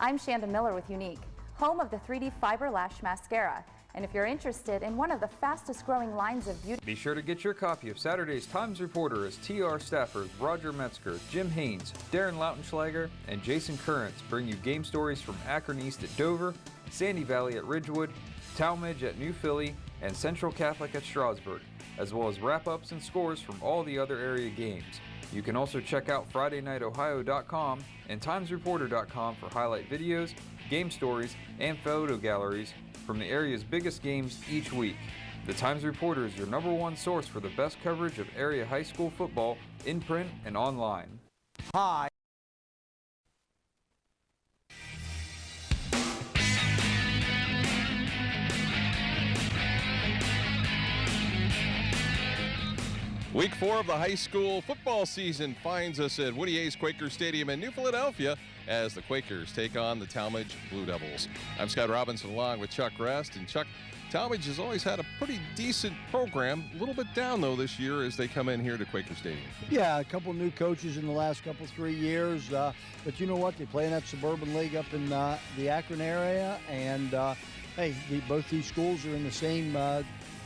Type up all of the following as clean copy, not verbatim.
I'm Shanda Miller with Unique, home of the 3D Fiber Lash Mascara. And if you're interested in one of the fastest growing lines of beauty... Be sure to get your copy of Saturday's Times Reporter as TR staffers Roger Metzger, Jim Haynes, Darren Lautenschlager, and Jason Currents bring you game stories from Akron East at Dover, Sandy Valley at Ridgewood, Tallmadge at New Philly, and Central Catholic at Strasburg, as well as wrap-ups and scores from all the other area games. You can also check out FridayNightOhio.com and TimesReporter.com for highlight videos, game stories, and photo galleries from the area's biggest games each week. The Times Reporter is your #1 source for the best coverage of area high school football in print and online. Hi. Week 4 of the high school football season finds us at Woody Hayes Quaker Stadium in New Philadelphia as the Quakers take on the Tallmadge Blue Devils. I'm Scott Robinson along with Chuck Rest. And Chuck, Tallmadge has always had a pretty decent program. A little bit down, though, this year as they come in here to Quaker Stadium. Yeah, a couple new coaches in the last 3 years. But you know what? They play in that suburban league up in the Akron area. And, hey, both these schools are in the same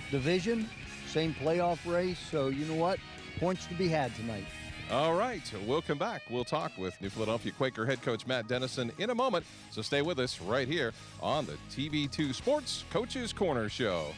division. Same playoff race, so you know what? Points to be had tonight. All right, we'll come back. We'll talk with New Philadelphia Quaker head coach Matt Dennison in a moment, so stay with us right here on the TV2 Sports Coaches Corner Show.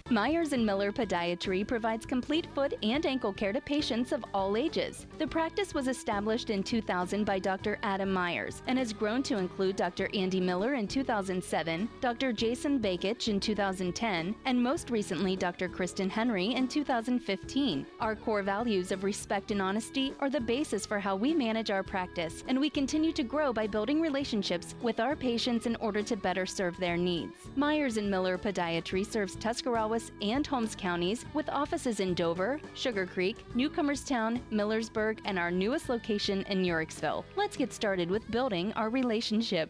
Myers & Miller Podiatry provides complete foot and ankle care to patients of all ages. The practice was established in 2000 by Dr. Adam Myers and has grown to include Dr. Andy Miller in 2007, Dr. Jason Bakich in 2010, and most recently Dr. Kristen Henry in 2015. Our core values of respect and honesty are the basis for how we manage our practice, and we continue to grow by building relationships with our patients in order to better serve their needs. Myers & Miller Podiatry serves Tuscarawas and Holmes counties with offices in Dover, Sugar Creek, Newcomerstown, Millersburg, and our newest location in Uricksville. Let's get started with building our relationship.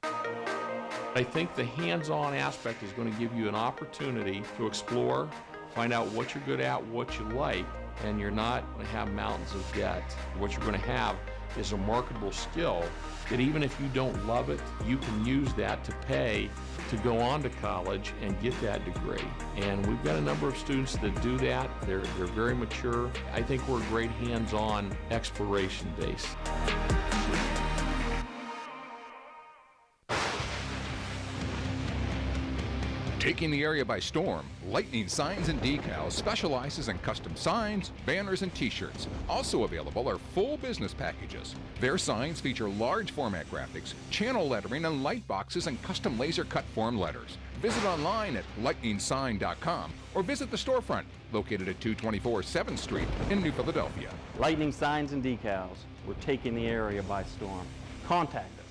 I think the hands-on aspect is going to give you an opportunity to explore, find out what you're good at, what you like, and you're not going to have mountains of debt. What you're going to have is a marketable skill that even if you don't love it, you can use that to pay to go on to college and get that degree. And we've got a number of students that do that. They're very mature. I think we're a great hands-on exploration base. Taking the area by storm, Lightning Signs and Decals specializes in custom signs, banners, and t-shirts. Also available are full business packages. Their signs feature large format graphics, channel lettering, and light boxes and custom laser cut form letters. Visit online at lightningsign.com or visit the storefront located at 224 7th Street in New Philadelphia. Lightning Signs and Decals. We're taking the area by storm. Contact us,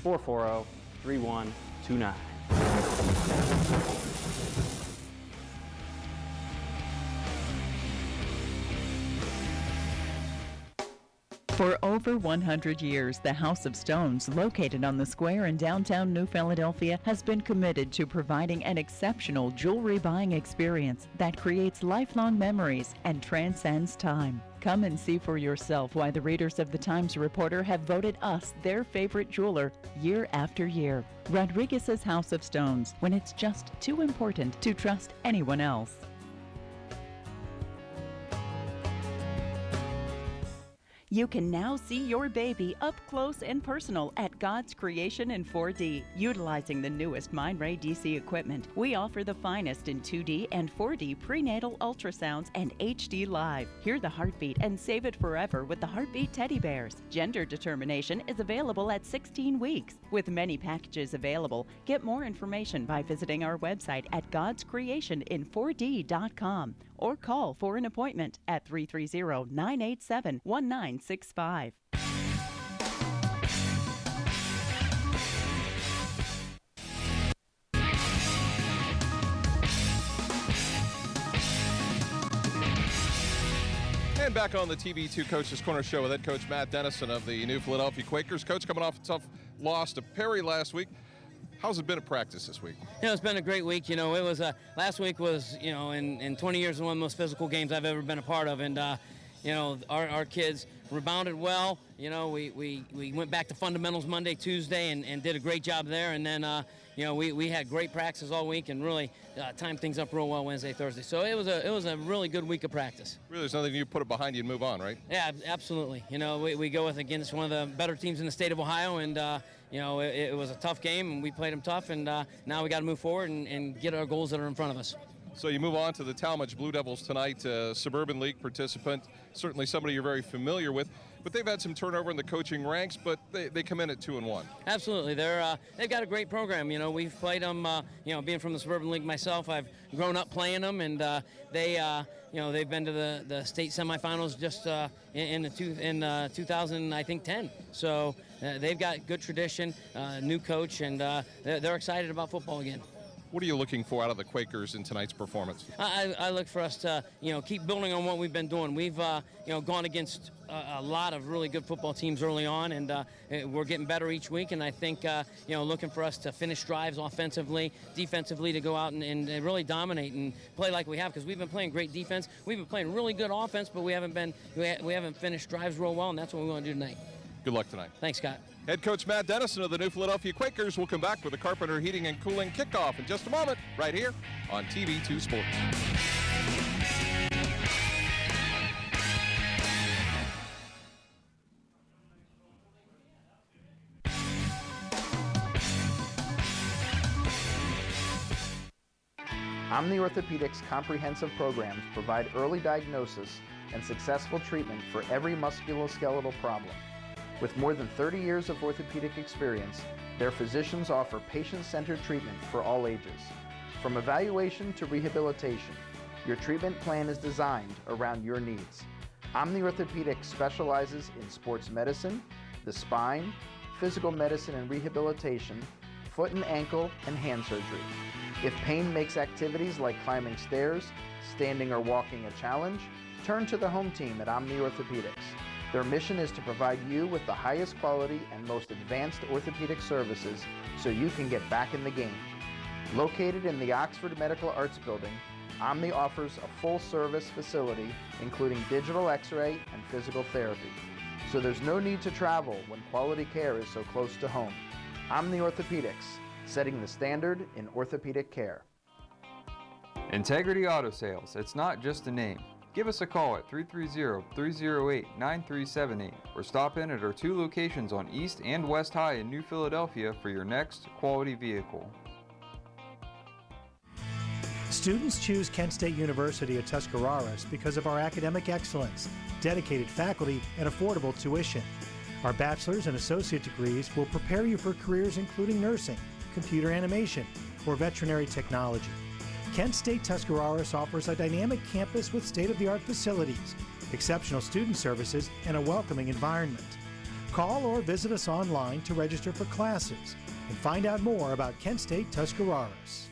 330-440-3129. For over 100 years, the House of Stones, located on the square in downtown New Philadelphia, has been committed to providing an exceptional jewelry buying experience that creates lifelong memories and transcends time. Come and see for yourself why the readers of the Times Reporter have voted us their favorite jeweler year after year. Rodriguez's House of Stones, when it's just too important to trust anyone else. You can now see your baby up close and personal at God's Creation in 4D. Utilizing the newest Mindray DC equipment, we offer the finest in 2D and 4D prenatal ultrasounds and HD Live. Hear the heartbeat and save it forever with the Heartbeat Teddy Bears. Gender determination is available at 16 weeks. With many packages available, get more information by visiting our website at godscreationin4d.com or call for an appointment at 330-987-1965. And back on the TV2 Coaches Corner Show with head coach Matt Dennison of the New Philadelphia Quakers. Coach, coming off a tough loss to Perry last week. How's it been at practice this week? It's been a great week. It was last week was, in 20 years, one of the most physical games I've ever been a part of, and our kids rebounded well. We went back to fundamentals Monday, Tuesday, and did a great job there, and then we had great practices all week and really timed things up real well Wednesday, Thursday. So it was a really good week of practice. Really, there's nothing you put it behind you and move on, right? Yeah, absolutely. We go against one of the better teams in the state of Ohio, and it was a tough game, and we played them tough, and now we got to move forward and get our goals that are in front of us. So you move on to the Tallmadge Blue Devils tonight, Suburban League participant, certainly somebody you're very familiar with. But they've had some turnover in the coaching ranks, but they come in at 2-1. Absolutely, they've got a great program. We've played them. Being from the Suburban League myself, I've grown up playing them, and they've been to the state semifinals just in 2010. So they've got good tradition, new coach, and they're excited about football again. What are you looking for out of the Quakers in tonight's performance? I look for us to, keep building on what we've been doing. We've, gone against a lot of really good football teams early on, and we're getting better each week. And I think, looking for us to finish drives offensively, defensively, to go out and really dominate and play like we have, because we've been playing great defense. We've been playing really good offense, but we haven't finished drives real well, and that's what we want to do tonight. Good luck tonight. Thanks, Scott. Head coach Matt Dennison of the New Philadelphia Quakers will come back with the Carpenter Heating and Cooling kickoff in just a moment, right here on TV2 Sports. Omni Orthopedics comprehensive programs provide early diagnosis and successful treatment for every musculoskeletal problem. With more than 30 years of orthopedic experience, their physicians offer patient-centered treatment for all ages. From evaluation to rehabilitation, your treatment plan is designed around your needs. Omni Orthopedics specializes in sports medicine, the spine, physical medicine and rehabilitation, foot and ankle, and hand surgery. If pain makes activities like climbing stairs, standing or walking a challenge, turn to the home team at Omni Orthopedics. Their mission is to provide you with the highest quality and most advanced orthopedic services so you can get back in the game. Located in the Oxford Medical Arts Building, Omni offers a full-service facility including digital x-ray and physical therapy. So there's no need to travel when quality care is so close to home. Omni Orthopedics, setting the standard in orthopedic care. Integrity Auto Sales, it's not just a name. Give us a call at 330-308-9378 or stop in at our 2 locations on East and West High in New Philadelphia for your next quality vehicle. Students choose Kent State University at Tuscarawas because of our academic excellence, dedicated faculty, and affordable tuition. Our bachelor's and associate degrees will prepare you for careers including nursing, computer animation, or veterinary technology. Kent State Tuscarawas offers a dynamic campus with state-of-the-art facilities, exceptional student services, and a welcoming environment. Call or visit us online to register for classes and find out more about Kent State Tuscarawas.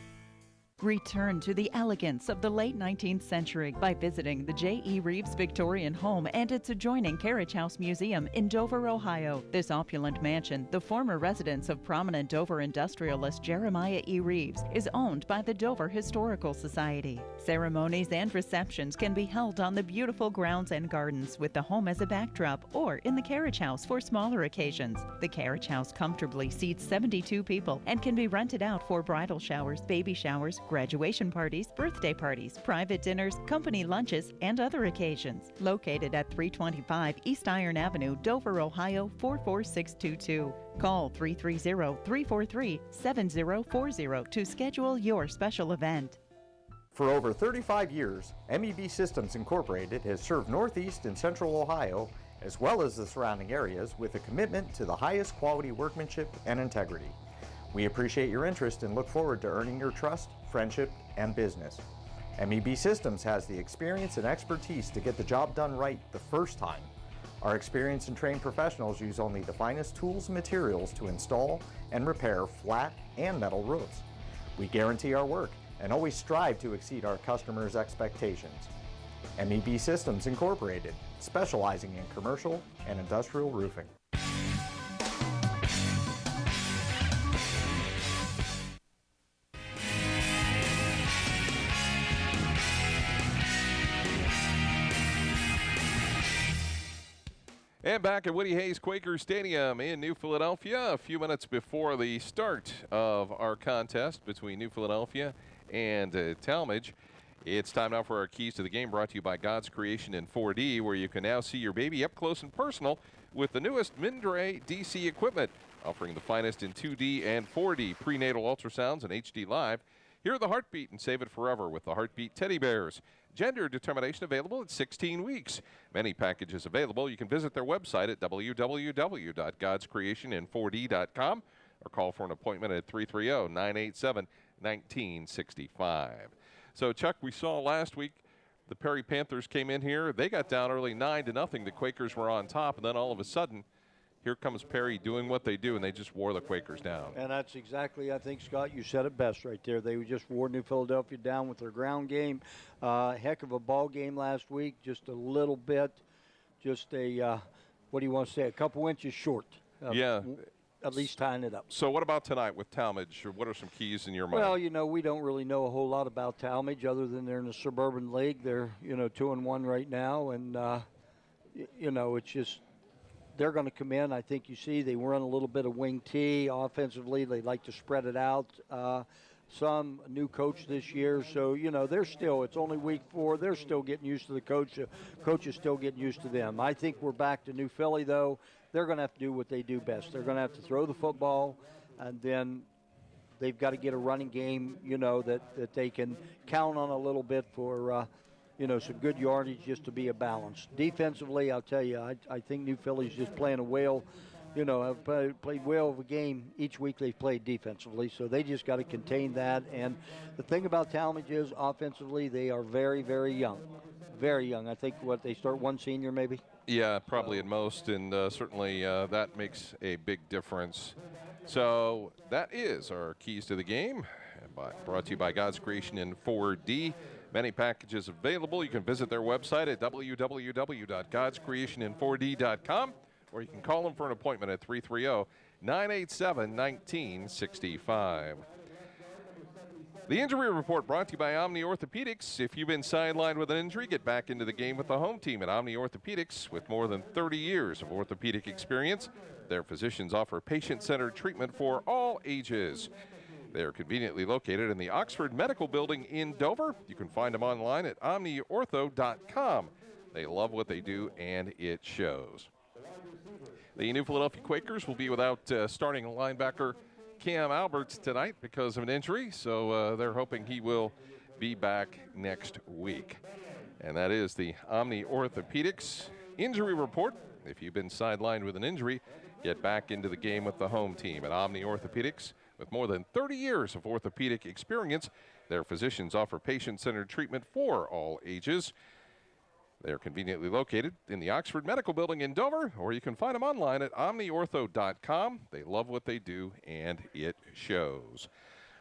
Return to the elegance of the late 19th century by visiting the J.E. Reeves Victorian Home and its adjoining Carriage House Museum in Dover, Ohio. This opulent mansion, the former residence of prominent Dover industrialist Jeremiah E. Reeves, is owned by the Dover Historical Society. Ceremonies and receptions can be held on the beautiful grounds and gardens with the home as a backdrop or in the Carriage House for smaller occasions. The Carriage House comfortably seats 72 people and can be rented out for bridal showers, baby showers, graduation parties, birthday parties, private dinners, company lunches, and other occasions. Located at 325 East Iron Avenue, Dover, Ohio 44622. Call 330-343-7040 to schedule your special event. For over 35 years, MEB Systems Incorporated has served Northeast and Central Ohio, as well as the surrounding areas, with a commitment to the highest quality workmanship and integrity. We appreciate your interest and look forward to earning your trust, friendship, and business. MEB Systems has the experience and expertise to get the job done right the first time. Our experienced and trained professionals use only the finest tools and materials to install and repair flat and metal roofs. We guarantee our work and always strive to exceed our customers' expectations. MEB Systems Incorporated, specializing in commercial and industrial roofing. And back at Woody Hayes Quaker Stadium in New Philadelphia, a few minutes before the start of our contest between New Philadelphia and Tallmadge. It's time now for our Keys to the Game, brought to you by God's Creation in 4D, where you can now see your baby up close and personal with the newest Mindray DC equipment, offering the finest in 2D and 4D prenatal ultrasounds and HD Live. Hear the heartbeat and save it forever with the Heartbeat Teddy Bears. Gender determination available at 16 weeks. Many packages available. You can visit their website at www.godscreationin4d.com or call for an appointment at 330-987-1965. So, Chuck, we saw last week the Perry Panthers came in here. They got down early 9-0. The Quakers were on top, and then all of a sudden, here comes Perry doing what they do, and they just wore the Quakers down. And that's exactly, I think, Scott, you said it best right there. They just wore New Philadelphia down with their ground game. Heck of a ball game last week, just a little bit, just a, what do you want to say, a couple inches short. Yeah. At least tying it up. So what about tonight with Tallmadge? What are some keys in your mind? Well, you know, we don't really know a whole lot about Tallmadge other than they're in the Suburban League. They're, 2-1 right now, and, it's just they're going to come in. I think you see they run a little bit of wing T. Offensively, they like to spread it out. Some new coach this year, so, they're still, it's only week 4. They're still getting used to the coach. The coach is still getting used to them. I think we're back to New Philly, though. They're going to have to do what they do best. They're going to have to throw the football, and then they've got to get a running game, that they can count on a little bit for, some good yardage just to be a balance. Defensively, I'll tell you, I think New Philly's just playing a whale. Have played well of a game each week they've played defensively, so they just got to contain that. And the thing about Tallmadge is offensively they are very, very young. Very young. I think, they start one senior maybe? Yeah, probably at most, and certainly that makes a big difference. So that is our Keys to the Game, brought to you by God's Creation in 4D. Many packages available. You can visit their website at www.godscreationin4d.com, or you can call them for an appointment at 330-987-1965. The injury report brought to you by Omni Orthopedics. If you've been sidelined with an injury, get back into the game with the home team at Omni Orthopedics. With more than 30 years of orthopedic experience, their physicians offer patient-centered treatment for all ages. They are conveniently located in the Oxford Medical Building in Dover. You can find them online at omniortho.com. They love what they do, and it shows. The New Philadelphia Quakers will be without starting linebacker Cam Alberts tonight because of an injury, so they're hoping he will be back next week. And that is the Omni Orthopedics injury report. If you've been sidelined with an injury, get back into the game with the home team at Omni Orthopedics. With more than 30 years of orthopedic experience, their physicians offer patient-centered treatment for all ages. They're conveniently located in the Oxford Medical Building in Dover, or you can find them online at omniortho.com. They love what they do, and it shows.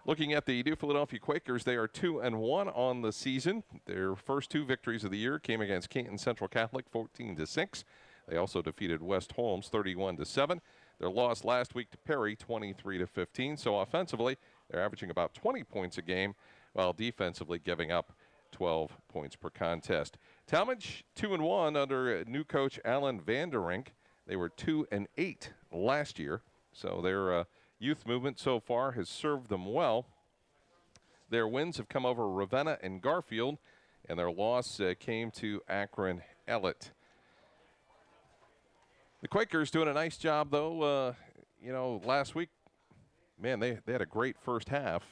Looking at the New Philadelphia Quakers, they are 2-1 on the season. Their first 2 victories of the year came against Canton Central Catholic 14-6. They also defeated West Holmes 31-7. Their loss last week to Perry 23-15. So offensively, they're averaging about 20 points a game, while defensively giving up 12 points per contest. Tallmadge 2-1 under new coach Alan Vanderink. They were 2-8 last year, so their youth movement so far has served them well. Their wins have come over Ravenna and Garfield, and their loss came to Akron Ellet. The Quakers doing a nice job, though. Last week, man, they had a great first half.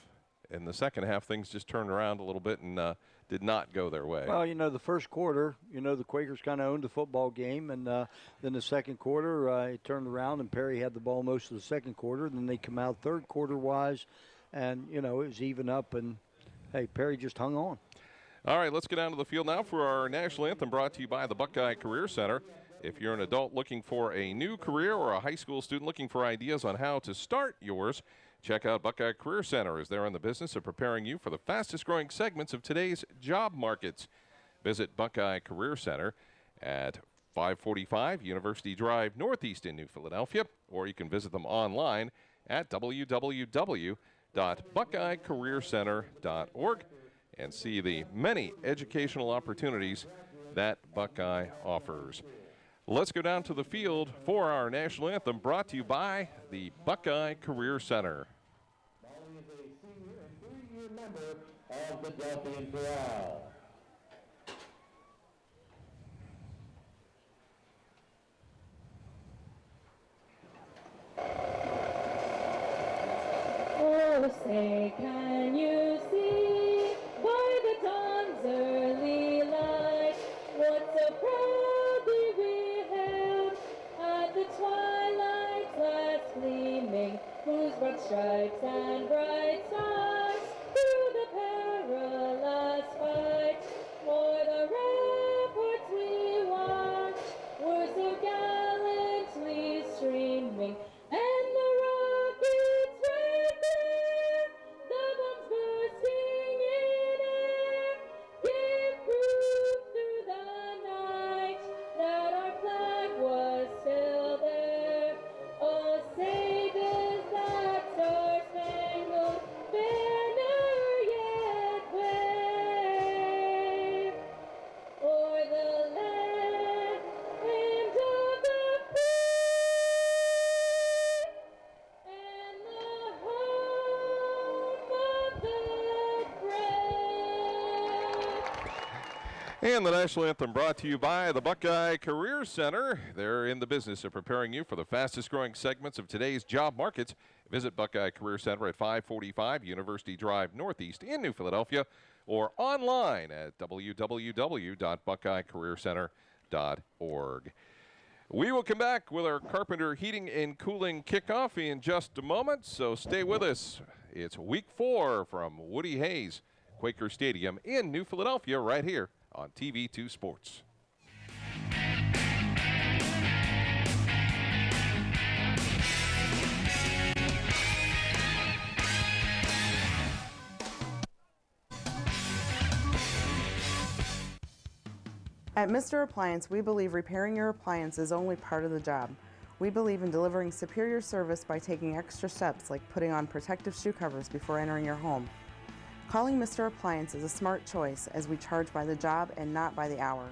In the second half, things just turned around a little bit and did not go their way. Well, the first quarter, the Quakers kind of owned the football game. And then the second quarter, it turned around, and Perry had the ball most of the second quarter. Then they come out third quarter-wise, and, it was even up. And, hey, Perry just hung on. All right, let's get down to the field now for our national anthem brought to you by the Buckeye Career Center. If you're an adult looking for a new career or a high school student looking for ideas on how to start yours, check out Buckeye Career Center, as they're in the business of preparing you for the fastest growing segments of today's job markets. Visit Buckeye Career Center at 545 University Drive Northeast in New Philadelphia, or you can visit them online at www.buckeyecareercenter.org and see the many educational opportunities that Buckeye offers. Let's go down to the field for our national anthem, brought to you by the Buckeye Career Center. Molly is a senior and 3-year member of the Delphian Chorale. Oh, say, can you see by the dawn's early light what so proudly we hailed at the twilight's last gleaming, whose broad stripes and bright stars through the perilous fight o'er the ramparts we watched were so gallantly streaming, and the rockets right there, the bombs bursting in air, give proof through the night that our flag was still there. Oh, say does that star-spangled banner yet wave o'er the land of the free and the home of the brave? And the national anthem brought to you by the Buckeye Career Center. They're in the business of preparing you for the fastest growing segments of today's job markets. Visit Buckeye Career Center at 545 University Drive Northeast in New Philadelphia, or online at www.buckeyecareercenter.org. We will come back with our Carpenter Heating and Cooling kickoff in just a moment, so stay with us. It's week 4 from Woody Hayes Quaker Stadium in New Philadelphia right here on TV2 Sports. At Mr. Appliance, we believe repairing your appliance is only part of the job. We believe in delivering superior service by taking extra steps like putting on protective shoe covers before entering your home. Calling Mr. Appliance is a smart choice as we charge by the job and not by the hour.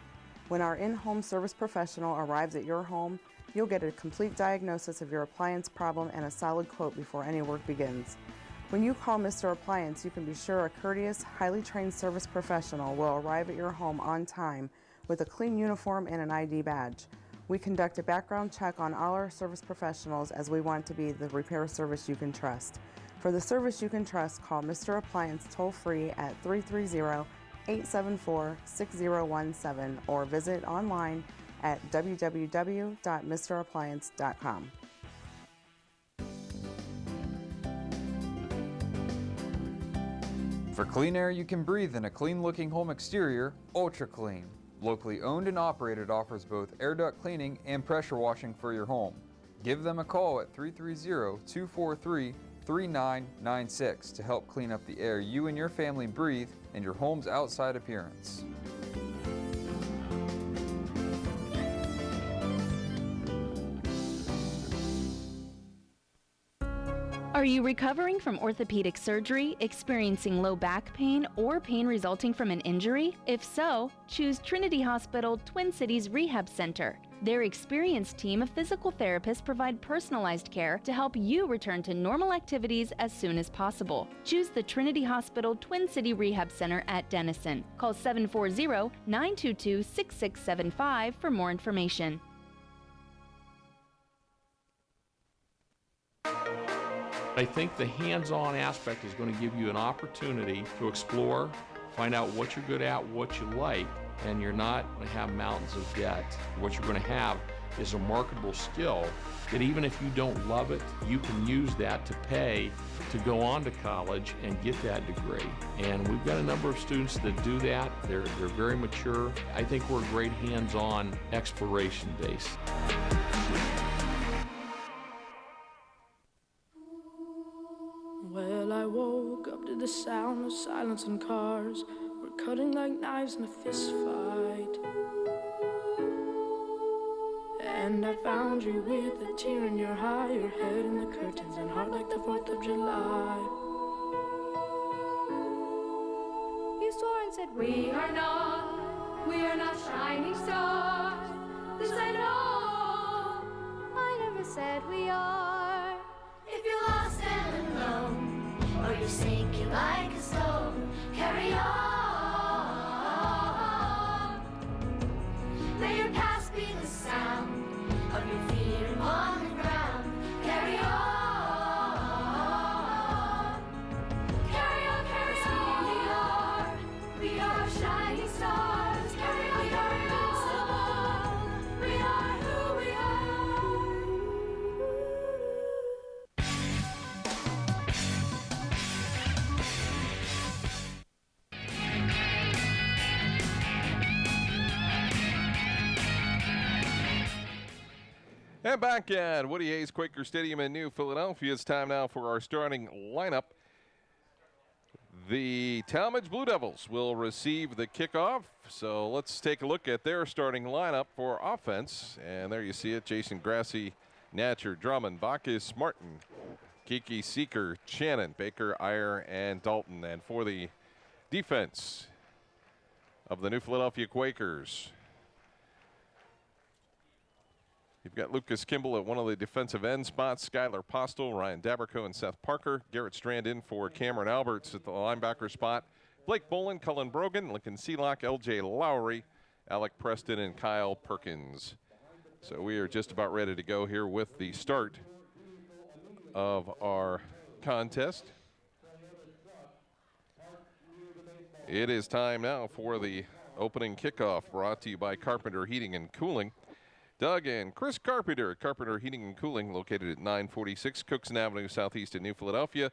When our in-home service professional arrives at your home, you'll get a complete diagnosis of your appliance problem and a solid quote before any work begins. When you call Mr. Appliance, you can be sure a courteous, highly trained service professional will arrive at your home on time with a clean uniform and an ID badge. We conduct a background check on all our service professionals as we want to be the repair service you can trust. For the service you can trust, call Mr. Appliance toll-free at 330-874-6017 or visit online at www.mrappliance.com. For clean air you can breathe in a clean-looking home exterior, Ultra Clean. Locally owned and operated, offers both air duct cleaning and pressure washing for your home. Give them a call at 330-243-3996 to help clean up the air you and your family breathe and your home's outside appearance. Are you recovering from orthopedic surgery, experiencing low back pain, or pain resulting from an injury? If so, choose Trinity Hospital Twin Cities Rehab Center. Their experienced team of physical therapists provide personalized care to help you return to normal activities as soon as possible. Choose the Trinity Hospital Twin City Rehab Center at Denison. Call 740-922-6675 for more information. I think the hands-on aspect is going to give you an opportunity to explore, find out what you're good at, what you like, and you're not going to have mountains of debt. What you're going to have is a marketable skill that even if you don't love it, you can use that to pay to go on to college and get that degree. And we've got a number of students that do that. They're very mature. I think we're a great hands-on exploration base. Well, I woke up to the sound of silence and cars were cutting like knives in a fist fight. And I found you with a tear in your eye, your head in the curtains and heart like the 4th of July. You swore and said, we are not shining stars. The 'cause I know I never said we are. If you're lost and alone, or you're sinking like a stone, carry on. May your past be the sound of your feet upon the ground. Carry on. Carry on, carry on. We are shining stars. Carry on, carry on. We are who we And back at Woody Hayes Quaker Stadium in New Philadelphia, it's time now for our starting lineup. The Tallmadge Blue Devils will receive the kickoff, so let's take a look at their starting lineup for offense. And there you see it: Jason Grassi, Natcher, Drummond, Bacchus, Martin, Kiki, Seeker, Shannon, Baker, Iyer, and Dalton. And for the defense of the New Philadelphia Quakers, you've got Lucas Kimball at one of the defensive end spots, Skylar Postel, Ryan Daberco, and Seth Parker. Garrett Strand in for Cameron Alberts at the linebacker spot. Blake Bolin, Cullen Brogan, Lincoln Seelock, LJ Lowry, Alec Preston, and Kyle Perkins. So we are just about ready to go here with the start of our contest. It is time now for the opening kickoff, brought to you by Carpenter Heating and Cooling. Doug and Chris Carpenter, Carpenter Heating and Cooling, located at 946 Cookson Avenue Southeast in New Philadelphia.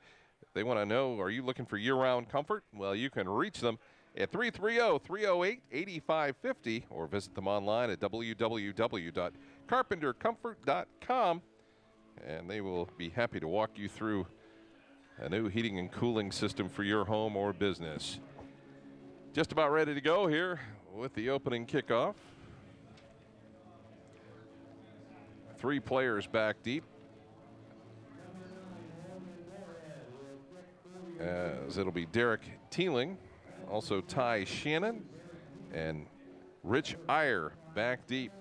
They want to know, are you looking for year-round comfort? Well, you can reach them at 330-308-8550 or visit them online at www.carpentercomfort.com, and they will be happy to walk you through a new heating and cooling system for your home or business. Just about ready to go here with the opening kickoff. 3 players back deep, as it'll be Derek Teeling, also Ty Shannon, and Rich Iyer back deep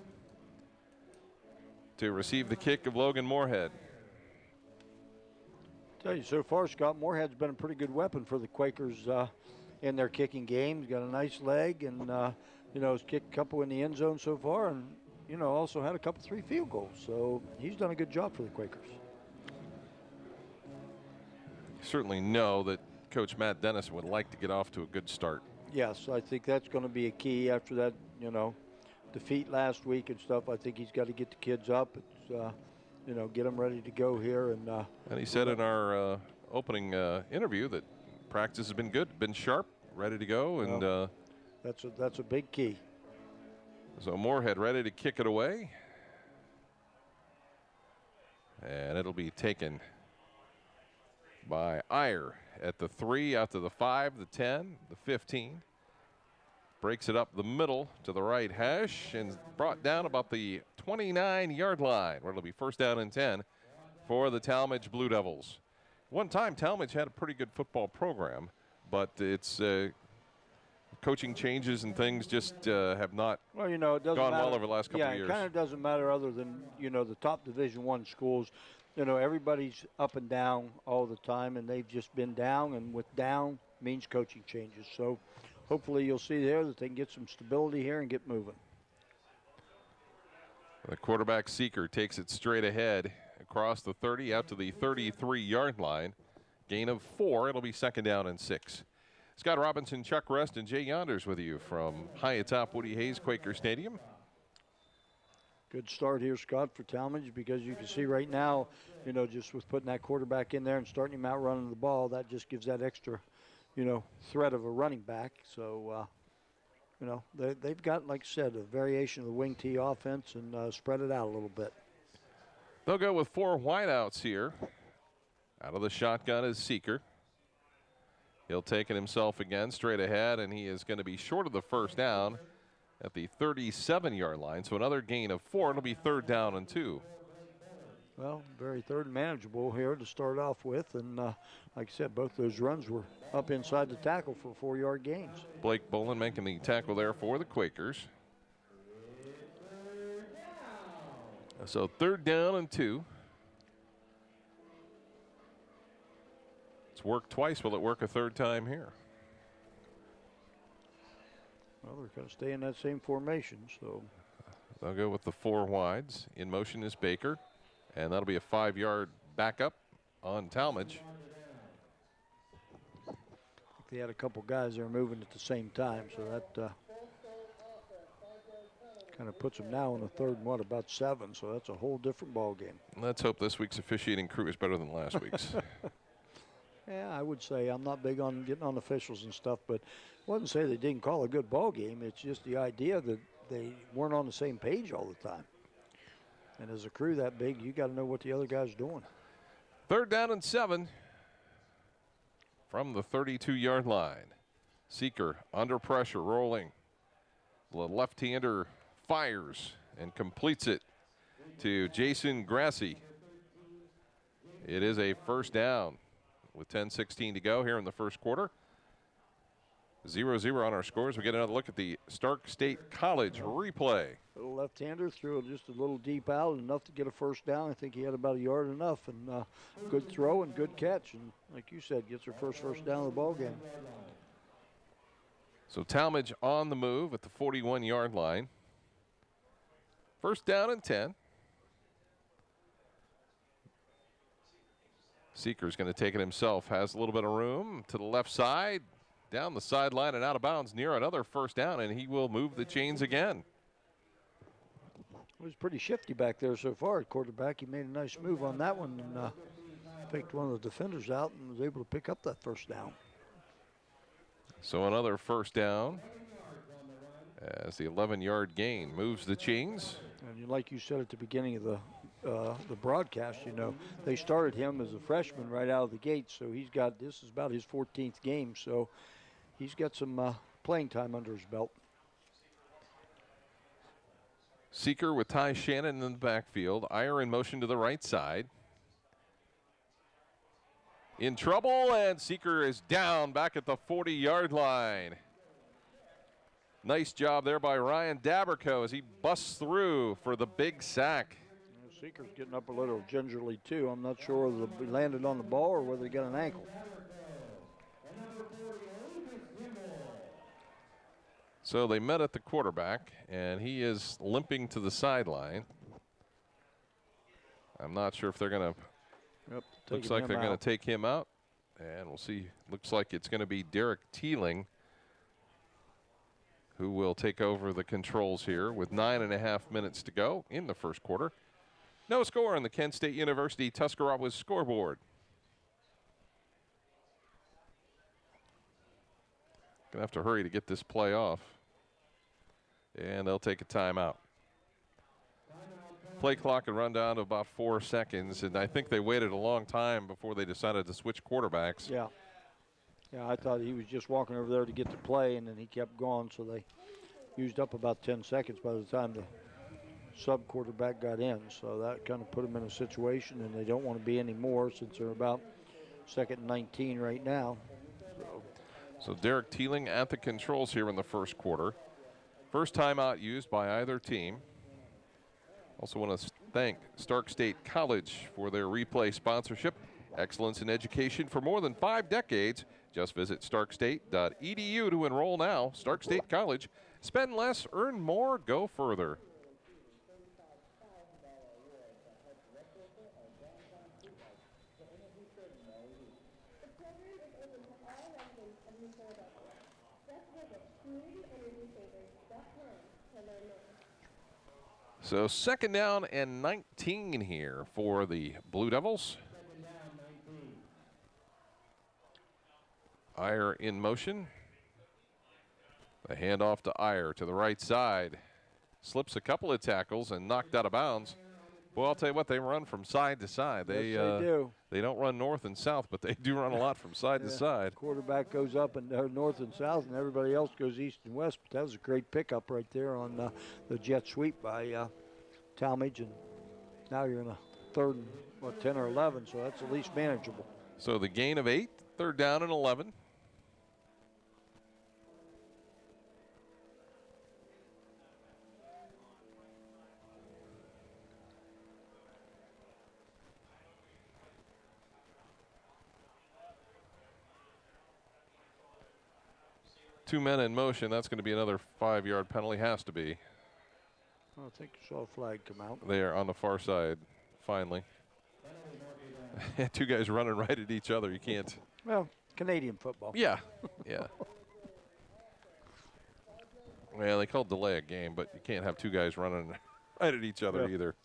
to receive the kick of Logan Moorhead. Tell you, so far, Scott, Moorhead's been a pretty good weapon for the Quakers in their kicking game. He's got a nice leg, and has kicked a couple in the end zone so far, and also had a couple 3 field goals. So he's done a good job for the Quakers. Certainly know that Coach Matt Dennis would like to get off to a good start. Yes, I think that's going to be a key after that, defeat last week and stuff. I think he's got to get the kids up, get them ready to go here. And he said in our opening interview that practice has been good, been sharp, ready to go, and that's a big key. So Moorhead ready to kick it away. And it'll be taken by Iyer at the 3, out to the 5, the 10, the 15. Breaks it up the middle to the right hash and brought down about the 29-yard line, where it'll be first down and 10 for the Tallmadge Blue Devils. One time, Tallmadge had a pretty good football program, but it's coaching changes and things just have not it doesn't gone matter. well over the last couple of years. Yeah, it kind of doesn't matter other than, the top Division I schools. Everybody's up and down all the time, and they've just been down, and with down means coaching changes. So hopefully you'll see there that they can get some stability here and get moving. The quarterback Seeker takes it straight ahead across the 30 out to the 33-yard line. Gain of 4. It'll be second down and 6. Scott Robinson, Chuck Rust, and Jay Yonders with you from high atop Woody Hayes Quaker Stadium. Good start here, Scott, for Tallmadge, because you can see right now, just with putting that quarterback in there and starting him out running the ball, that just gives that extra, threat of a running back. So, they've got, like I said, a variation of the wing T offense and spread it out a little bit. They'll go with 4 wideouts here. Out of the shotgun is Seeker. He'll take it himself again straight ahead, and he is going to be short of the first down at the 37-yard line. So another gain of 4. It'll be third down and 2. Well, very third and manageable here to start off with. And like I said, both those runs were up inside the tackle for 4-yard gains. Blake Bolin making the tackle there for the Quakers. So 3rd down and 2. It's worked twice. Will it work a 3rd time here? Well, they're going to stay in that same formation, so. They'll go with the 4 wides. In motion is Baker, and that'll be a 5-yard backup on Tallmadge. They had a couple guys there moving at the same time, so that kind of puts them now on the 3rd and about 7, so that's a whole different ball game. Let's hope this week's officiating crew is better than last week's. Yeah, I would say I'm not big on getting on officials and stuff, but I wouldn't say they didn't call a good ball game. It's just the idea that they weren't on the same page all the time. And as a crew that big, you got to know what the other guy's doing. 3rd down and 7 from the 32-yard line. Seeker under pressure, rolling. The left-hander fires and completes it to Jason Grassi. It is a 1st down with 10:16 to go here in the 1st quarter. 0-0 on our scores. We get another look at the Stark State College replay. Little left-hander threw it just a little deep out, enough to get a 1st down. I think he had about a yard enough, and good throw and good catch. And like you said, gets her first down of the ball game. So Tallmadge on the move at the 41-yard line. 1st down and 10. Seeker's going to take it himself. Has a little bit of room to the left side. Down the sideline and out of bounds near another 1st down, and he will move the chains again. It was pretty shifty back there so far at quarterback. He made a nice move on that one and picked one of the defenders out and was able to pick up that 1st down. So another 1st down as the 11-yard gain moves the chains. And like you said at the beginning of the broadcast, you know, they started him as a freshman right out of the gate, so this is about his 14th game, so he's got some playing time under his belt. Seeker with Ty Shannon in the backfield. Iyer in motion to the right side. In trouble, and Seeker is down back at the 40-yard line. Nice job there by Ryan Daberco as he busts through for the big sack. Seeker's getting up a little gingerly, too. I'm not sure whether he landed on the ball or whether he got an ankle. So they met at the quarterback, and he is limping to the sideline. I'm not sure if they're going to. Yep, looks like they're going to take him out, and we'll see. Looks like it's going to be Derek Teeling who will take over the controls here with 9.5 minutes to go in the 1st quarter. No score on the Kent State University Tuscarawas scoreboard. Gonna have to hurry to get this play off. And they'll take a timeout. Play clock and run down to about 4 seconds, and I think they waited a long time before they decided to switch quarterbacks. Yeah. Yeah, I thought he was just walking over there to get the play, and then he kept going, so they used up about 10 seconds by the time the sub-quarterback got in. So that kind of put them in a situation, and they don't want to be any more since they're about 2nd and 19 right now. So Derek Teeling at the controls here in the 1st quarter. First timeout used by either team. Also want to thank Stark State College for their replay sponsorship. Excellence in education for more than 5 decades. Just visit starkstate.edu to enroll now. Stark State College. Spend less, earn more, go further. So 2nd down and 19 here for the Blue Devils. Iyer in motion. The handoff to Iyer to the right side. Slips a couple of tackles and knocked out of bounds. Well, I'll tell you what, they run from side to side. Yes, they do. They don't run north and south, but they do run a lot from side to side. Quarterback goes up and north and south, and everybody else goes east and west. But that was a great pickup right there on the jet sweep by Tallmadge. And now you're in a 3rd and 10 or 11, so that's at least manageable. So the gain of 8, 3rd down and 11. 2 men in motion. That's going to be another 5-yard penalty. Has to be. I think you saw a flag come out. They are on the far side, finally. 2 guys running right at each other. You can't. Well, Canadian football. Yeah, yeah. Well, they called delay a game, but you can't have 2 guys running right at each other either.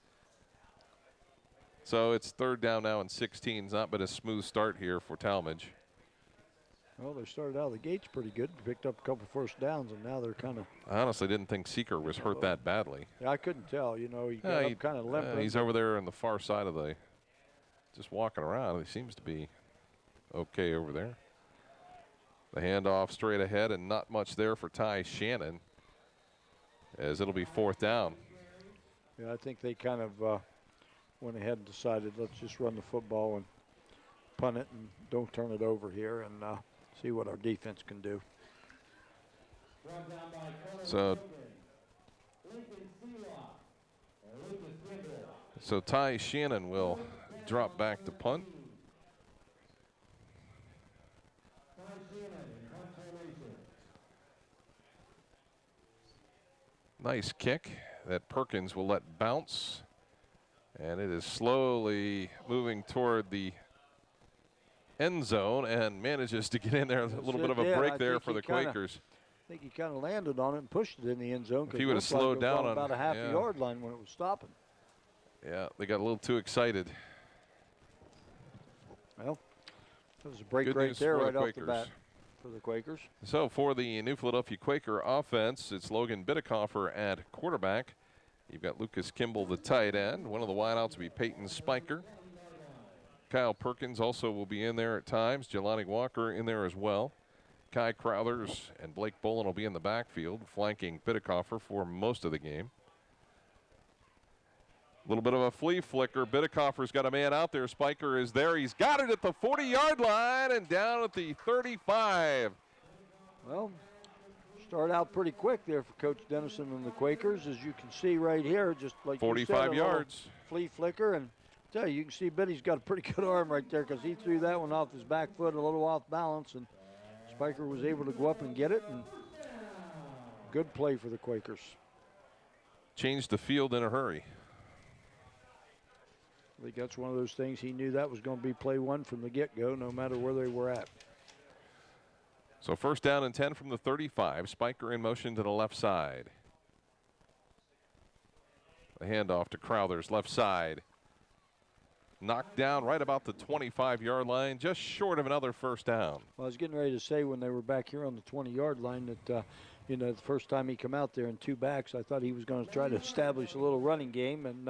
So it's 3rd down now and 16. It's not been a smooth start here for Tallmadge. Well, they started out of the gates pretty good, picked up a couple first downs, and now they're kind of. I honestly didn't think Seeker was hurt that badly. Yeah, I couldn't tell. You know, he got up kind of limping. He's over there on the far side of the, just walking around. He seems to be okay over there. The handoff straight ahead, and not much there for Ty Shannon, as it'll be 4th down. Yeah, I think they kind of went ahead and decided, let's just run the football and punt it and don't turn it over here and see what our defense can do. So Ty Shannon will drop back to punt. Nice kick that Perkins will let bounce. And it is slowly moving toward the end zone and manages to get in there. A little bit of a break there for the Quakers. I think he kind of landed on it and pushed it in the end zone. If he would have slowed down on about a half a yard line when it was stopping. Yeah, they got a little too excited. Well, that was a break right there, right off the bat for the Quakers. So for the New Philadelphia Quaker offense, it's Logan Bidekoffer at quarterback. You've got Lucas Kimball, the tight end. One of the wideouts will be Peyton Spiker. Kyle Perkins also will be in there at times. Jelani Walker in there as well. Kai Crowthers and Blake Bolin will be in the backfield, flanking Bidekoffer for most of the game. A little bit of a flea flicker. Bidekoffer's got a man out there. Spiker is there. He's got it at the 40-yard line and down at the 35. Well, start out pretty quick there for Coach Dennison and the Quakers, as you can see right here, just like 45 yards. Flea flicker, and I tell you can see Biddy's got a pretty good arm right there because he threw that one off his back foot a little off balance, and Spiker was able to go up and get it, and good play for the Quakers. Changed the field in a hurry. I think that's one of those things he knew that was going to be play one from the get-go, no matter where they were at. So 1st down and 10 from the 35. Spiker in motion to the left side. The handoff to Crowthers, left side. Knocked down right about the 25-yard line, just short of another 1st down. Well, I was getting ready to say when they were back here on the 20-yard line that, you know, the first time he come out there in 2 backs, I thought he was going to try to establish a little running game and,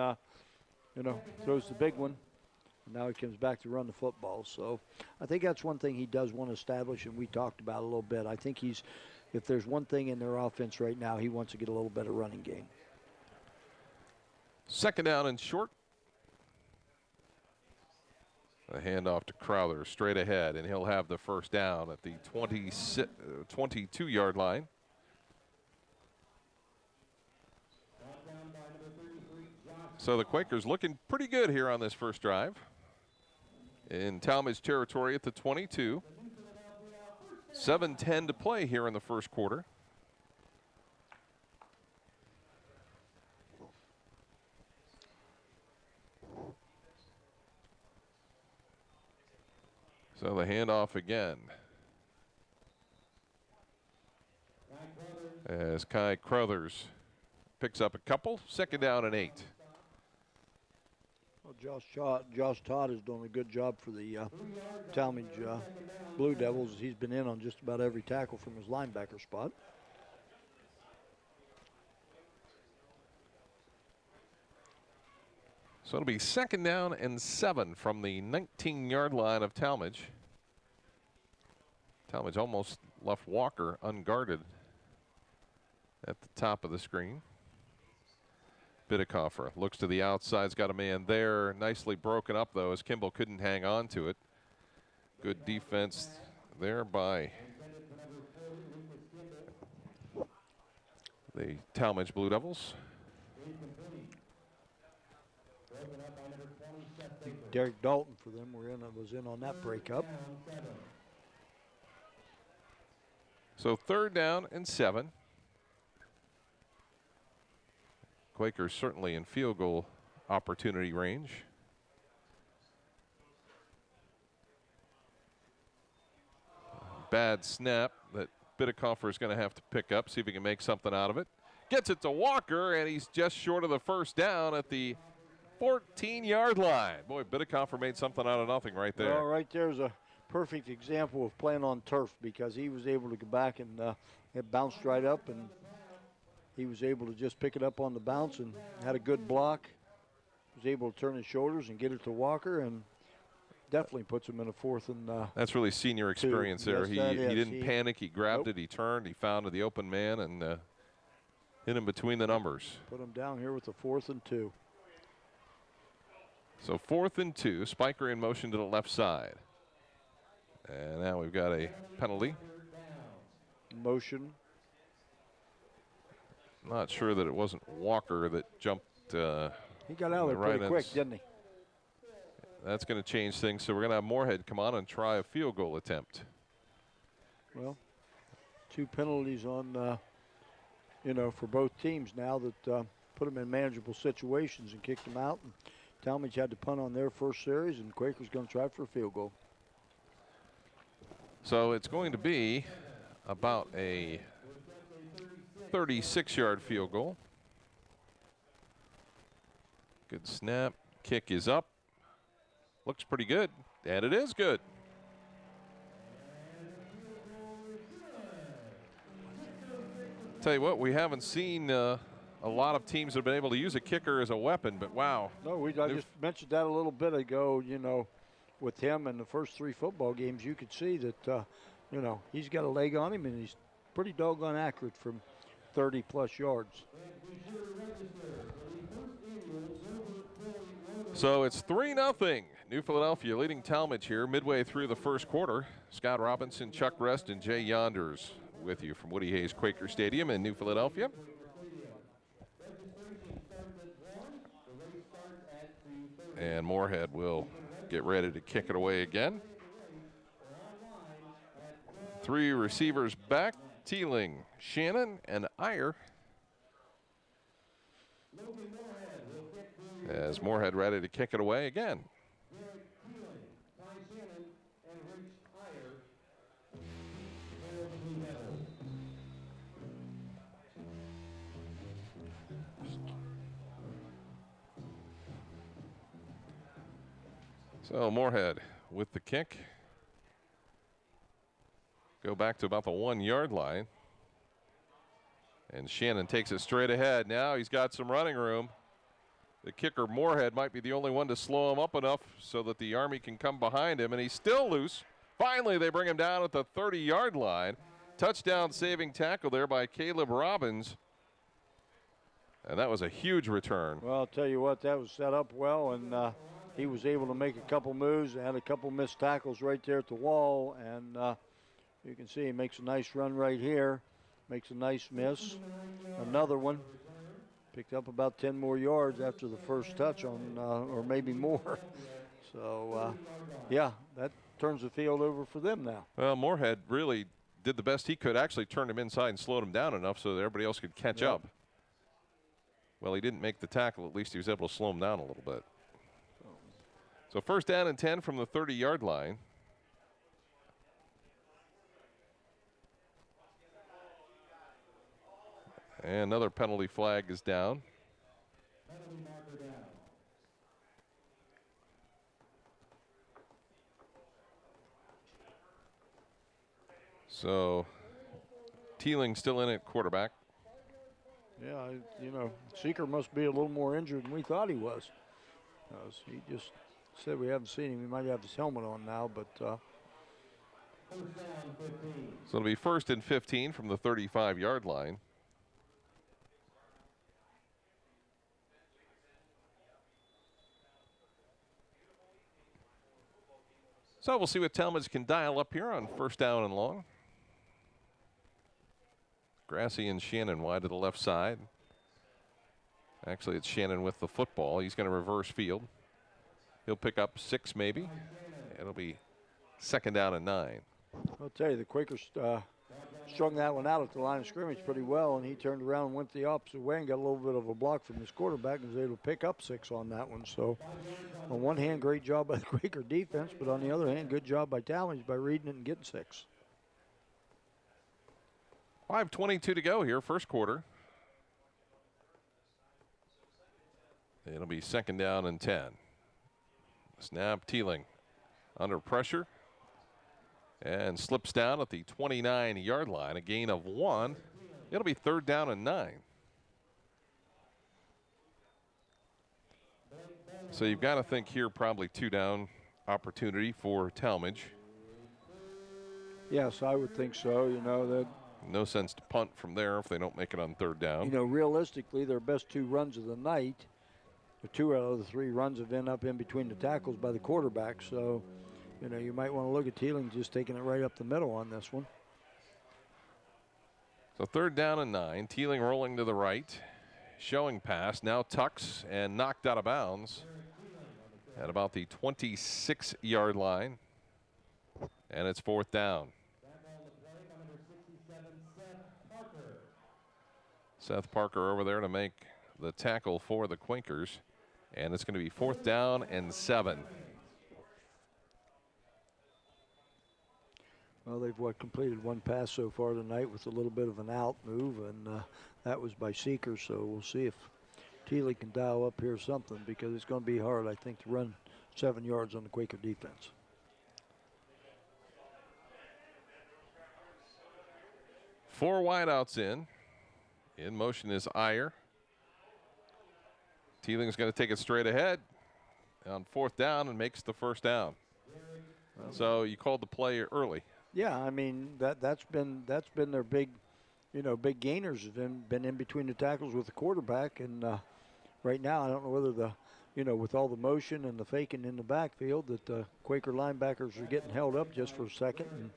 you know, throws the big one. Now he comes back to run the football. So I think that's one thing he does want to establish, and we talked about a little bit. I think he's, if there's one thing in their offense right now, he wants to get a little better running game. 2nd down and short. A handoff to Crowther straight ahead, and he'll have the 1st down at the 22-yard line. So the Quakers looking pretty good here on this first drive. In Tallmadge territory at the 22. 7:10 to play here in the first quarter. So the handoff again. As Kai Crothers picks up a couple. 2nd down and 8. Well, Josh Todd is doing a good job for the Tallmadge Blue Devils. He's been in on just about every tackle from his linebacker spot. So it'll be 2nd down and 7 from the 19-yard line of Tallmadge. Tallmadge almost left Walker unguarded at the top of the screen. Bidekoffer looks to the outside, has got a man there. Nicely broken up, though, as Kimball couldn't hang on to it. Good defense there by the Tallmadge Blue Devils. I think Derek Dalton for them was in on that breakup. So 3rd down and 7. Quakers certainly in field goal opportunity range. Bad snap that Bidekoffer is going to have to pick up, see if he can make something out of it. Gets it to Walker, and he's just short of the 1st down at the 14-yard line. Boy, Bidekoffer made something out of nothing right there. Well, right there's a perfect example of playing on turf, because he was able to go back and it bounced right up, and he was able to just pick it up on the bounce and had a good block. Was able to turn his shoulders and get it to Walker, and definitely puts him in a 4th and that's really senior experience there. Yes, he didn't panic. He grabbed it. He turned. He found the open man and hit him between the numbers. Put him down here with the 4th and 2. So 4th and 2. Spiker in motion to the left side. And now we've got a penalty. Motion. Not sure that it wasn't Walker that jumped. He got out of there pretty quick, didn't he? That's going to change things. So we're going to have Moorhead come on and try a field goal attempt. Well, 2 penalties on, for both teams now that put them in manageable situations and kicked them out. And Tallmadge had to punt on their first series, and Quaker's going to try for a field goal. So it's going to be about a 36-yard field goal. Good snap. Kick is up. Looks pretty good, and it is good. Tell you what, we haven't seen a lot of teams that have been able to use a kicker as a weapon, but wow. No, I just mentioned that a little bit ago, with him in the first 3 football games. You could see that, he's got a leg on him, and he's pretty doggone accurate from 30-plus yards. So it's 3-0. New Philadelphia leading Tallmadge here midway through the first quarter. Scott Robinson, Chuck Rest, and Jay Yonders with you from Woody Hayes Quaker Stadium in New Philadelphia. And Moorhead will get ready to kick it away again. 3 receivers back, Teeling, Shannon, and Iyer. As Moorhead ready to kick it away again. So Moorhead with the kick. Go back to about the 1-yard line. And Shannon takes it straight ahead. Now he's got some running room. The kicker, Moorhead, might be the only one to slow him up enough so that the Army can come behind him, and he's still loose. Finally, they bring him down at the 30-yard line. Touchdown saving tackle there by Caleb Robbins. And that was a huge return. Well, I'll tell you what, that was set up well, and he was able to make a couple moves, had a couple missed tackles right there at the wall, and you can see he makes a nice run right here, makes a nice miss. Another one. Picked up about 10 more yards after the first touch on, or maybe more. So, yeah, that turns the field over for them now. Well, Moorhead really did the best he could. Actually turned him inside and slowed him down enough so that everybody else could catch up. Well, he didn't make the tackle. At least he was able to slow him down a little bit. So 1st down and 10 from the 30-yard line. And another penalty flag is down. So Teeling still in at quarterback. Yeah, Seeker must be a little more injured than we thought he was. He just said we haven't seen him. He might have his helmet on now, but. So it'll be 1st and 15 from the 35-yard line. So we'll see what Tallmadge can dial up here on 1st down and long. Grassy and Shannon wide to the left side. Actually, it's Shannon with the football. He's going to reverse field. He'll pick up 6 maybe. It'll be 2nd down and 9. I'll tell you, the Quakers strung that one out at the line of scrimmage pretty well, and he turned around and went the opposite way and got a little bit of a block from his quarterback and was able to pick up 6 on that one. So on one hand, great job by the Quaker defense, but on the other hand, good job by Tallmadge by reading it and getting 6. 5:22 to go here, first quarter. It'll be 2nd down and 10. Snap, Teeling under pressure and slips down at the 29-yard line, a gain of 1. It'll be 3rd down and 9. So you've got to think here probably 2-down opportunity for Tallmadge. Yes, I would think so. You know, that. No sense to punt from there if they don't make it on 3rd down. You know, realistically, their best 2 runs of the night, the 2 out of the 3 runs have been up in between the tackles by the quarterback. So, you know, you might want to look at Teeling just taking it right up the middle on this one. So 3rd down and 9. Teeling rolling to the right. Showing pass. Now tucks and knocked out of bounds at about the 26-yard line. And it's 4th down. Seth Parker over there to make the tackle for the Quakers. And it's going to be 4th down and 7. Well, they've completed 1 pass so far tonight with a little bit of an out move, and that was by Seeker. So we'll see if Teeling can dial up here something, because it's going to be hard, I think, to run 7 yards on the Quaker defense. Four wideouts in. In motion is Iyer. Teeling's going to take it straight ahead on 4th down and makes the 1st down. So you called the play early. Yeah, I mean that's been their big, big gainers have been in between the tackles with the quarterback, and right now I don't know whether with all the motion and the faking in the backfield that the Quaker linebackers are getting held up just for a second, and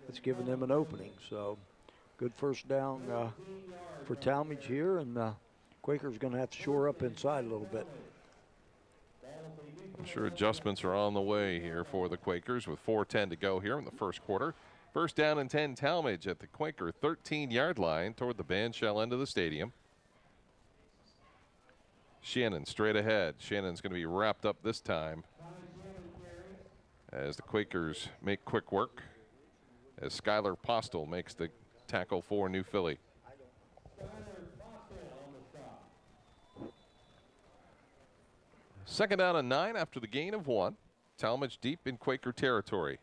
it's giving them an opening. So good 1st down for Tallmadge here, and Quaker's going to have to shore up inside a little bit. I'm sure adjustments are on the way here for the Quakers with 4:10 to go here in the first quarter. 1st down and 10, Tallmadge at the Quaker 13-yard line toward the bandshell end of the stadium. Shannon straight ahead. Shannon's going to be wrapped up this time as the Quakers make quick work, as Skylar Postel makes the tackle for New Philly. Second down and 9 after the gain of 1. Tallmadge deep in Quaker territory.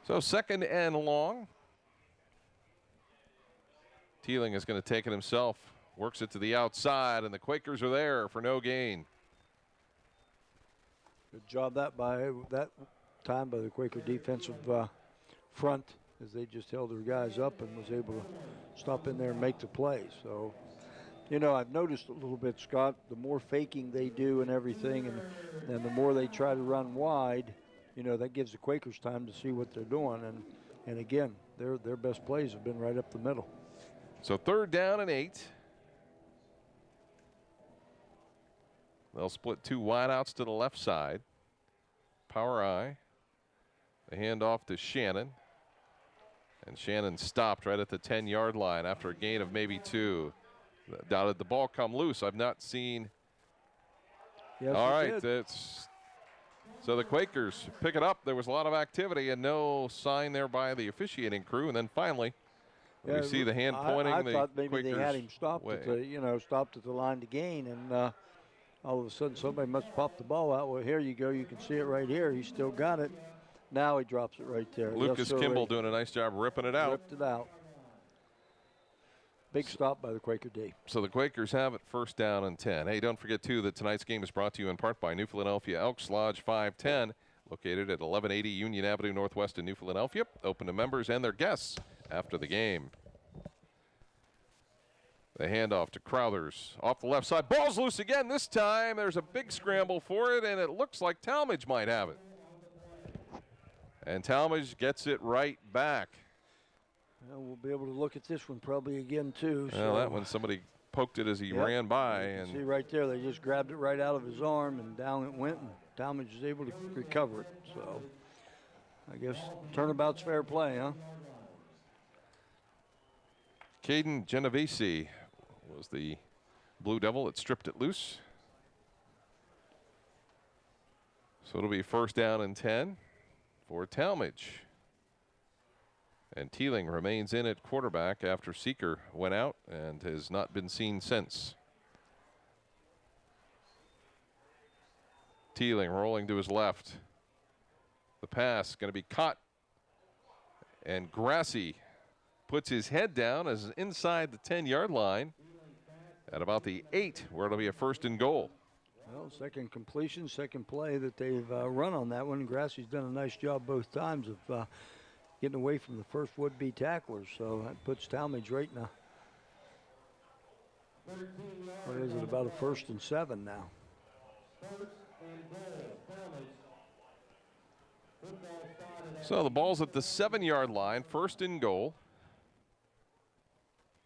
So 2nd and long. Teeling is going to take it himself. Works it to the outside, and the Quakers are there for no gain. Good job that time by the Quaker defensive front, as they just held their guys up and was able to stop in there and make the play. So, I've noticed a little bit, Scott, the more faking they do and everything, and the more they try to run wide, that gives the Quakers time to see what they're doing. And again, their best plays have been right up the middle. So 3rd down and 8. They'll split 2 wideouts to the left side. Power I. The handoff to Shannon. And Shannon stopped right at the 10-yard line after a gain of maybe 2. Did the ball come loose? I've not seen. Yes, all right. So the Quakers pick it up. There was a lot of activity and no sign there by the officiating crew. And then finally, we see the hand pointing. I thought maybe Quakers they had him stopped way. Stopped at the line to gain, and all of a sudden somebody must have popped the ball out. Well, here you go. You can see it right here. He still got it. Now he drops it right there. Lucas Kimball doing a nice job ripping it out. Ripped it out. Big stop by the Quaker D. So the Quakers have it 1st down and 10. Hey, don't forget, too, that tonight's game is brought to you in part by New Philadelphia Elks Lodge 510, located at 1180 Union Avenue Northwest in New Philadelphia. Open to members and their guests after the game. The handoff to Crowthers off the left side. Ball's loose again this time. There's a big scramble for it, and it looks like Tallmadge might have it. And Tallmadge gets it right back. Well, we'll be able to look at this one probably again, too. Well, that one somebody poked it as he Yep. ran by. You can And see right there, they just grabbed it right out of his arm and down it went, and Tallmadge was able to recover it. So I guess turnabout's fair play, huh? Caden Genovese was the Blue Devil that stripped it loose. So it'll be first down and 10 for Tallmadge. And Teeling remains in at quarterback after Seeker went out and has not been seen since. Teeling rolling to his left. The pass going to be caught. And Grassi puts his head down as inside the 10-yard line at about the 8, where it'll be a first and goal. Well, second completion, second play that they've run on that one. Grassi's done a nice job both times of getting away from the first would-be tacklers. So that puts Tallmadge right now. What is it, about a 1st and 7 now? So the ball's at the 7-yard line, first and goal.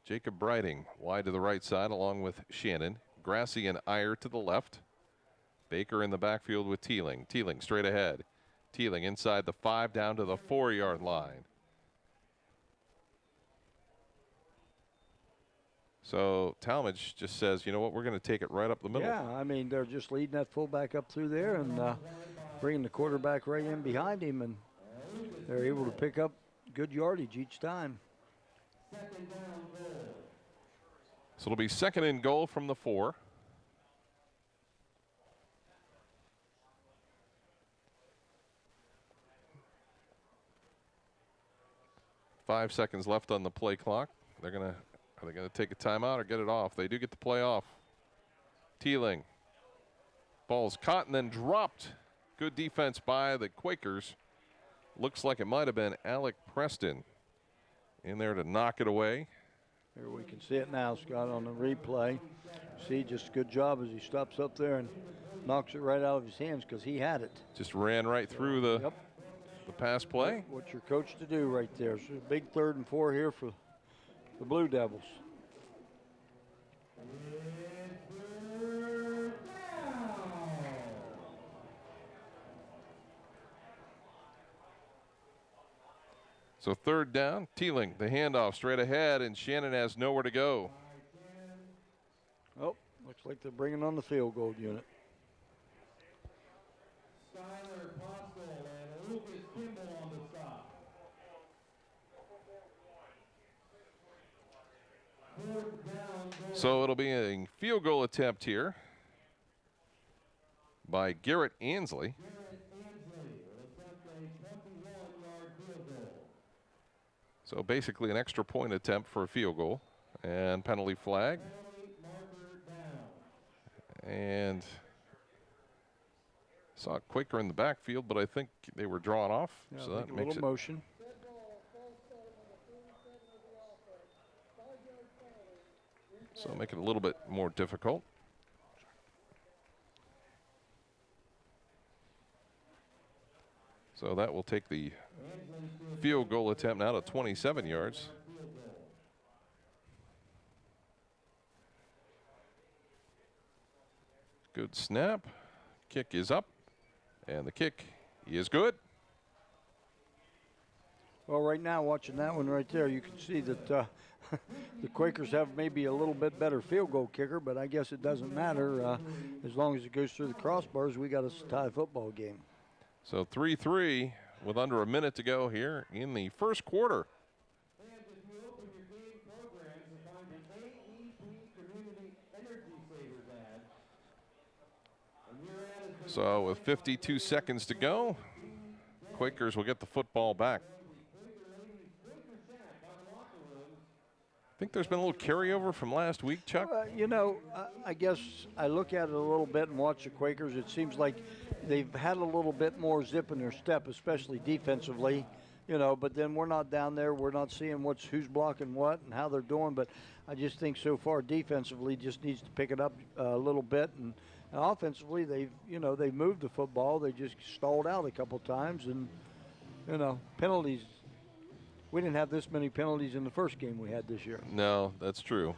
Jacob Breiting wide to the right side along with Shannon. Grassi and Iyer to the left. Baker in the backfield with Teeling. Teeling straight ahead. Teeling inside the 5 down to the 4-yard line. So Tallmadge just says, you know what, we're going to take it right up the middle. Yeah, I mean, they're just leading that fullback up through there and bringing the quarterback right in behind him, and they're able to pick up good yardage each time. So it'll be second and goal from the 4. Five seconds left on the play clock. Are they gonna take a timeout or get it off? They do get the play off. Teeling. Ball's caught and then dropped. Good defense by the Quakers. Looks like it might have been Alec Preston in there to knock it away. Here we can see it now, Scott, on the replay. See, just a good job as he stops up there and knocks it right out of his hands because he had it. Just ran right through the pass play. What you're coached to do right there. So a big 3rd and 4 here for the Blue Devils. So 3rd down, Teeling, the handoff straight ahead, and Shannon has nowhere to go. Oh, looks like they're bringing on the field goal unit. So it'll be a field goal attempt here by Garrett Ansley. So basically an extra point attempt for a field goal and penalty flag. And saw Quaker in the backfield, but I think they were drawn off. Yeah, so I that think makes a little motion. So make it a little bit more difficult. So that will take the field goal attempt now to 27 yards. Good snap. Kick is up. And the kick is good. Well, right now, watching that one right there, you can see that the Quakers have maybe a little bit better field goal kicker, but I guess it doesn't matter. As long as it goes through the crossbars, we got a tie football game. So 3-3 with under a minute to go here in the first quarter. So with 52 seconds to go, Quakers will get the football back. I think there's been a little carryover from last week, Chuck. You know, I guess I look at it a little bit and watch the Quakers. It seems like they've had a little bit more zip in their step, especially defensively. You know, but then we're not down there. We're not seeing who's blocking what and how they're doing. But I just think so far defensively just needs to pick it up a little bit, and offensively they've moved the football. They just stalled out a couple times, and penalties. We didn't have this many penalties in the first game we had this year. No, that's true.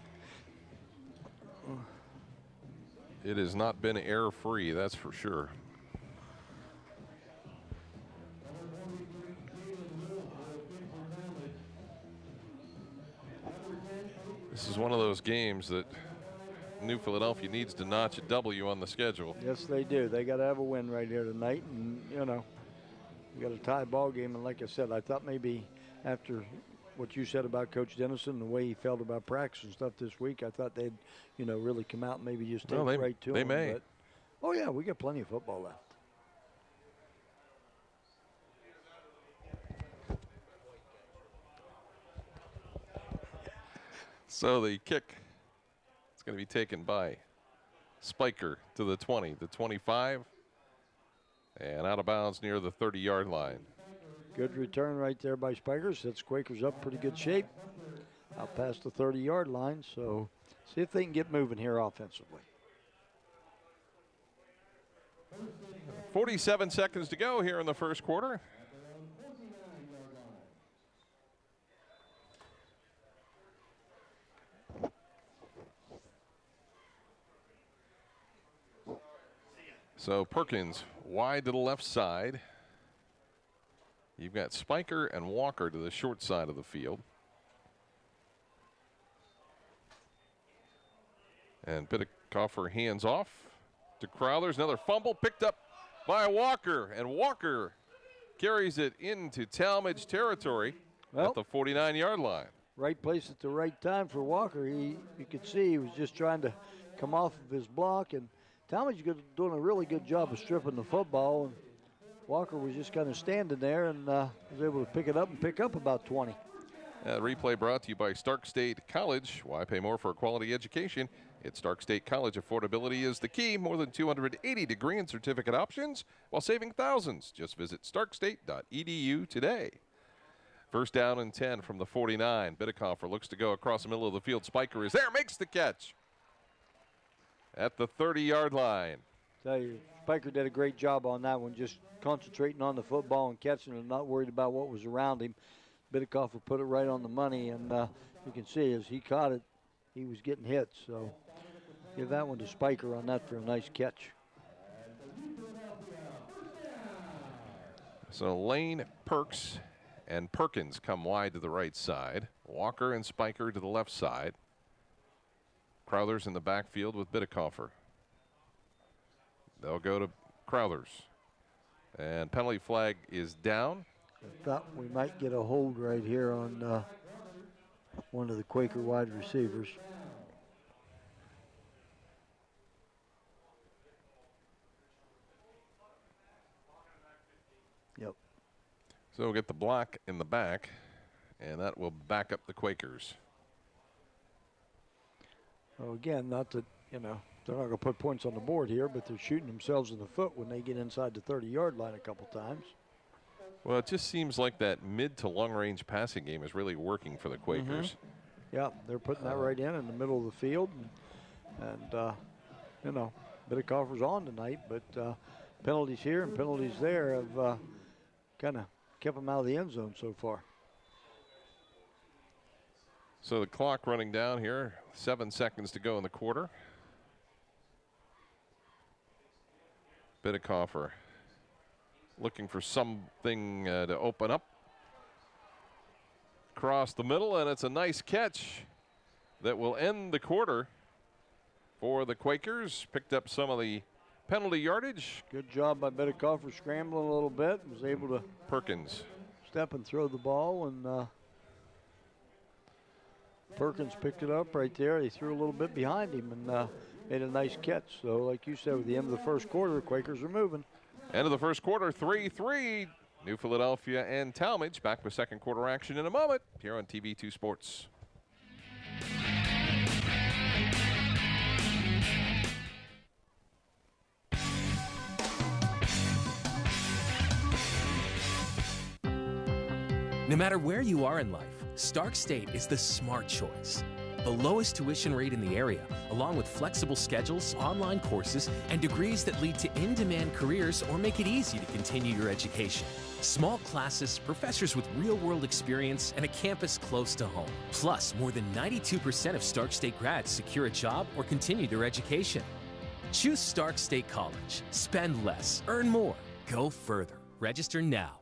it has not been error-free, that's for sure. This is one of those games that New Philadelphia needs to notch a W on the schedule. Yes, they do. They got to have a win right here tonight, and you know, we got a tie ball game. And like I said, I thought maybe after what you said about Coach Dennison, the way he felt about practice and stuff this week, I thought they'd, you know, really come out and maybe just take it right to they him. may. But, oh yeah, we got plenty of football left. So the kick, it's going to be taken by Spiker to the 20, the 25, and out of bounds near the 30-yard line. Good return right there by Spiker. Sets Quakers up pretty good shape out past the 30-yard line. So see if they can get moving here offensively. 47 seconds to go here in the first quarter. So Perkins wide to the left side. You've got Spiker and Walker to the short side of the field. And Bittenkoffer hands off to Crowthers. Another fumble picked up by Walker. And Walker carries it into Tallmadge territory at the 49-yard line. Right place at the right time for Walker. You could see he was just trying to come off of his block. And Tallmadge doing a really good job of stripping the football. And Walker was just kind of standing there and was able to pick it up and pick up about 20. Replay brought to you by Stark State College. Why pay more for a quality education? At Stark State College, affordability is the key. More than 280 degree and certificate options while saving thousands. Just visit starkstate.edu today. First down and 10 from the 49. Bittenkoffer looks to go across the middle of the field. Spiker is there, makes the catch at the 30-yard line. Tell you, Spiker did a great job on that one, just concentrating on the football and catching it, not worried about what was around him. Bittenkoffer put it right on the money, and you can see as he caught it, he was getting hit. So give that one to Spiker on that for a nice catch. So Lane, Perks, and Perkins come wide to the right side. Walker and Spiker to the left side. Crowthers in the backfield with Bittenkoffer. They'll go to Crowthers. And penalty flag is down. I thought we might get a hold right here on one of the Quaker wide receivers. Yep. So we'll get the block in the back, and that will back up the Quakers. Well, again, not that, you know, they're not going to put points on the board here, but they're shooting themselves in the foot when they get inside the 30-yard line a couple times. Well, it just seems like that mid to long-range passing game is really working for the Quakers. Yeah, they're putting that right in the middle of the field. And you know, Bittenkoffer's on tonight, but penalties here and penalties there have kind of kept them out of the end zone so far. So the clock running down here, 7 seconds to go in the quarter. Bittenkoffer looking for something to open up. Across the middle, and it's a nice catch that will end the quarter for the Quakers. Picked up some of the penalty yardage. Good job by Bittenkoffer scrambling a little bit. Was able to Perkins step and throw the ball, and Perkins picked it up right there. He threw a little bit behind him and made a nice catch. So like you said, with the end of the first quarter, the Quakers are moving. End of the first quarter, 3-3. New Philadelphia and Tallmadge. Back with second quarter action in a moment here on TV2 Sports. No matter where you are in life, Stark State is the smart choice. the lowest tuition rate in the area, along with flexible schedules, online courses, and degrees that lead to in-demand careers or make it easy to continue your education. Small classes, professors with real-world experience, and a campus close to home. Plus, more than 92% of Stark State grads secure a job or continue their education. Choose Stark State College. Spend less, earn more, go further. Register now.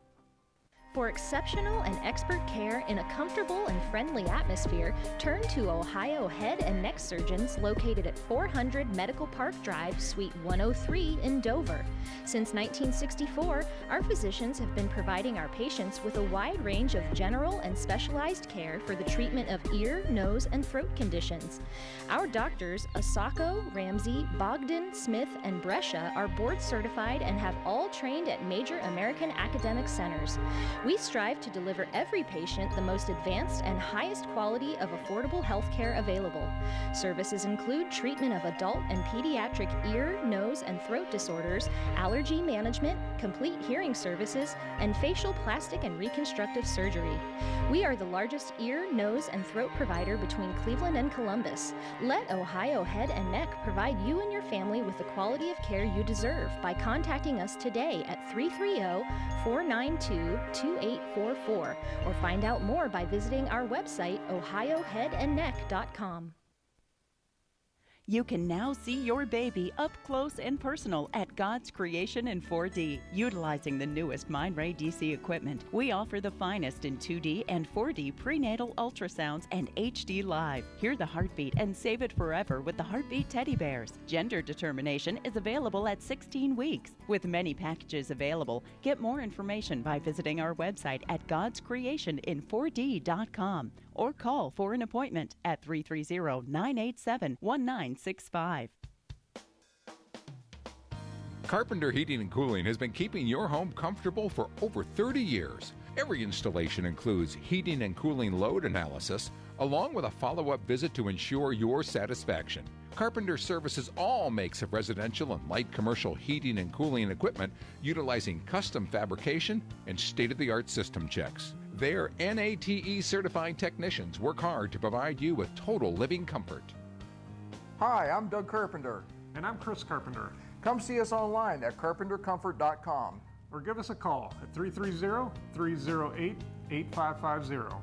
For exceptional and expert care in a comfortable and friendly atmosphere, turn to Ohio Head and Neck Surgeons located at 400 Medical Park Drive, Suite 103 in Dover. Since 1964, our physicians have been providing our patients with a wide range of general and specialized care for the treatment of ear, nose, and throat conditions. Our doctors, Asako, Ramsey, Bogdan, Smith, and Brescia, are board certified and have all trained at major American academic centers. We strive to deliver every patient the most advanced and highest quality of affordable health care available. Services include treatment of adult and pediatric ear, nose, and throat disorders, allergy management, complete hearing services, and facial plastic and reconstructive surgery. We are the largest ear, nose, and throat provider between Cleveland and Columbus. Let Ohio Head and Neck provide you and your family with the quality of care you deserve by contacting us today at 330-492-2844 or find out more by visiting our website, ohioheadandneck.com. You can now see your baby up close and personal at God's Creation in 4D. Utilizing the newest Mindray DC equipment, we offer the finest in 2D and 4D prenatal ultrasounds and HD Live. Hear the heartbeat and save it forever with the Heartbeat Teddy Bears. Gender determination is available at 16 weeks. With many packages available, get more information by visiting our website at godscreationin4d.com or call for an appointment at 330-987-1965. Carpenter Heating and Cooling has been keeping your home comfortable for over 30 years. Every installation includes heating and cooling load analysis, along with a follow-up visit to ensure your satisfaction. Carpenter services all makes of residential and light commercial heating and cooling equipment utilizing custom fabrication and state-of-the-art system checks. Their NATE certified technicians work hard to provide you with total living comfort. Hi, I'm Doug Carpenter. And I'm Chris Carpenter. Come see us online at carpentercomfort.com. Or give us a call at 330-308-8550.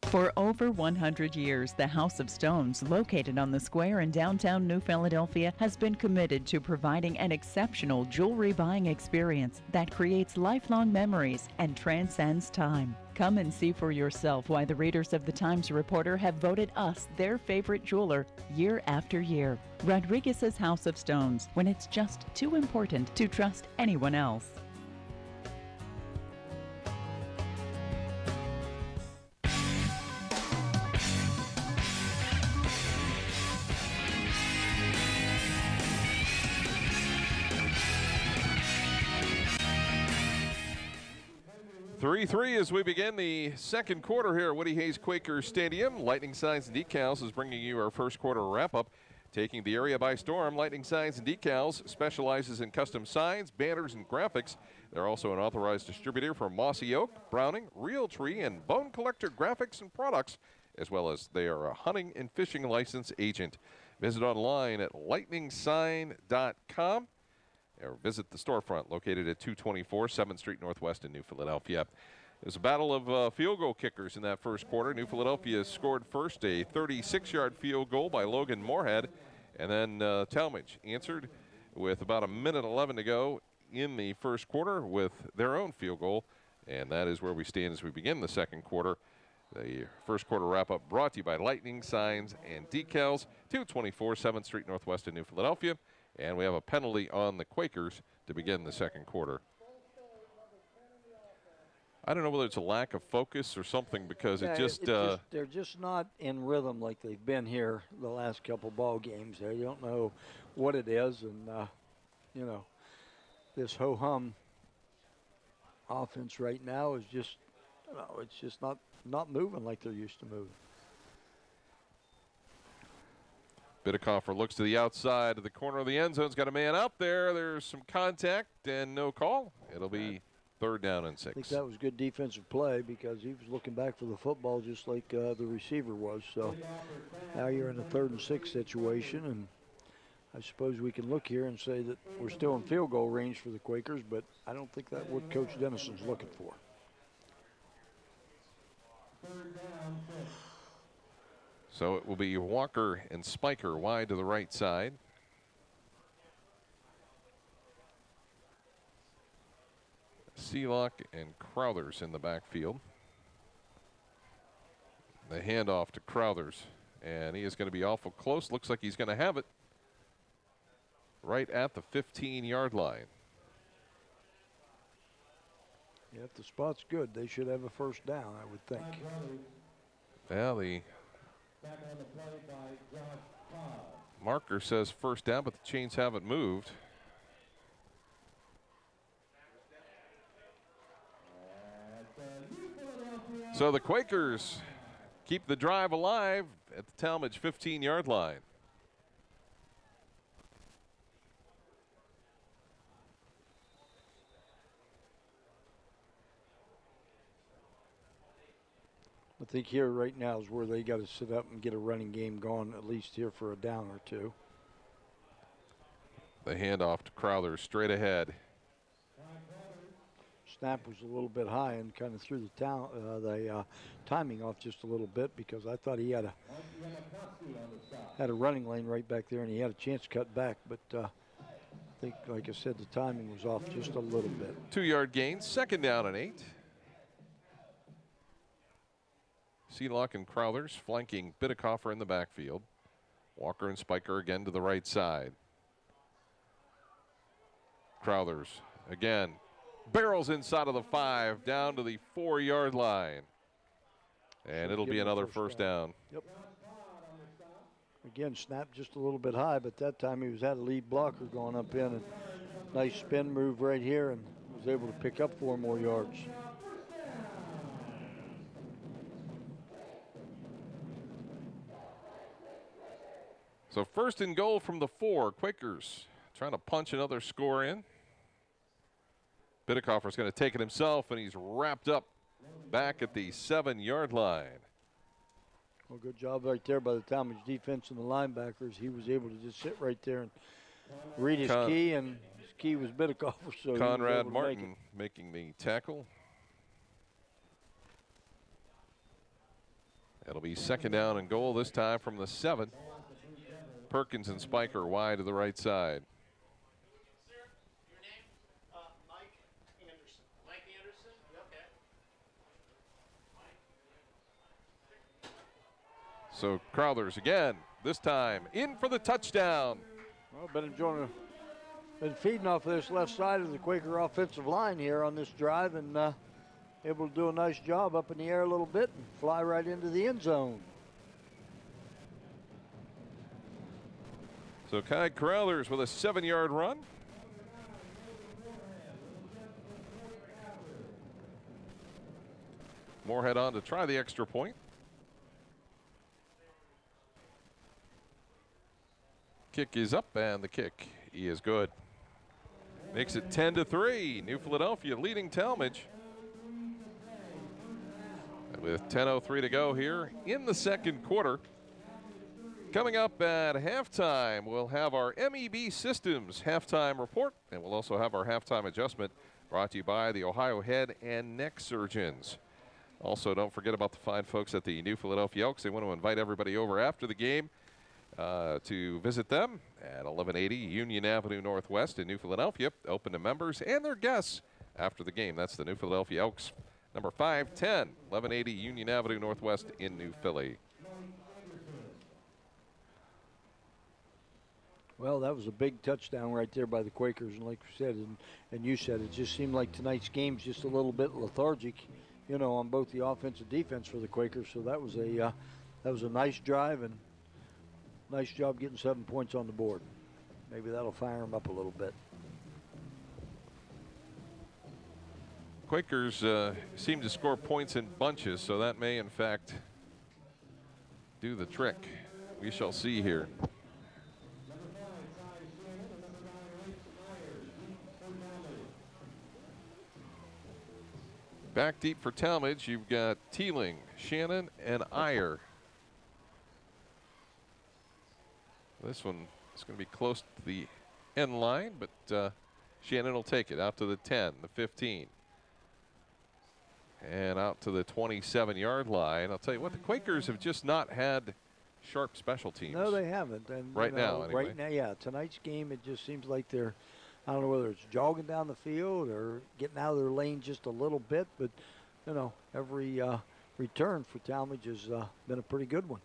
For over 100 years, the House of Stones, located on the square in downtown New Philadelphia, has been committed to providing an exceptional jewelry buying experience that creates lifelong memories and transcends time. Come and see for yourself why the readers of the Times Reporter have voted us their favorite jeweler year after year. Rodriguez's House of Stones, when it's just too important to trust anyone else. Three as we begin the second quarter here at Woody Hayes Quaker Stadium. Lightning Signs and Decals is bringing you our first quarter wrap-up. Taking the area by storm, Lightning Signs and Decals specializes in custom signs, banners, and graphics. They're also an authorized distributor for Mossy Oak, Browning, Realtree, and Bone Collector graphics and products, as well as they are a hunting and fishing license agent. Visit online at lightningsign.com. Or visit the storefront located at 224 7th Street Northwest in New Philadelphia. There's a battle of field goal kickers in that first quarter. New Philadelphia scored first a 36-yard field goal by Logan Moorhead, and then Tallmadge answered with about 1:11 to go in the first quarter with their own field goal, and that is where we stand as we begin the second quarter. The first quarter wrap-up brought to you by Lightning Signs and Decals, 224 7th Street Northwest in New Philadelphia. And we have a penalty on the Quakers to begin the second quarter. I don't know whether it's a lack of focus or something because they're just not in rhythm like they've been here the last couple ball games. They don't know what it is, and this ho-hum offense right now is just, it's just not moving like they're used to moving. Bidikofer looks to the outside of the corner of the end zone. He's got a man out there. There's some contact and no call. It'll be 3rd down and I think 6. that was good defensive play because he was looking back for the football just like the receiver was. So now you're in a 3rd and 6 situation, and I suppose we can look here and say that we're still in field goal range for the Quakers, but I don't think that's what Coach Dennison's looking for. So it will be Walker and Spiker wide to the right side. Sealock and Crowthers in the backfield. The handoff to Crowthers, and he is going to be awful close. Looks like he's going to have it right at the 15-yard line. Yeah, if the spot's good, they should have a 1st down, I would think. Well, the marker says 1st down, but the chains haven't moved. So the Quakers keep the drive alive at the Tallmadge 15-yard line. I think here right now is where they got to sit up and get a running game going, at least here for a down or two. The handoff to Crowther straight ahead. Snap was a little bit high and kind of threw the timing off just a little bit because I thought he had a running lane right back there and he had a chance to cut back, but I think, like I said, the timing was off just a little bit. 2-yard gain, 2nd down and 8. Sealock and Crowthers flanking Bidekoffer in the backfield. Walker and Spiker again to the right side. Crowthers again barrels inside of the 5 down to the 4-yard line. And it'll be another 1st down. Yep. Again, snapped just a little bit high, but that time he had a lead blocker going up in. And nice spin move right here and was able to pick up 4 more yards. So 1st and goal from the 4. Quakers trying to punch another score in. Bidekoffer's going to take it himself, and he's wrapped up back at the 7-yard line. Well, good job right there by the Tallmadge defense and the linebackers. He was able to just sit right there and read his key, and his key was Bidekoffer. So Conrad Martin making the tackle. It'll be 2nd down and goal this time from the 7. Perkins and Spiker wide to the right side. Sir, your name? Mike Anderson. Mike Anderson? Okay. So Crowthers again, this time in for the touchdown. Well, been feeding off of this left side of the Quaker offensive line here on this drive and able to do a nice job up in the air a little bit and fly right into the end zone. So Kai Crowthers with a 7-yard run. Moorhead on to try the extra point. Kick is up, and the kick is good. Makes it 10-3. New Philadelphia leading Tallmadge. And with 10:03 to go here in the 2nd quarter. Coming up at halftime, we'll have our MEB Systems halftime report, and we'll also have our halftime adjustment brought to you by the Ohio Head and Neck Surgeons. Also, don't forget about the fine folks at the New Philadelphia Elks. They want to invite everybody over after the game to visit them at 1180 Union Avenue Northwest in New Philadelphia, open to members and their guests after the game. That's the New Philadelphia Elks, number 510, 1180 Union Avenue Northwest in New Philly. Well, that was a big touchdown right there by the Quakers, and like we said, and you said, it just seemed like tonight's game's just a little bit lethargic, you know, on both the offense and defense for the Quakers. So that was a nice drive and nice job getting 7 points on the board. Maybe that'll fire them up a little bit. Quakers seem to score points in bunches, so that may in fact do the trick. We shall see here. Back deep for Tallmadge, you've got Teeling, Shannon, and Iyer. This one is going to be close to the end line, but Shannon will take it out to the 10, the 15, and out to the 27-yard line. I'll tell you what, the Quakers have just not had sharp special teams. No, they haven't. And right now, anyway. Right now, yeah. Tonight's game, it just seems like they're, I don't know whether it's jogging down the field or getting out of their lane just a little bit, but, you know, every return for Tallmadge has been a pretty good one.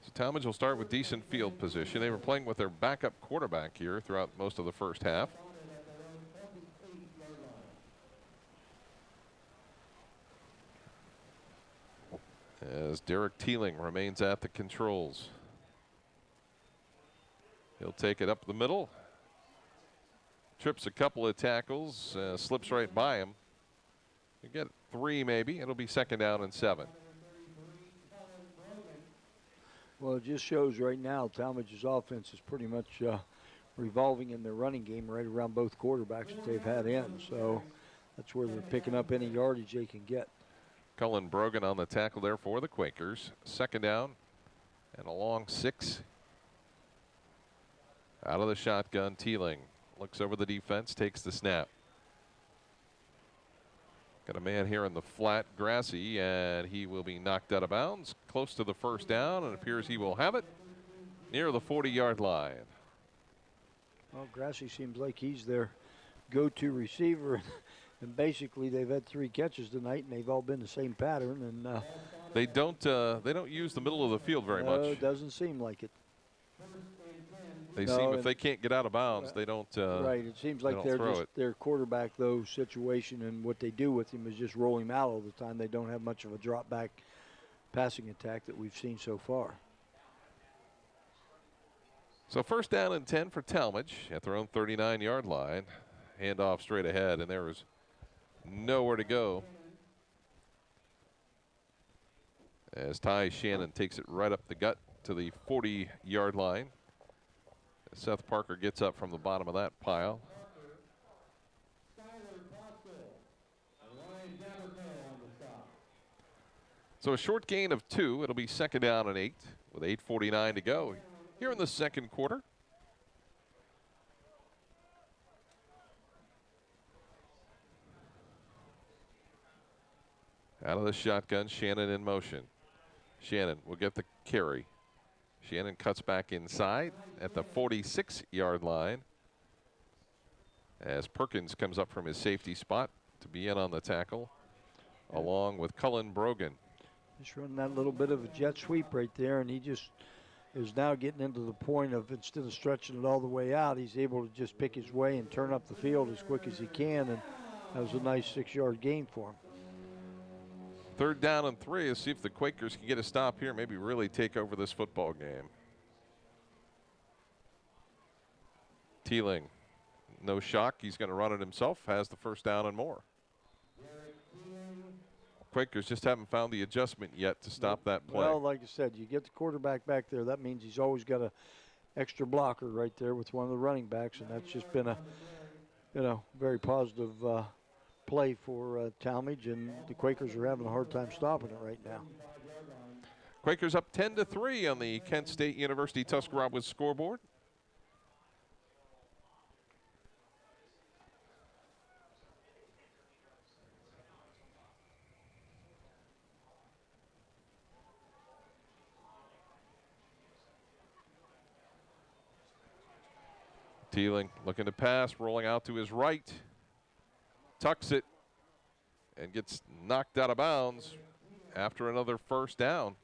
So Tallmadge will start with decent field position. They were playing with their backup quarterback here throughout most of the first half. As Derek Teeling remains at the controls. He'll take it up the middle. Trips a couple of tackles, slips right by him. You get 3 maybe. It'll be 2nd down and 7. Well, it just shows right now Talmadge's offense is pretty much revolving in their running game right around both quarterbacks that they've had in. So that's where they're picking up any yardage they can get. Cullen Brogan on the tackle there for the Quakers. 2nd down and a long 6. Out of the shotgun, Teeling looks over the defense, takes the snap. Got a man here in the flat, grassy, and he will be knocked out of bounds close to the 1st down, and it appears he will have it near the 40-yard line. Well, Grassy seems like he's their go-to receiver. And basically, they've had 3 catches tonight, and they've all been the same pattern. And they don't use the middle of the field very much. No, it doesn't seem like it. They seem if they can't get out of bounds, they don't. Right. It seems like they're just their quarterback though situation, and what they do with him is just roll him out all the time. They don't have much of a drop back passing attack that we've seen so far. So 1st down and 10 for Tallmadge at their own 39-yard line. Handoff straight ahead, and there is nowhere to go. As Ty Shannon takes it right up the gut to the 40-yard line. Seth Parker gets up from the bottom of that pile. So a short gain of 2. It'll be 2nd down and 8 with 8:49 to go here in the 2nd quarter. Out of the shotgun, Shannon in motion. Shannon will get the carry. Shannon cuts back inside at the 46-yard line as Perkins comes up from his safety spot to be in on the tackle, along with Cullen Brogan. Just running that little bit of a jet sweep right there, and he just is now getting into the point of, instead of stretching it all the way out, he's able to just pick his way and turn up the field as quick as he can, and that was a nice 6-yard gain for him. 3rd down and 3. Let's see if the Quakers can get a stop here, maybe really take over this football game. Teeling, no shock. He's going to run it himself, has the 1st down and more. Quakers just haven't found the adjustment yet to stop that play. Well, like I said, you get the quarterback back there, that means he's always got an extra blocker right there with one of the running backs, and that's just been a, very positive play for Tallmadge, and the Quakers are having a hard time stopping it right now. Quakers up 10-3 on the Kent State University Tuscarawas scoreboard. Teeling looking to pass, rolling out to his right. Tucks it and gets knocked out of bounds after another 1st down.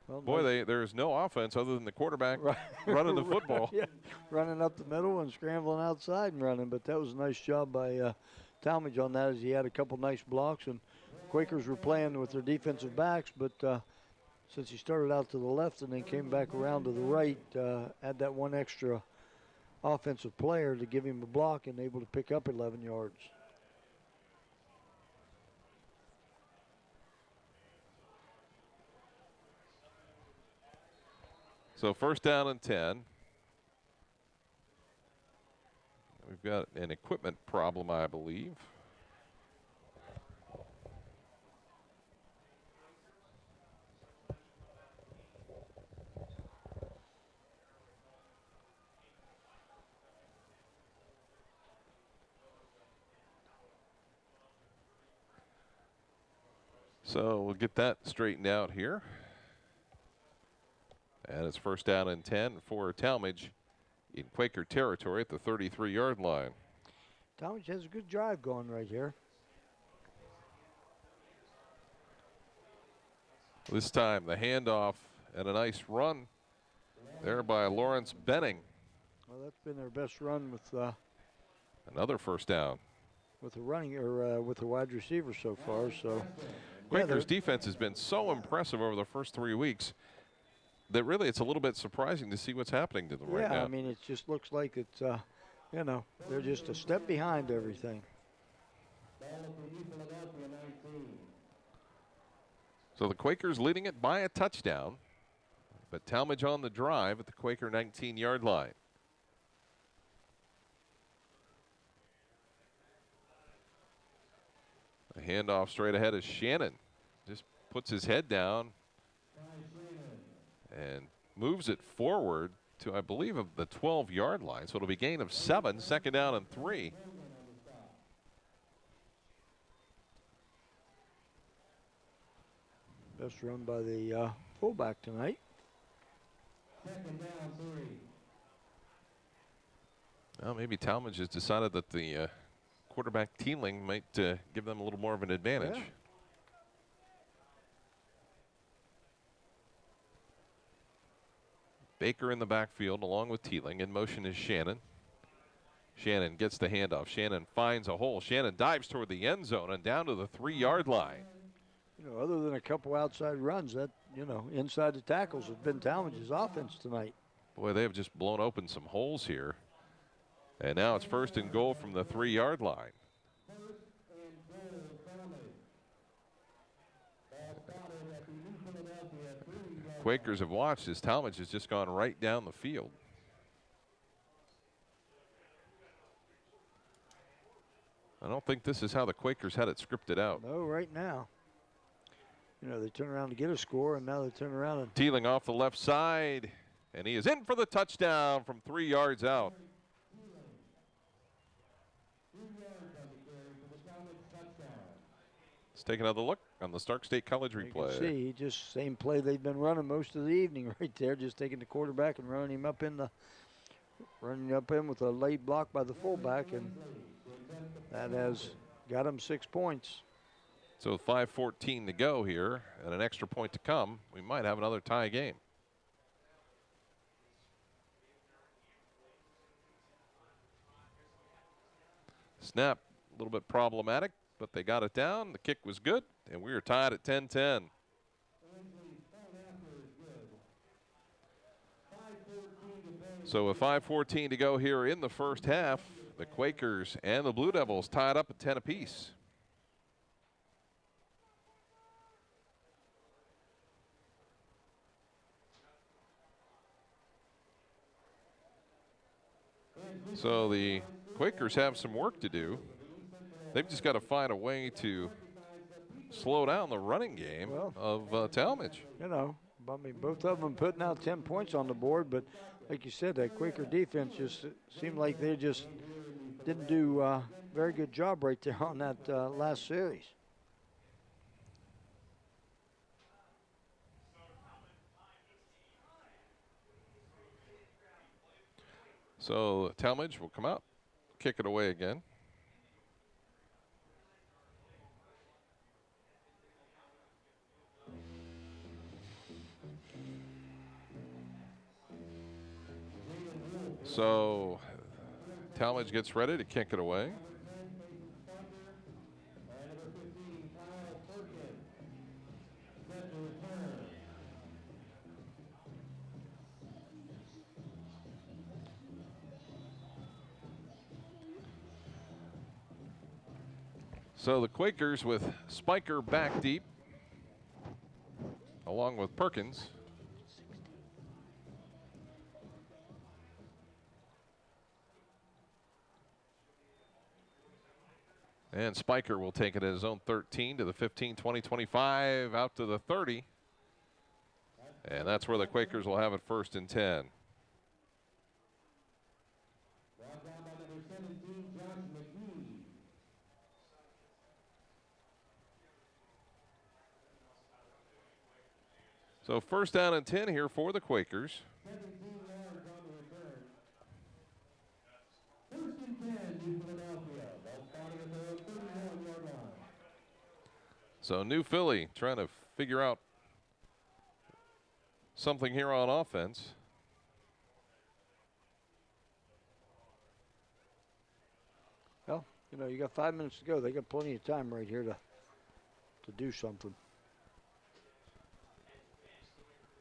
Well, boy, there's no offense other than the quarterback running the football. Yeah, running up the middle and scrambling outside and running. But that was a nice job by Tallmadge on that, as he had a couple nice blocks. And Quakers were playing with their defensive backs, but since he started out to the left and then came back around to the right, had that one extra offensive player to give him a block and able to pick up 11 yards. So 1st down and 10. We've got an equipment problem, I believe. So we'll get that straightened out here. And it's first down and 10 for Tallmadge in Quaker territory at the 33-yard line. Tallmadge has a good drive going right here. This time the handoff and a nice run there by Lawrence Benning. Well, that's been their best run with another first down. With the running or with the wide receiver so far. So Quakers defense has been so impressive over the first 3 weeks that really it's a little bit surprising to see what's happening to them right now. Yeah, I mean, it just looks like it's, you know, they're just a step behind everything. So the Quakers leading it by a touchdown, but Tallmadge on the drive at the Quaker 19-yard line. A handoff straight ahead is Shannon. Just puts his head down and moves it forward to, I believe, of the 12-yard line. So it'll be gain of 7, second down and 3. Best run by the fullback tonight. Second down, 3. Well, maybe Tallmadge has decided that the quarterback Teeling might give them a little more of an advantage. Yeah. Baker in the backfield along with Teeling. In motion is Shannon. Shannon gets the handoff. Shannon finds a hole. Shannon dives toward the end zone and down to the 3-yard line. You know, other than a couple outside runs, that, you know, inside the tackles have been Tallmadge's offense tonight. Boy, they have just blown open some holes here. And now it's first and goal from the 3-yard line. Quakers have watched as Tallmadge has just gone right down the field. I don't think this is how the Quakers had it scripted out. No, right now. You know, they turn around to get a score, and now they turn around and... Teeling off the left side, and he is in for the touchdown from 3 yards out. Let's take another look on the Stark State College replay. You can see, just same play they've been running most of the evening right there, just taking the quarterback and running him up in with a late block by the fullback, and that has got him 6 points. So with 5:14 to go here and an extra point to come, we might have another tie game. Snap, a little bit problematic, but they got it down. The kick was good, and we are tied at 10-10. So with 5:14 to go here in the first half, the Quakers and the Blue Devils tied up at 10 apiece. So the Quakers have some work to do. They've just got to find a way to slow down the running game of Tallmadge. You know, I mean, both of them putting out 10 points on the board, but like you said, that Quaker defense just seemed like they just didn't do a very good job right there on that last series. So Tallmadge will come out, kick it away again. So Tallmadge gets ready to kick it away. So the Quakers with Spiker back deep, along with Perkins. And Spiker will take it at his own 13 to the 15, 20, 25, out to the 30. And that's where the Quakers will have it first and 10. So first down and 10 here for the Quakers. So New Philly trying to figure out something here on offense. Well, you know, you got 5 minutes to go. They got plenty of time right here to do something.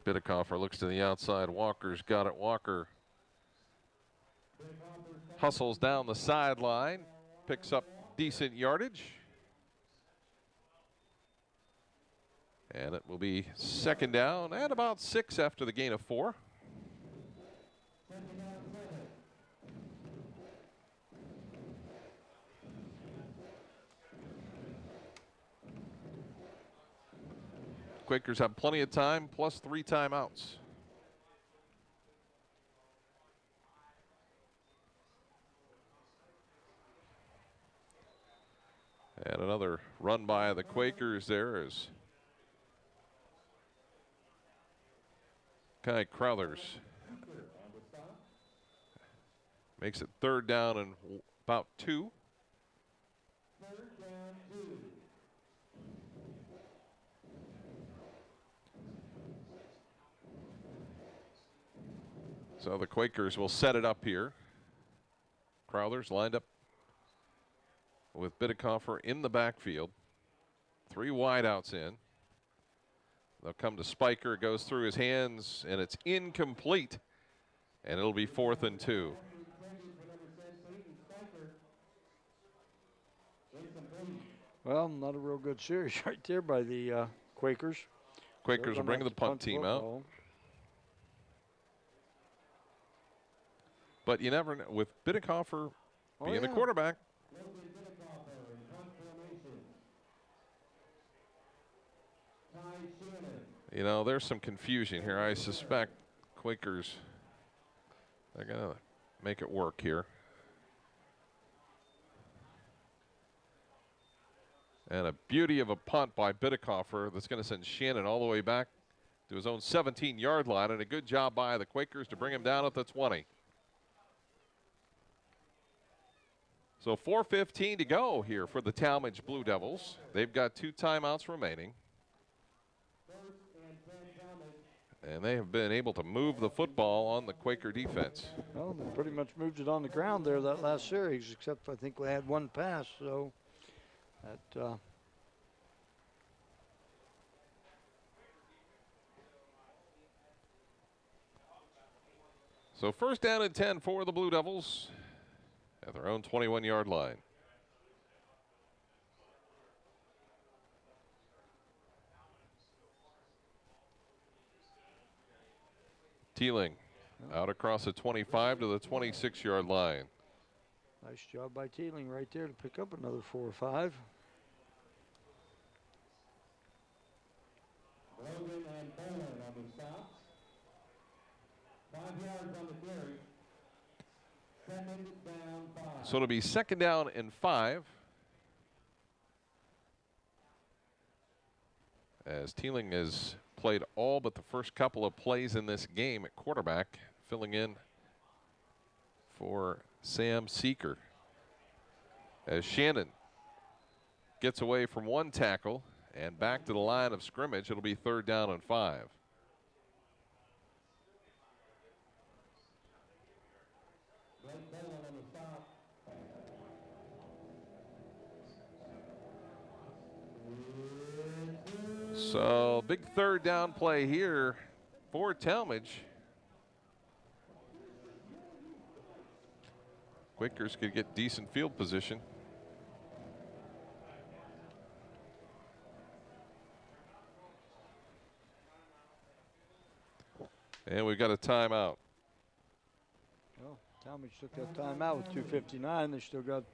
Bidekoffer looks to the outside. Walker's got it. Walker hustles down the sideline, picks up decent yardage. And it will be second down and about 6 after the gain of 4. Quakers have plenty of time, plus 3 timeouts. And another run by the Quakers there as Kai Crowthers makes it third down and about 2. So the Quakers will set it up here. Crowthers lined up with Bidekoffer in the backfield. 3 wideouts in. They'll come to Spiker. It goes through his hands, and it's incomplete. And it'll be 4th and 2. Well, not a real good series right there by the Quakers. Quakers will bring the punt team out. But you never know. With Bidekoffer being the quarterback. You know, there's some confusion here. I suspect Quakers are going to make it work here. And a beauty of a punt by Bidekoffer that's going to send Shannon all the way back to his own 17-yard line. And a good job by the Quakers to bring him down at the 20. So 4:15 to go here for the Tallmadge Blue Devils. They've got 2 timeouts remaining. And they have been able to move the football on the Quaker defense. Well, they pretty much moved it on the ground there that last series, except I think we had 1 pass. So that So first down and 10 for the Blue Devils at their own 21-yard line. Teeling out across the 25 to the 26-yard line. nice job by Teeling right there to pick up another 4 or 5. Logan and Bowman on the stop. 5 yards on the carry. Second down 5. So it'll be second down and 5. As Teeling has played all but the first couple of plays in this game at quarterback, filling in for Sam Seeker. As Shannon gets away from 1 tackle and back to the line of scrimmage, it'll be third down and 5. So big third down play here for Tallmadge. Quakers could get decent field position. And we've got a timeout. Well, Tallmadge took that timeout with 2:59. They still got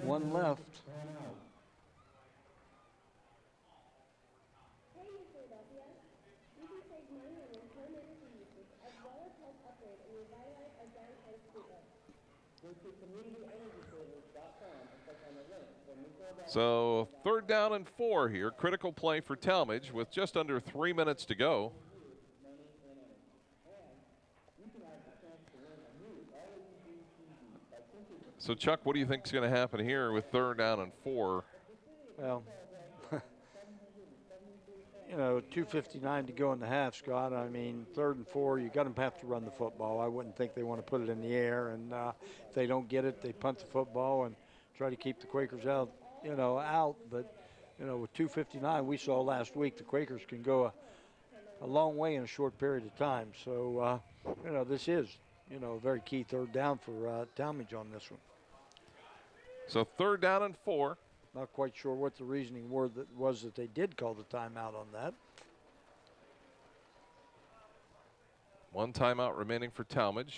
1 left. So third down and 4 here. Critical play for Tallmadge with just under 3 minutes to go. So, Chuck, what do you think is going to happen here with 3rd down and 4? Well, 2:59 to go in the half, Scott. I mean, 3rd and 4, you got to have to run the football. I wouldn't think they want to put it in the air, and if they don't get it, they punt the football and try to keep the Quakers out. But with 2:59, we saw last week the Quakers can go a long way in a short period of time. So, this is, a very key 3rd down for Tallmadge on this one. So 3rd down and 4. Not quite sure what the reasoning was that they did call the timeout on that. 1 timeout remaining for Tallmadge.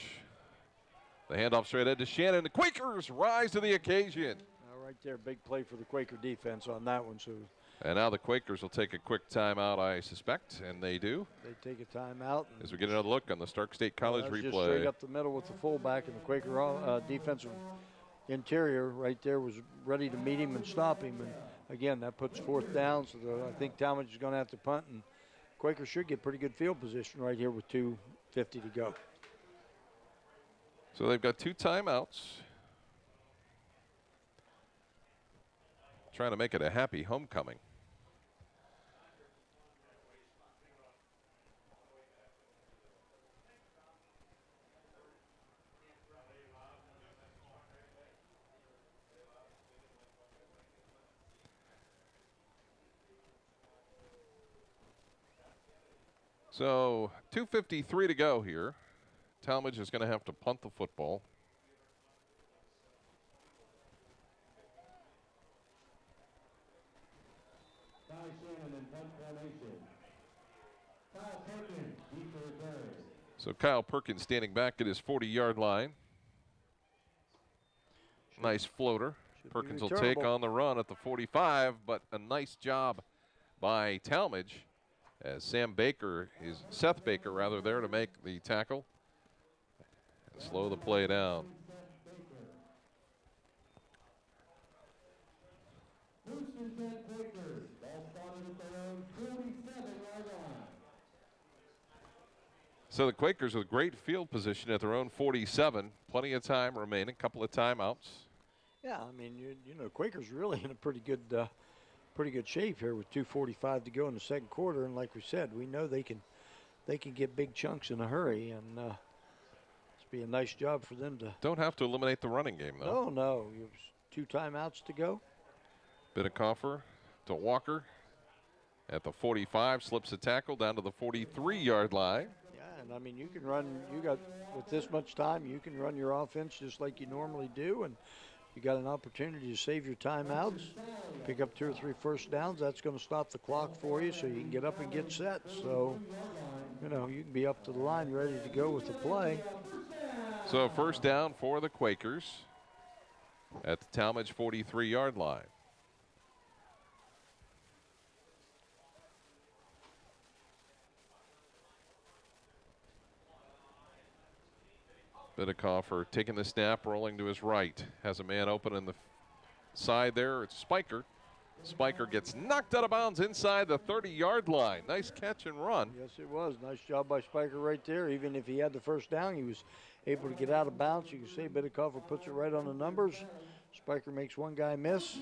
The handoff straight ahead to Shannon. The Quakers rise to the occasion. Right there, big play for the Quaker defense on that one. So. And now the Quakers will take a quick timeout, I suspect, and they do. They take a timeout. As we get another look on the Stark State College replay. Just straight up the middle with the fullback, and the Quaker defensive interior right there was ready to meet him and stop him. And again, that puts 4th down. So I think Tallmadge is going to have to punt, and Quakers should get pretty good field position right here with 2:50 to go. So they've got 2 timeouts. Trying to make it a happy homecoming. So 2:53 to go here. Tallmadge is going to have to punt the football. So Kyle Perkins standing back at his 40-yard line. Nice floater. Perkins will take on the run at the 45, but a nice job by Tallmadge as Seth Baker rather, there to make the tackle and slow the play down. So the Quakers with great field position at their own 47. Plenty of time remaining, couple of timeouts. Yeah, I mean, Quakers really in a pretty good shape here with 2:45 to go in the 2nd quarter. And like we said, we know they can get big chunks in a hurry, and it's be a nice job for them to. Don't have to eliminate the running game, though. No, you have 2 timeouts to go. Bidicoffer to Walker at the 45, slips a tackle down to the 43-yard line. And I mean, you can run, with this much time, you can run your offense just like you normally do, and you got an opportunity to save your timeouts, pick up 2 or 3 first downs. That's going to stop the clock for you so you can get up and get set. So, you can be up to the line ready to go with the play. So 1st down for the Quakers at the Tallmadge 43-yard line. Bidicoffer taking the snap, rolling to his right. Has a man open in the side there. It's Spiker. Spiker gets knocked out of bounds inside the 30-yard line. Nice catch and run. Yes, it was. Nice job by Spiker right there. Even if he had the 1st down, he was able to get out of bounds. You can see Bidicoffer puts it right on the numbers. Spiker makes one guy miss.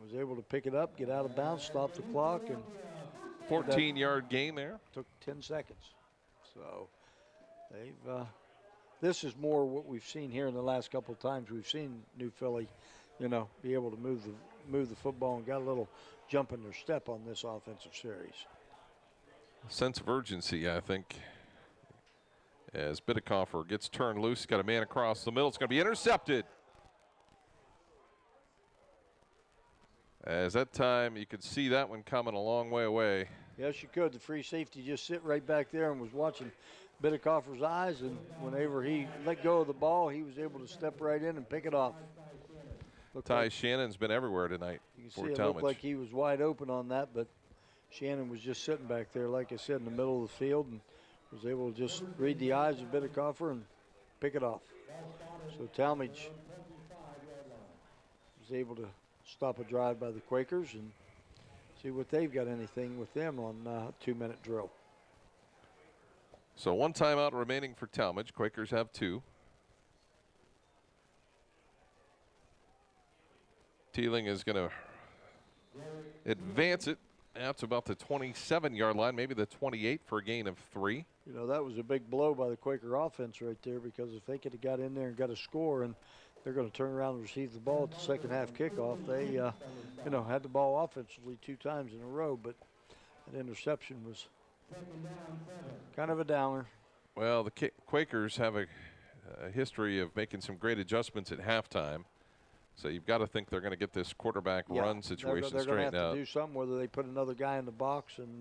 Was able to pick it up, get out of bounds, stop the clock. And 14-yard gain there. Took 10 seconds. So they've this is more what we've seen here in the last couple of times. We've seen New Philly, be able to move the football and got a little jump in their step on this offensive series. Sense of urgency, I think, as Bidicoffer gets turned loose. Got a man across the middle. It's going to be intercepted. As that time, you could see that one coming a long way away. Yes, you could. The free safety just sit right back there and was watching Bidicoffer's eyes, and whenever he let go of the ball, he was able to step right in and pick it off. Ty Shannon's been everywhere tonight. You can see it looked like he was wide open on that, but Shannon was just sitting back there, like I said, in the middle of the field, and was able to just read the eyes of Bidicoffer and pick it off. So Tallmadge was able to stop a drive by the Quakers and see what they've got anything with them on 2-minute drill. So 1 timeout remaining for Tallmadge. Quakers have 2. Teeling is going to advance it out to about the 27-yard line, maybe the 28 for a gain of 3. You know, that was a big blow by the Quaker offense right there, because if they could have got in there and got a score and they're going to turn around and receive the ball at the second half kickoff, they, you know, had the ball offensively 2 times in a row, but that interception was kind of a downer. Well, the Quakers have a history of making some great adjustments at halftime. So you've got to think they're going to get this quarterback run situation they're straightened going to have out. to do something, whether they put another guy in the box and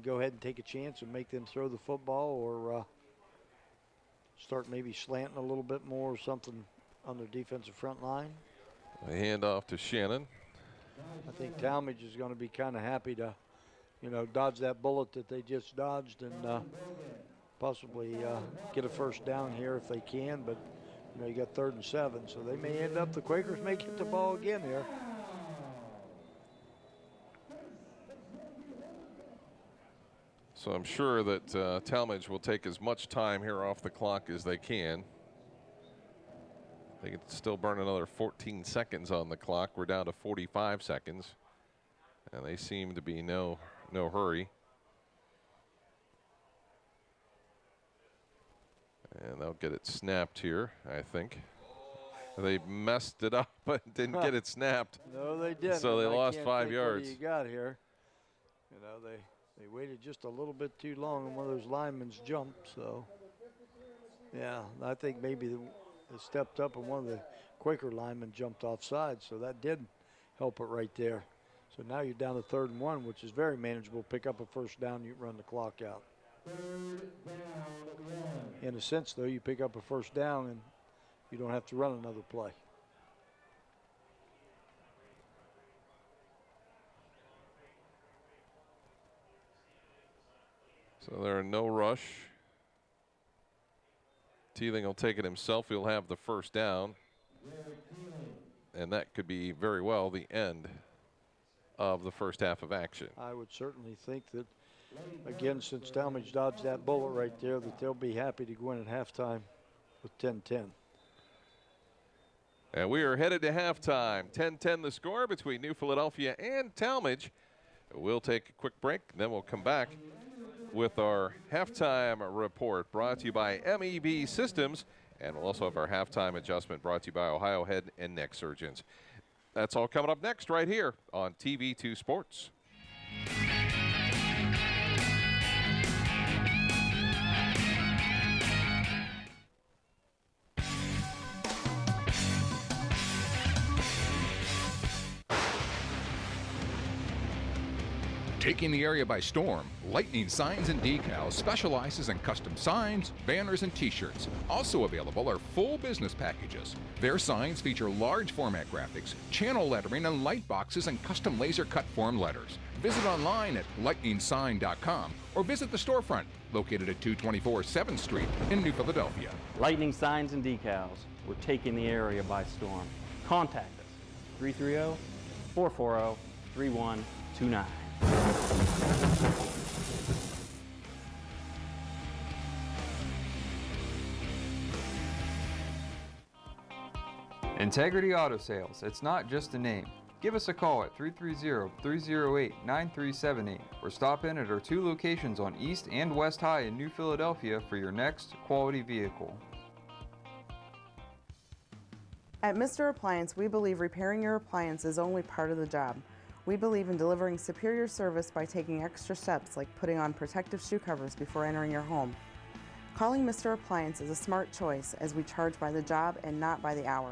go ahead and take a chance and make them throw the football, or start maybe slanting a little bit more or something on their defensive front line. A handoff to Shannon. I think Tallmadge is going to be kind of happy to, you know, dodge that bullet that they just dodged and possibly get a first down here if they can. But, you know, you got 3rd and 7, so they may end up, the Quakers may get the ball again here. So I'm sure that Tallmadge will take as much time here off the clock as they can. They can still burn another 14 seconds on the clock. We're down to 45 seconds, and they seem to be no hurry. And they'll get it snapped here, I think. They messed it up, but didn't get it snapped. No, they didn't. So they lost 5 What yards. you got here? You know, they waited just a little bit too long, and one of those linemen's jumped. So, yeah, I think maybe they stepped up, and one of the Quaker linemen jumped offside. So that did help it right there. So now you're down to 3rd and 1, which is very manageable. Pick up a first down, you run the clock out. In a sense, though, you pick up a first down and you don't have to run another play. So there are no rush. Teeling will take it himself. He'll have the first down. And that could be very well the end of the first half of action. I would certainly think that, again, since Tallmadge dodged that bullet right there, that they'll be happy to go in at halftime with 10-10. And we are headed to halftime. 10-10 the score between New Philadelphia and Tallmadge. We'll take a quick break, then we'll come back with our halftime report brought to you by MEB Systems. And we'll also have our halftime adjustment brought to you by Ohio Head and Neck Surgeons. That's all coming up next right here on TV2 Sports. Taking the area by storm, Lightning Signs and Decals specializes in custom signs, banners, and t-shirts. Also available are full business packages. Their signs feature large format graphics, channel lettering, and light boxes and custom laser cut form letters. Visit online at lightningsign.com or visit the storefront located at 224 7th Street in New Philadelphia. Lightning Signs and Decals. We're taking the area by storm. Contact us, 330-440-3129. Integrity Auto Sales. It's not just a name. Give us a call at 330-308-9378 or stop in at our 2 locations on East and West High in New Philadelphia for your next quality vehicle. At Mr. Appliance, we believe repairing your appliance is only part of the job. We believe in delivering superior service by taking extra steps like putting on protective shoe covers before entering your home. Calling Mr. Appliance is a smart choice as we charge by the job and not by the hour.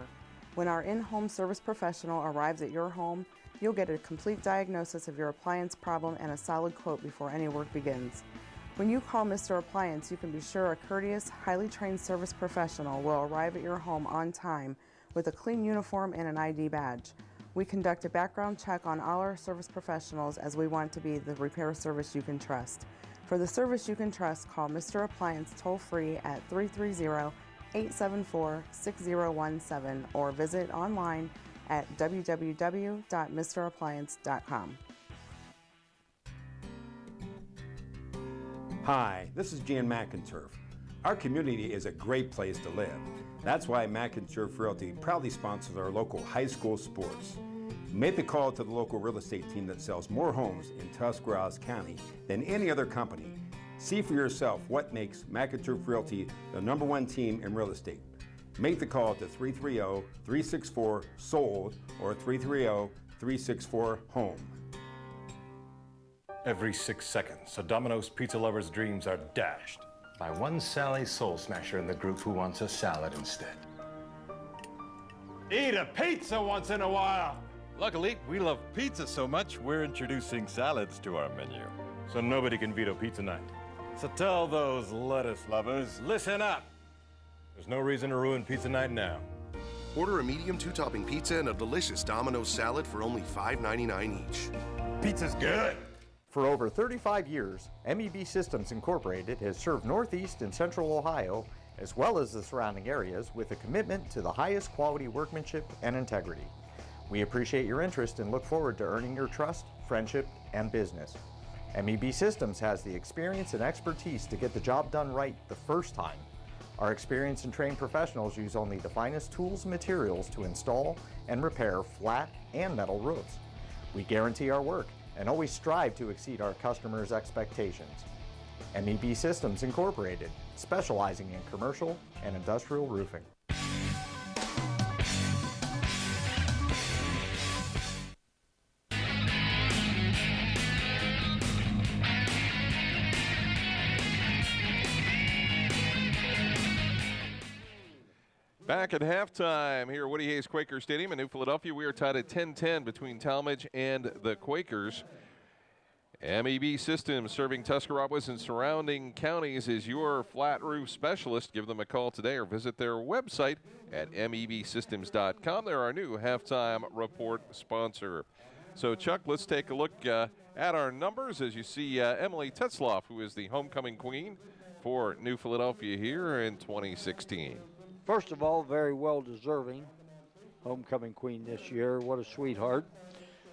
When our in-home service professional arrives at your home, you'll get a complete diagnosis of your appliance problem and a solid quote before any work begins. When you call Mr. Appliance, you can be sure a courteous, highly trained service professional will arrive at your home on time with a clean uniform and an ID badge. We conduct a background check on all our service professionals as we want to be the repair service you can trust. For the service you can trust, call Mr. Appliance toll-free at 330-874-6017 or visit online at www.mrappliance.com. Hi, this is Jan McInturf. Our community is a great place to live. That's why McInturf Realty proudly sponsors our local high school sports. Make the call to the local real estate team that sells more homes in Tuscarawas County than any other company. See for yourself what makes McInturf Realty the #1 team in real estate. Make the call to 330-364-SOLD or 330-364-HOME. Every 6 seconds, a Domino's pizza lover's dreams are dashed by one Sally Soul Smasher in the group who wants a salad instead. Eat a pizza once in a while! Luckily, we love pizza so much, we're introducing salads to our menu. So nobody can veto pizza night. So tell those lettuce lovers, listen up! There's no reason to ruin pizza night now. Order a medium 2-topping pizza and a delicious Domino's salad for only $5.99 each. Pizza's good! For over 35 years, MEB Systems Incorporated has served Northeast and Central Ohio, as well as the surrounding areas, with a commitment to the highest quality workmanship and integrity. We appreciate your interest and look forward to earning your trust, friendship, and business. MEB Systems has the experience and expertise to get the job done right the first time. Our experienced and trained professionals use only the finest tools and materials to install and repair flat and metal roofs. We guarantee our work and always strive to exceed our customers' expectations. MEB Systems Incorporated, specializing in commercial and industrial roofing. Back at halftime here at Woody Hayes Quaker Stadium in New Philadelphia. We are tied at 10-10 between Tallmadge and the Quakers. MEB Systems, serving Tuscarawas and surrounding counties, is your flat roof specialist. Give them a call today or visit their website at mebsystems.com. They're our new halftime report sponsor. So, Chuck, let's take a look at our numbers as you see Emily Tetzloff, who is the homecoming queen for New Philadelphia here in 2016. First of all, very well deserving homecoming queen this year. What a sweetheart.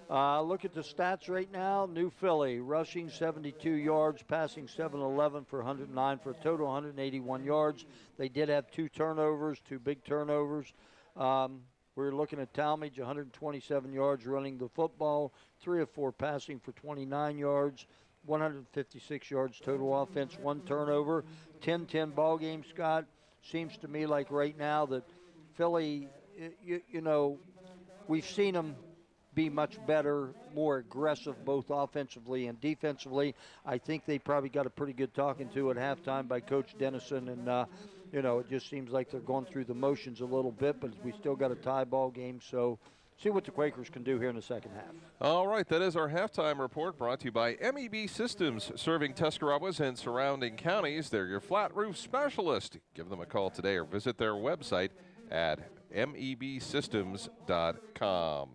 Look at the stats right now. New Philly rushing 72 yards, passing 711 for 109 for a total 181 yards. They did have 2 turnovers, 2 big turnovers. We're looking at Tallmadge, 127 yards running the football, 3 of 4 passing for 29 yards, 156 yards total offense, 1 turnover. 10-10 ball game, Scott. Seems to me like right now that Philly, you know, we've seen them be much better, more aggressive both offensively and defensively. I think they probably got a pretty good talking to at halftime by Coach Dennison, and, you know, it just seems like they're going through the motions a little bit, but we still got a tie ball game, so see what the Quakers can do here in the second half. All right, that is our halftime report brought to you by MEB Systems, serving Tuscarawas and surrounding counties. They're your flat roof specialist. Give them a call today or visit their website at mebsystems.com.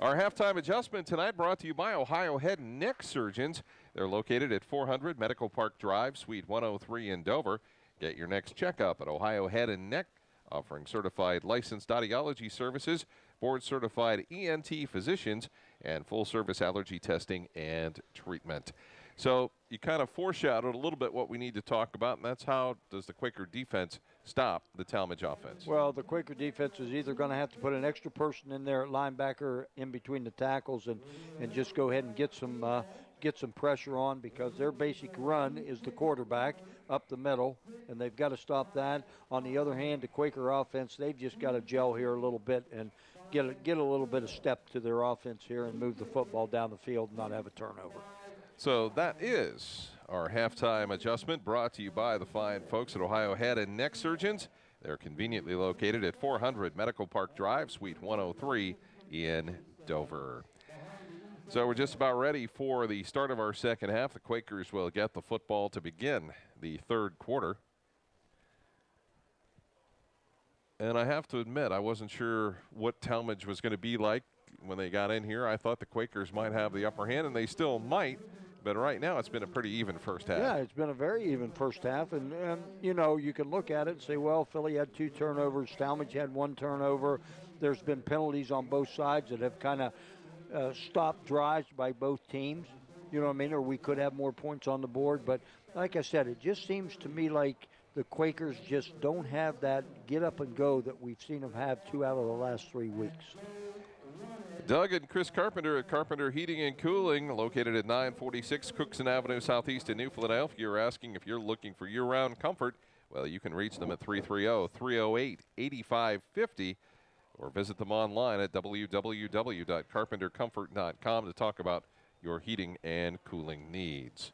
Our halftime adjustment tonight brought to you by Ohio Head and Neck Surgeons. They're located at 400 Medical Park Drive, Suite 103 in Dover. Get your next checkup at Ohio Head and Neck, offering certified licensed audiology services, board-certified ENT physicians, and full-service allergy testing and treatment. So you kind of foreshadowed a little bit what we need to talk about, and that's how does the Quaker defense stop the Tallmadge offense? Well, the Quaker defense is either going to have to put an extra person in there at linebacker in between the tackles and just go ahead and get some pressure on, because their basic run is the quarterback up the middle, and they've got to stop that. On the other hand, the Quaker offense, they've just got to gel here a little bit and get a little bit of step to their offense here and move the football down the field and not have a turnover. So that is our halftime adjustment, brought to you by the fine folks at Ohio Head and Neck Surgeons. They're conveniently located at 400 Medical Park Drive, Suite 103 in Dover. So we're just about ready for the start of our second half. The Quakers will get the football to begin the third quarter. And I have to admit, I wasn't sure what Tallmadge was going to be like when they got in here. I thought the Quakers might have the upper hand, and they still might. But right now, it's been a pretty even first half. Yeah, it's been a very even first half. And you know, you can look at it and say, well, Philly had 2 turnovers. Tallmadge had 1 turnover. There's been penalties on both sides that have kind of stopped drives by both teams. You know what I mean? Or we could have more points on the board. But like I said, it just seems to me like the Quakers just don't have that get up and go that we've seen them have 2 out of the last 3 weeks. Doug and Chris Carpenter at Carpenter Heating and Cooling, located at 946 Cookson Avenue Southeast in New Philadelphia, are asking if you're looking for year-round comfort. Well, you can reach them at 330-308-8550 or visit them online at www.carpentercomfort.com to talk about your heating and cooling needs.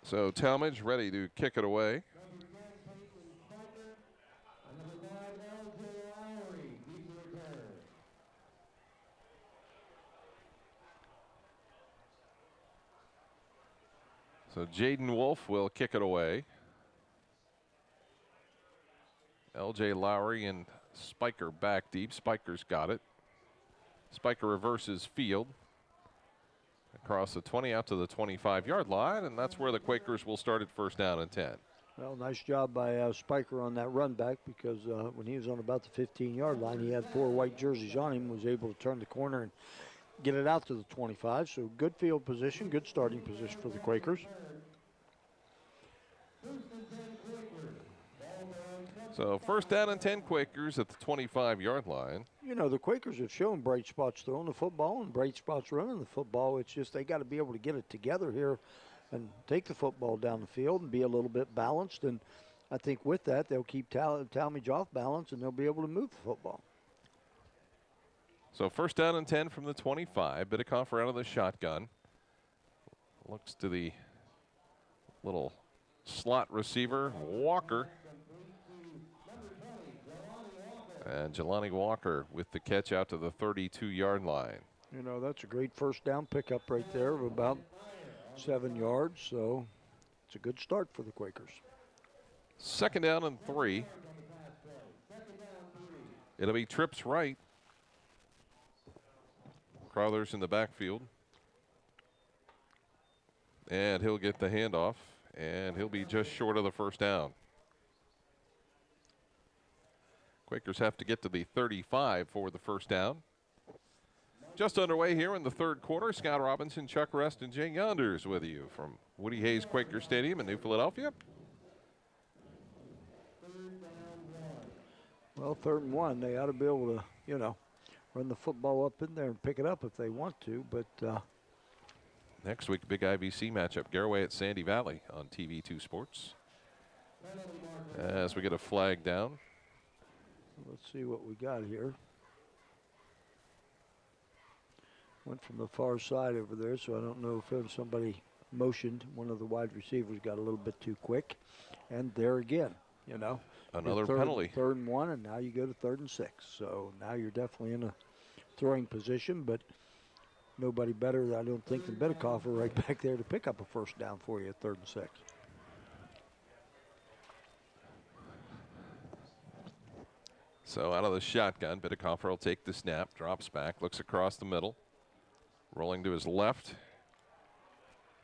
So Tallmadge ready to kick it away. So Jaden Wolf will kick it away. LJ Lowry and Spiker back deep. Spiker's got it. Spiker reverses field. Across the 20 out to the 25-yard line, and that's where the Quakers will start at first down and 10. Well, nice job by Spiker on that run back, because when he was on about the 15-yard line, he had 4 white jerseys on him, was able to turn the corner and get it out to the 25. So good field position, good starting position for the Quakers. So first down and 10 Quakers at the 25-yard line. You know, the Quakers have shown bright spots throwing the football and bright spots running the football. It's just they got to be able to get it together here and take the football down the field and be a little bit balanced. And I think with that, they'll keep Tallmadge off balance and they'll be able to move the football. So first down and 10 from the 25. Biddekhofer out of the shotgun. Looks to the little slot receiver, Walker. And Jelani Walker with the catch out to the 32-yard line. You know, that's a great first down pickup right there of about 7 yards. So it's a good start for the Quakers. Second down and 3. It'll be trips right. Crowther's in the backfield. And he'll get the handoff. And he'll be just short of the first down. Quakers have to get to the 35 for the first down. Just underway here in the third quarter. Scott Robinson, Chuck Rest, and Jay Yonders with you from Woody Hayes Quaker Stadium in New Philadelphia. Well, 3rd and 1, they ought to be able to, you know, run the football up in there and pick it up if they want to. But next week, big IVC matchup. Garaway at Sandy Valley on TV2 Sports. As we get a flag down. Let's see what we got here. Went from the far side over there, so I don't know if somebody motioned. One of the wide receivers got a little bit too quick. And there again, you know. Another penalty. 3rd and 1, and now you go to 3rd and 6. So now you're definitely in a throwing position, but nobody better, I don't think, than Biddekhofer right back there to pick up a first down for you at 3rd and 6. So out of the shotgun, Biddekhofer will take the snap, drops back, looks across the middle, rolling to his left.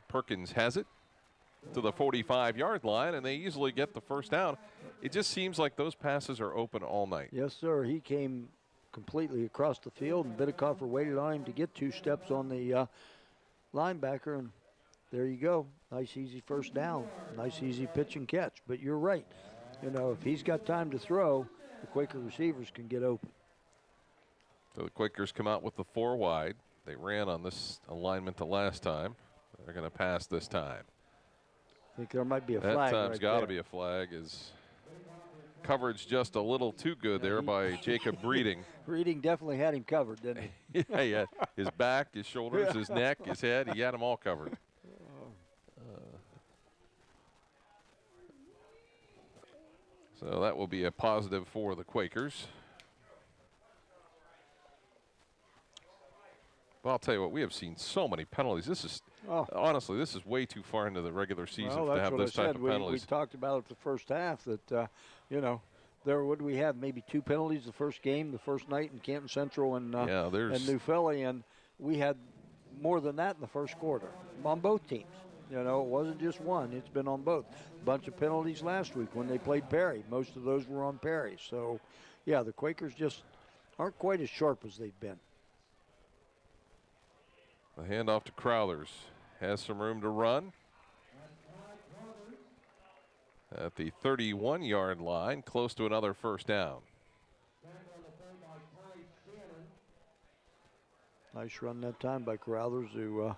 Perkins has it to the 45-yard line, and they easily get the first down. It just seems like those passes are open all night. Yes, sir. He came completely across the field, and Biddekhofer waited on him to get 2 steps on the linebacker, and there you go. Nice, easy first down. Nice, easy pitch and catch. But you're right. You know, if he's got time to throw, the Quaker receivers can get open. So the Quakers come out with the 4 wide. They ran on this alignment the last time. They're going to pass this time. I think there might be a that flag. That time's right got to there. be a flag. Is coverage just a little too good there by Jacob Breeding. Breeding definitely had him covered, didn't he? Yeah. His back, his shoulders, his neck, his head. He had them all covered. So that will be a positive for the Quakers. Well, I'll tell you what, we have seen so many penalties. This is, honestly, this is way too far into the regular season to have this type of penalties. We talked about it the first half that, you know, what do we have? Maybe 2 penalties the first game, the first night in Canton Central and New Philly, and we had more than that in the first quarter on both teams. You know, it wasn't just one. It's been on both. A bunch of penalties last week when they played Perry. Most of those were on Perry. So, yeah, the Quakers just aren't quite as sharp as they've been. The handoff to Crowthers. Has some room to run. at the 31-yard line, close to another first down. Nice run that time by Carruthers to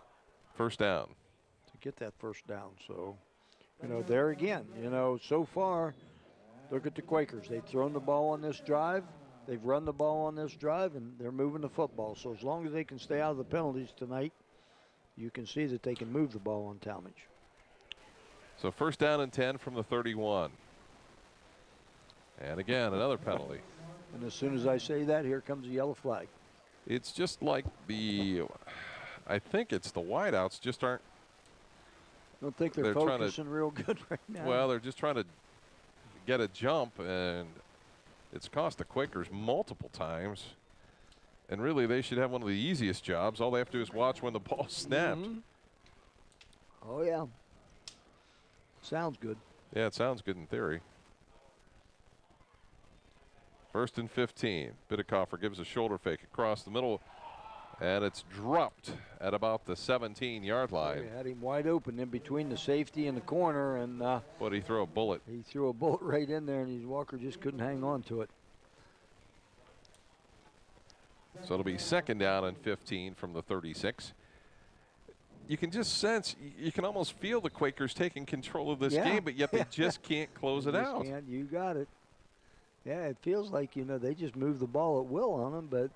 first down. To get that first down. So, there again, so far, look at the Quakers. They've thrown the ball on this drive. They've run the ball on this drive, and they're moving the football. So as long as they can stay out of the penalties tonight, you can see that they can move the ball on Tallmadge. So first down and 10 from the 31. And again, another penalty. And as soon as I say that, here comes the yellow flag. It's just like I think it's the wideouts just aren't. I don't think they're focusing real good right now. Well, they're just trying to get a jump, and it's cost the Quakers multiple times. And really, they should have one of the easiest jobs. All they have to do is watch when the ball's snapped. Oh, yeah. Sounds good. Yeah, it sounds good in theory. First and 15. Bidekoffer gives a shoulder fake across the middle, and it's dropped at about the 17-yard line. He had him wide open in between the safety and the corner, and but he threw a bullet. He threw a bullet right in there, and Walker just couldn't hang on to it. So it'll be second down and 15 from the 36. You can just sense, you can almost feel the Quakers taking control of this game, but yet they just can't close it out. You got it. Yeah, it feels like, they just move the ball at will on them, but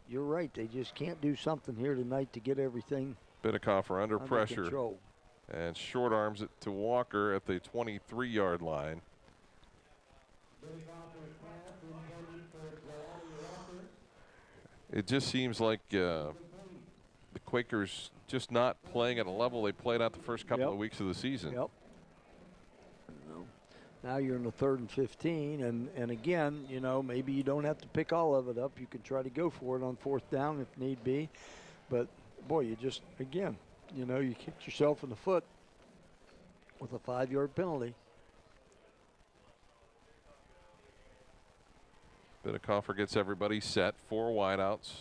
you're right, they just can't do something here tonight to get everything Bidekoffer under pressure. Control. And short arms it to Walker at the 23-yard line. It just seems like the Quakers just not playing at a level they played at the first couple of weeks of the season. Yep. Now you're in the 3rd and 15, and again, maybe you don't have to pick all of it up. You can try to go for it on 4th down if need be. But, boy, you just, again, you kicked yourself in the foot with a 5-yard penalty. Bidekoffer gets everybody set. 4 wideouts.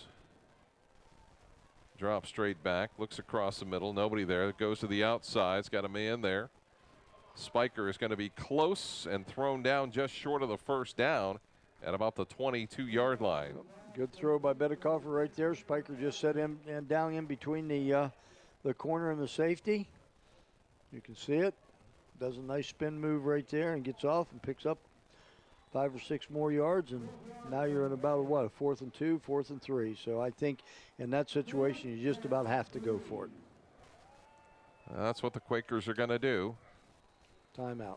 Drop straight back. Looks across the middle. Nobody there. Goes to the outside. It's got a man there. Spiker is going to be close and thrown down just short of the first down at about the 22-yard line. Good throw by Bidekoffer right there. Spiker just set him and down in between the corner and the safety. You can see it. Does a nice spin move right there and gets off and picks up 5 or 6 more yards, and now you're in about a 4th and 2, 4th and 3. So I think in that situation you just about have to go for it. That's what the Quakers are going to do. Timeout.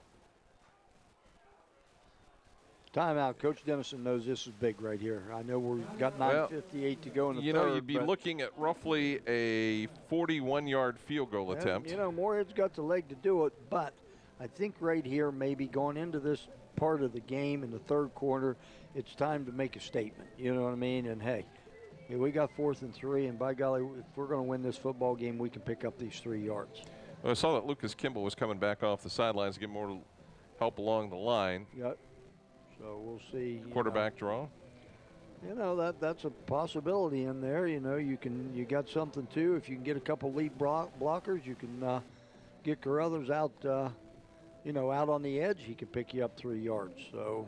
Timeout. Coach Dennison knows this is big right here. I know we've got 9:58 to go in the third. You'd be looking at roughly a 41-yard field goal attempt. Moorhead's got the leg to do it, but I think right here, maybe going into this part of the game in the 3rd quarter, it's time to make a statement. You know what I mean? And hey, we got 4th and 3, and by golly, if we're going to win this football game, we can pick up these 3 yards. Well, I saw that Lucas Kimball was coming back off the sidelines to get more help along the line. Yep. So we'll see. Quarterback draw. That's a possibility in there. You got something too. If you can get a couple lead blockers, you can get Carruthers out. Out on the edge, he can pick you up 3 yards. So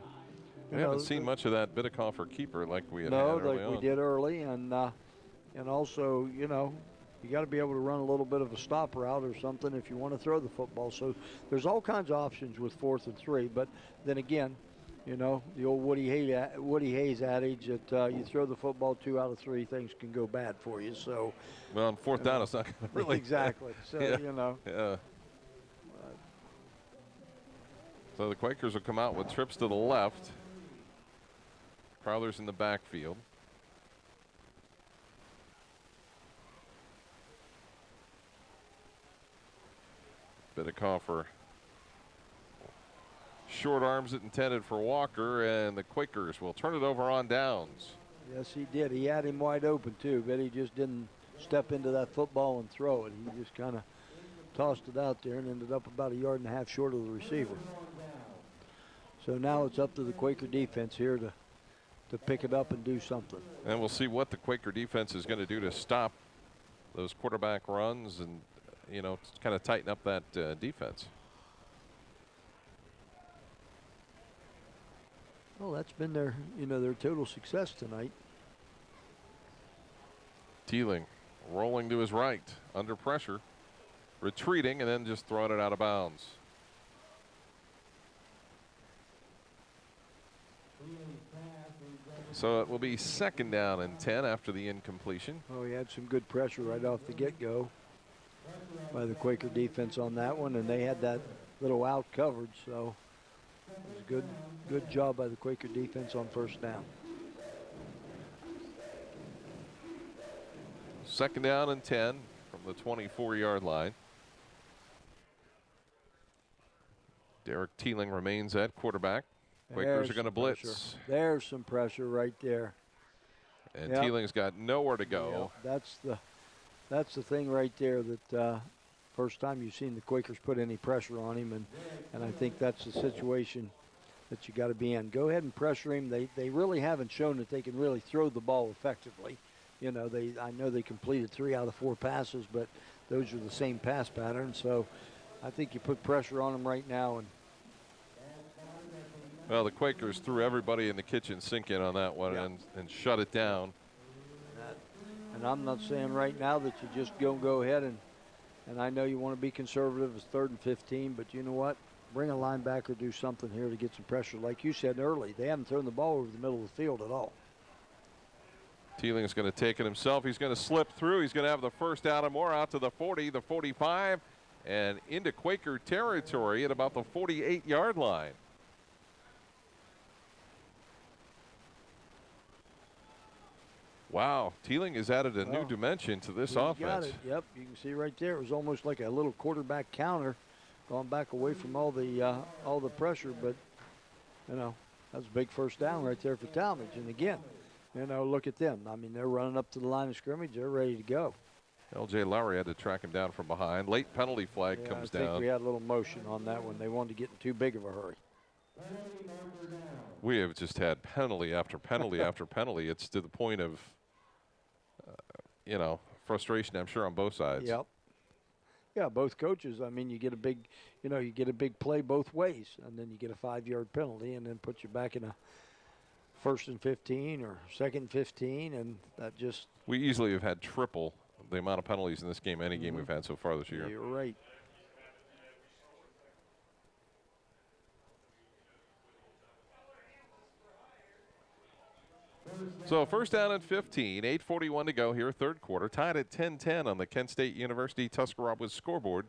we haven't seen much of that Bidekoffer keeper like we had early on. We did early, and also you got to be able to run a little bit of a stop route or something if you want to throw the football. So there's all kinds of options with 4th and 3. But then again, the old Woody Hayes adage that you throw the football 2 out of 3 things can go bad for you. So well, on 4th down, it's not going to really. Exactly. So Yeah. So the Quakers will come out with trips to the left. Crowther's in the backfield. Bidekoffer short arms it intended for Walker, and the Quakers will turn it over on downs. Yes, he did. He had him wide open too, but he just didn't step into that football and throw it. He just kind of tossed it out there and ended up about 1.5 yards short of the receiver. So now it's up to the Quaker defense here to pick it up and do something. And we'll see what the Quaker defense is going to do to stop those quarterback runs and, kind of tighten up that defense. Well, that's been their total success tonight. Teeling rolling to his right, under pressure, retreating, and then just throwing it out of bounds. So it will be 2nd down and 10 after the incompletion. Oh, he had some good pressure right off the get-go by the Quaker defense on that one, and they had that little out covered, so it was good job by the Quaker defense on 1st down. 2nd down and 10 from the 24-yard line. Derek Teeling remains at quarterback. Quakers are going to blitz. There's some pressure right there. And Teeling's got nowhere to go. Yep. That's the thing right there that first time you've seen the Quakers put any pressure on him, and I think that's the situation that you got to be in. Go ahead and pressure him. They really haven't shown that they can really throw the ball effectively. I know they completed 3 out of 4 passes, but those are the same pass pattern. So I think you put pressure on them right now. And well, the Quakers threw everybody in the kitchen sink in on that one and shut it down. And I'm not saying right now that you just go ahead and I know you want to be conservative. It's 3rd and 15, but you know what? Bring a linebacker, do something here to get some pressure. Like you said early, they haven't thrown the ball over the middle of the field at all. Teeling is going to take it himself. He's going to slip through. He's going to have the first down and more out to the 40, the 45, and into Quaker territory at about the 48-yard line. Wow, Teeling has added a new dimension to this offense. Got it. Yep, you can see right there. It was almost like a little quarterback counter, going back away from all the pressure. But that's a big first down right there for Tallmadge. And again, look at them. I mean, they're running up to the line of scrimmage. They're ready to go. L.J. Lowry had to track him down from behind. Late penalty flag comes down. I think we had a little motion on that one. They wanted to get in too big of a hurry. We have just had penalty after penalty after penalty. It's to the point of frustration, I'm sure, on both sides. Yep. Yeah, both coaches. I mean, you get a big play both ways, and then you get a 5-yard penalty, and then put you back in a 1st and 15 or 2nd and 15, and that just. We easily have had triple the amount of penalties in this game, any game we've had so far this year. You're right. So 1st down and 15, 8:41 to go here, 3rd quarter. Tied at 10-10 on the Kent State University Tuscarawas scoreboard.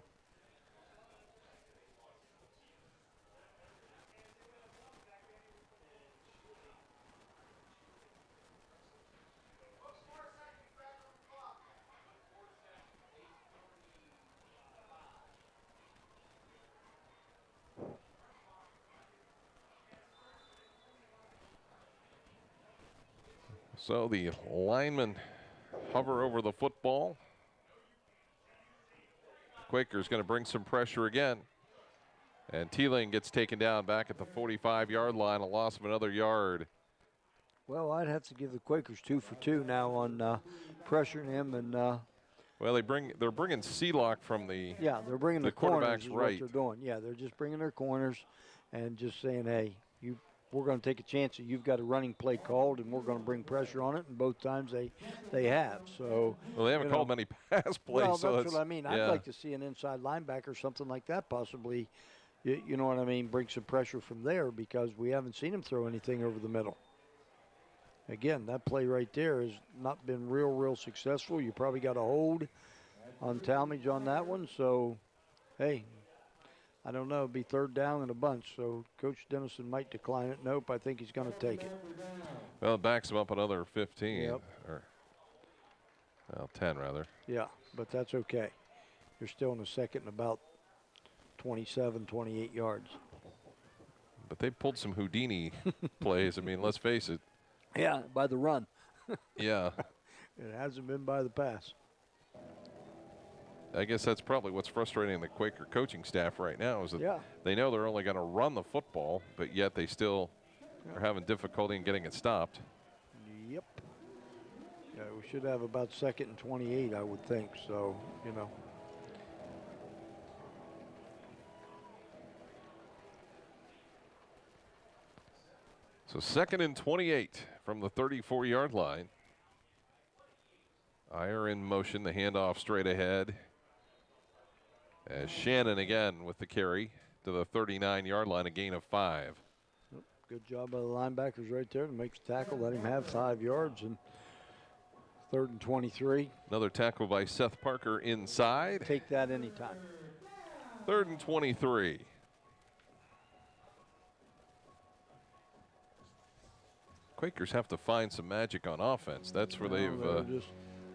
So the linemen hover over the football. Quaker's going to bring some pressure again. And Teeling gets taken down back at the 45-yard line, a loss of another yard. Well, I'd have to give the Quakers 2 for 2 now on pressuring him. And well, they're bringing Sealock from the they're bringing the quarterback's corners right. What they're doing. Yeah, they're just bringing their corners and just saying, hey, we're going to take a chance that you've got a running play called, and we're going to bring pressure on it. And both times they have. So well, they haven't called many pass plays. Well, so that's what I mean. I'd like to see an inside linebacker or something like that possibly. You know what I mean? Bring some pressure from there because we haven't seen him throw anything over the middle. Again, that play right there has not been real successful. You probably got a hold on Tallmadge on that one. So, hey, I don't know. It'd be 3rd down and a bunch. So Coach Dennison might decline it. Nope, I think he's going to take it. Well, it backs him up another 15. Yep. Or 10, rather. Yeah, but that's okay. You're still in the 2nd and about 27, 28 yards. But they pulled some Houdini plays. I mean, let's face it. Yeah, by the run. Yeah. It hasn't been by the pass. I guess that's probably what's frustrating the Quaker coaching staff right now is that they know they're only going to run the football, but yet they still are having difficulty in getting it stopped. Yep. Yeah, we should have about 2nd and 28, I would think. So, So 2nd and 28 from the 34-yard line. Iyer in motion, the handoff straight ahead. As Shannon again with the carry to the 39-yard line, a gain of 5. Good job by the linebackers right there to make the tackle, let him have 5 yards, and 3rd and 23. Another tackle by Seth Parker inside. Take that anytime. 3rd and 23. Quakers have to find some magic on offense. That's where they've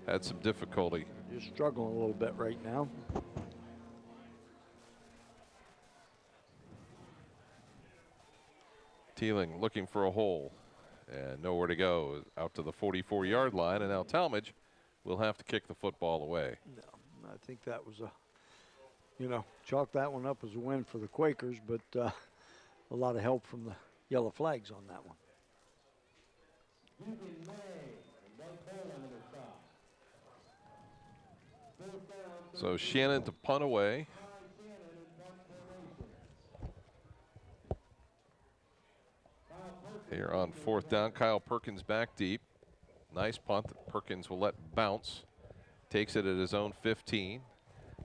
had some difficulty. Just struggling a little bit right now. Teeling looking for a hole and nowhere to go, out to the 44-yard line, and now Tallmadge will have to kick the football away. No, I think that was chalk that one up as a win for the Quakers, but a lot of help from the yellow flags on that one. So Shannon to punt away. Here on 4th down, Kyle Perkins back deep. Nice punt that Perkins will let bounce. Takes it at his own 15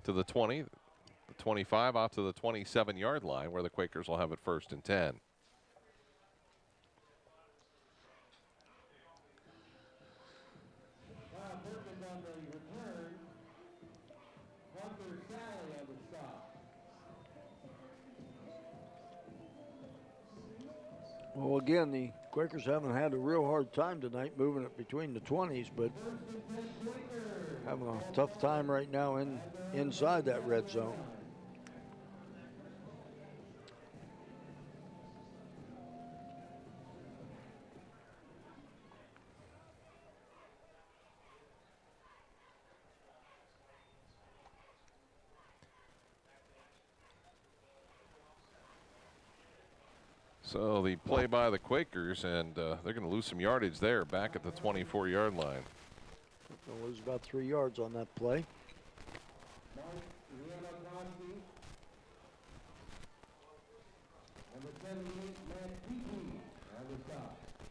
to the 20, the 25 out to the 27-yard line where the Quakers will have it 1st and 10. Well, again, the Quakers haven't had a real hard time tonight moving it between the 20s, but having a tough time right now inside that red zone. So the play by the Quakers, and they're going to lose some yardage there back at the 24-yard line. They'll lose about 3 yards on that play.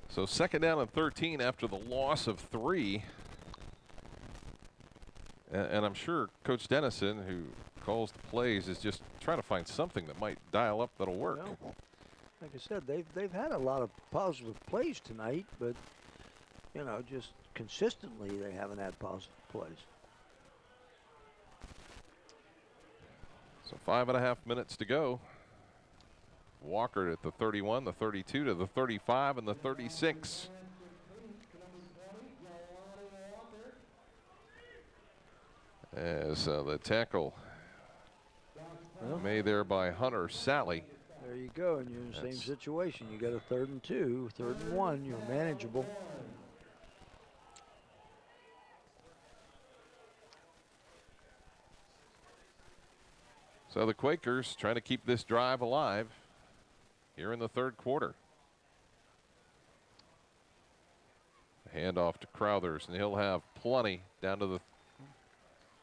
So 2nd down and 13 after the loss of 3. And I'm sure Coach Dennison, who calls the plays, is just trying to find something that might dial up that'll work. Well, like I said, they've had a lot of positive plays tonight, but just consistently they haven't had positive plays. So 5.5 minutes to go. Walker at the 31, the 32 to the 35 and the 36. As the tackle made there by Hunter Sally. There you go, and you're in the same situation. You got a 3rd and 2, 3rd and 1. You're manageable. So the Quakers trying to keep this drive alive here in the 3rd quarter. Handoff to Crowthers, and he'll have plenty down to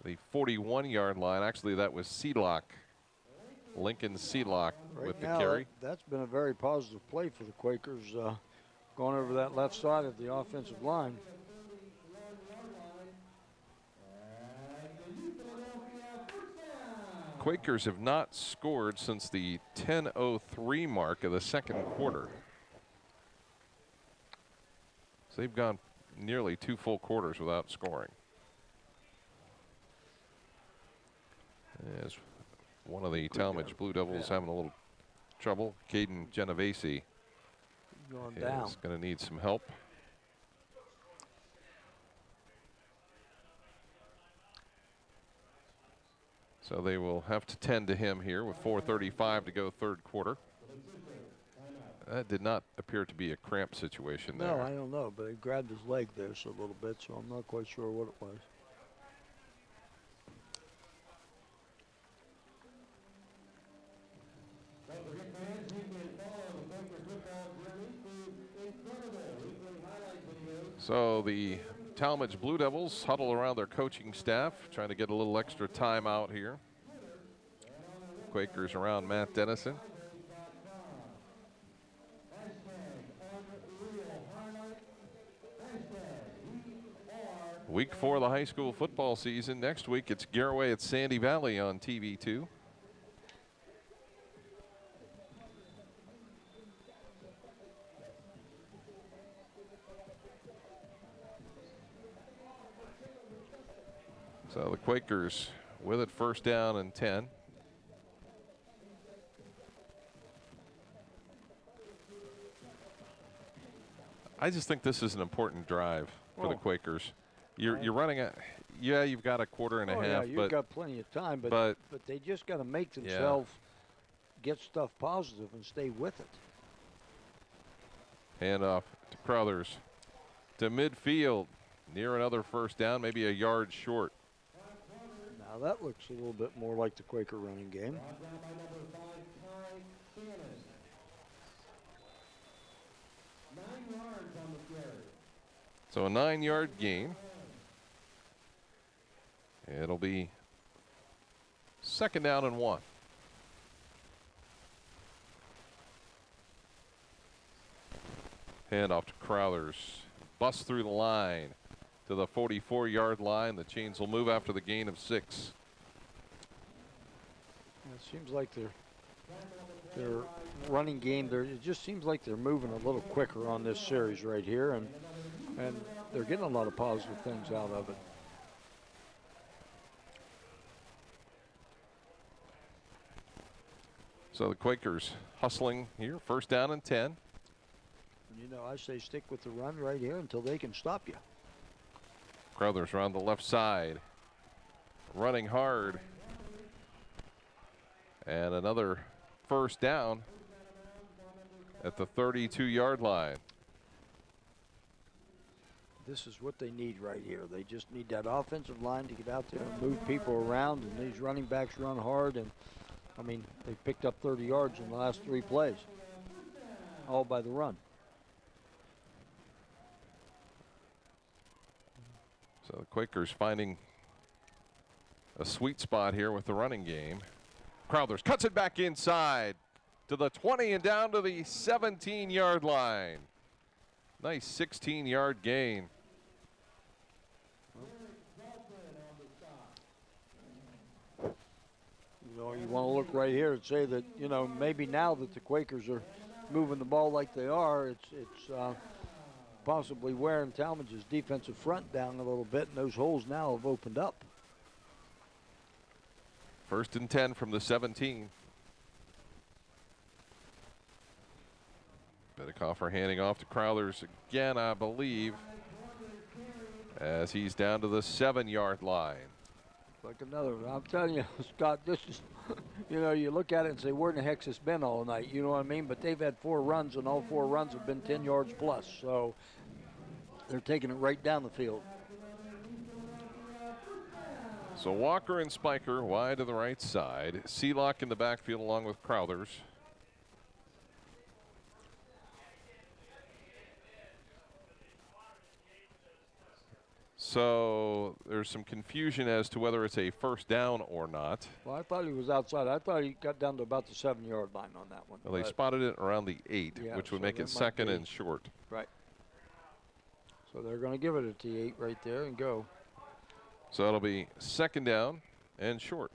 the 41-yard line. Actually, that was Seelock. Lincoln Seelock with the carry. That's been a very positive play for the Quakers, going over that left side of the offensive line. Quakers have not scored since the 10:03 mark of the 2nd quarter. So they've gone nearly 2 full quarters without scoring. As one of the Tallmadge Blue Devils having a little trouble, Caden Genovese is going to need some help. So they will have to tend to him here with 4:35 to go 3rd quarter. That did not appear to be a cramp situation there. No, I don't know, but he grabbed his leg there a little bit, so I'm not quite sure what it was. So the Tallmadge Blue Devils huddle around their coaching staff, trying to get a little extra time out here. Quakers around Matt Dennison. Week 4 of the high school football season. Next week, it's Garaway at Sandy Valley on TV2. So the Quakers with it, first down and 10. I just think this is an important drive for the Quakers. You're running a, yeah, you've got a quarter and a half. Yeah, you've got plenty of time, but they just got to make themselves get stuff positive and stay with it. Hand off to Crothers to midfield, near another first down, maybe a yard short. Now that looks a little bit more like the Quaker running game. So a 9-yard gain. It'll be second down and 1. Hand off to Crowthers. Bust through the line to the 44-yard line. The Chains will move after the gain of 6. It seems like their running game, it just seems like they're moving a little quicker on this series right here, and they're getting a lot of positive things out of it. So the Quakers hustling here, first down and 10. You know, I say stick with the run right here until they can stop you. Crothers around the left side, running hard. And another first down at the 32-yard line. This is what they need right here. They just need that offensive line to get out there and move people around, and these running backs run hard. And I mean, they picked up 30 yards in the last 3 plays, all by the run. So the Quakers finding a sweet spot here with the running game. Crowthers cuts it back inside to the 20 and down to the 17-yard line. Nice 16-yard gain. You know, you want to look right here and say that, you know, maybe now that the Quakers are moving the ball like they are, it's possibly wearing Tallmadge's defensive front down a little bit, and those holes now have opened up. First and 10 from the 17. Bettekoffer handing off to Crowthers again, I believe, as he's down to the 7-yard line. Like another, I'm telling you, Scott, this is, you know, you look at it and say, where in the heck's this been all night? You know what I mean? But they've had 4 runs, and all 4 runs have been 10 yards plus. So they're taking it right down the field. So Walker and Spiker wide to the right side. Sealock in the backfield along with Crowthers. So there's some confusion as to whether it's a first down or not. Well, I thought he was outside. I thought he got down to about the 7-yard line on that one. Well, they spotted it around the 8, Yeah, which would so make it that might second be- and short. Right. So they're going to give it a T8 right there and go. So it'll be second down and short.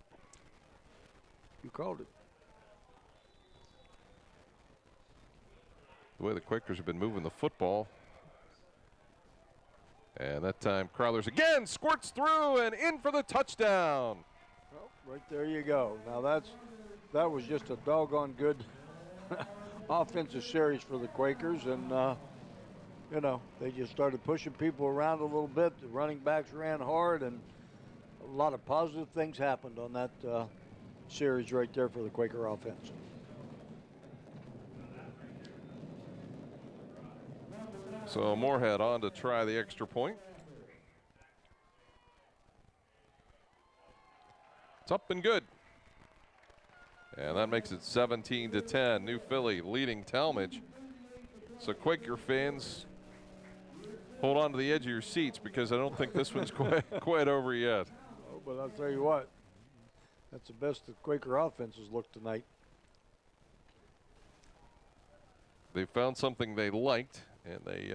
You called it. The way the Quakers have been moving the football. And that time Crowthers again squirts through and in for the touchdown. Well, right there you go. Now that was just a doggone good offensive series for the Quakers, and you know, they just started pushing people around a little bit. The running backs ran hard, and a lot of positive things happened on that series right there for the Quaker offense. So Moorhead on to try the extra point. It's up and good. And that makes it 17-10. New Philly leading Tallmadge. So Quaker fans, hold on to the edge of your seats, because I don't think this one's quite over yet. Oh, but I'll tell you what, that's the best the Quaker offenses look tonight. They found something they liked, and they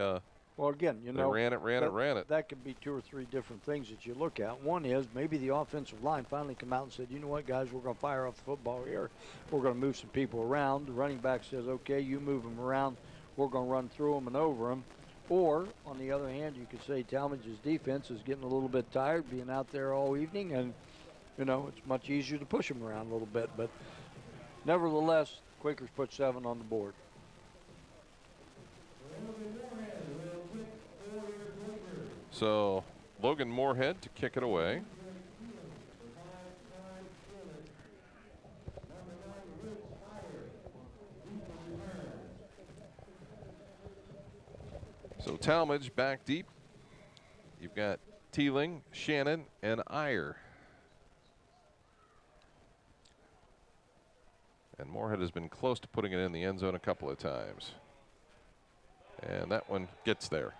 Well, again, They ran it. That could be 2 or 3 different things that you look at. One is maybe the offensive line finally come out and said, you know what, guys, we're going to fire off the football here. We're going to move some people around. The running back says, okay, you move them around. We're going to run through them and over them. Or, on the other hand, you could say Tallmadge's defense is getting a little bit tired being out there all evening, and, you know, it's much easier to push them around a little bit. But nevertheless, Quakers put 7 on the board. So Logan Moorhead to kick it away. So Tallmadge back deep. You've got Teeling, Shannon, and Iyer. And Moorhead has been close to putting it in the end zone a couple of times. And that one gets there.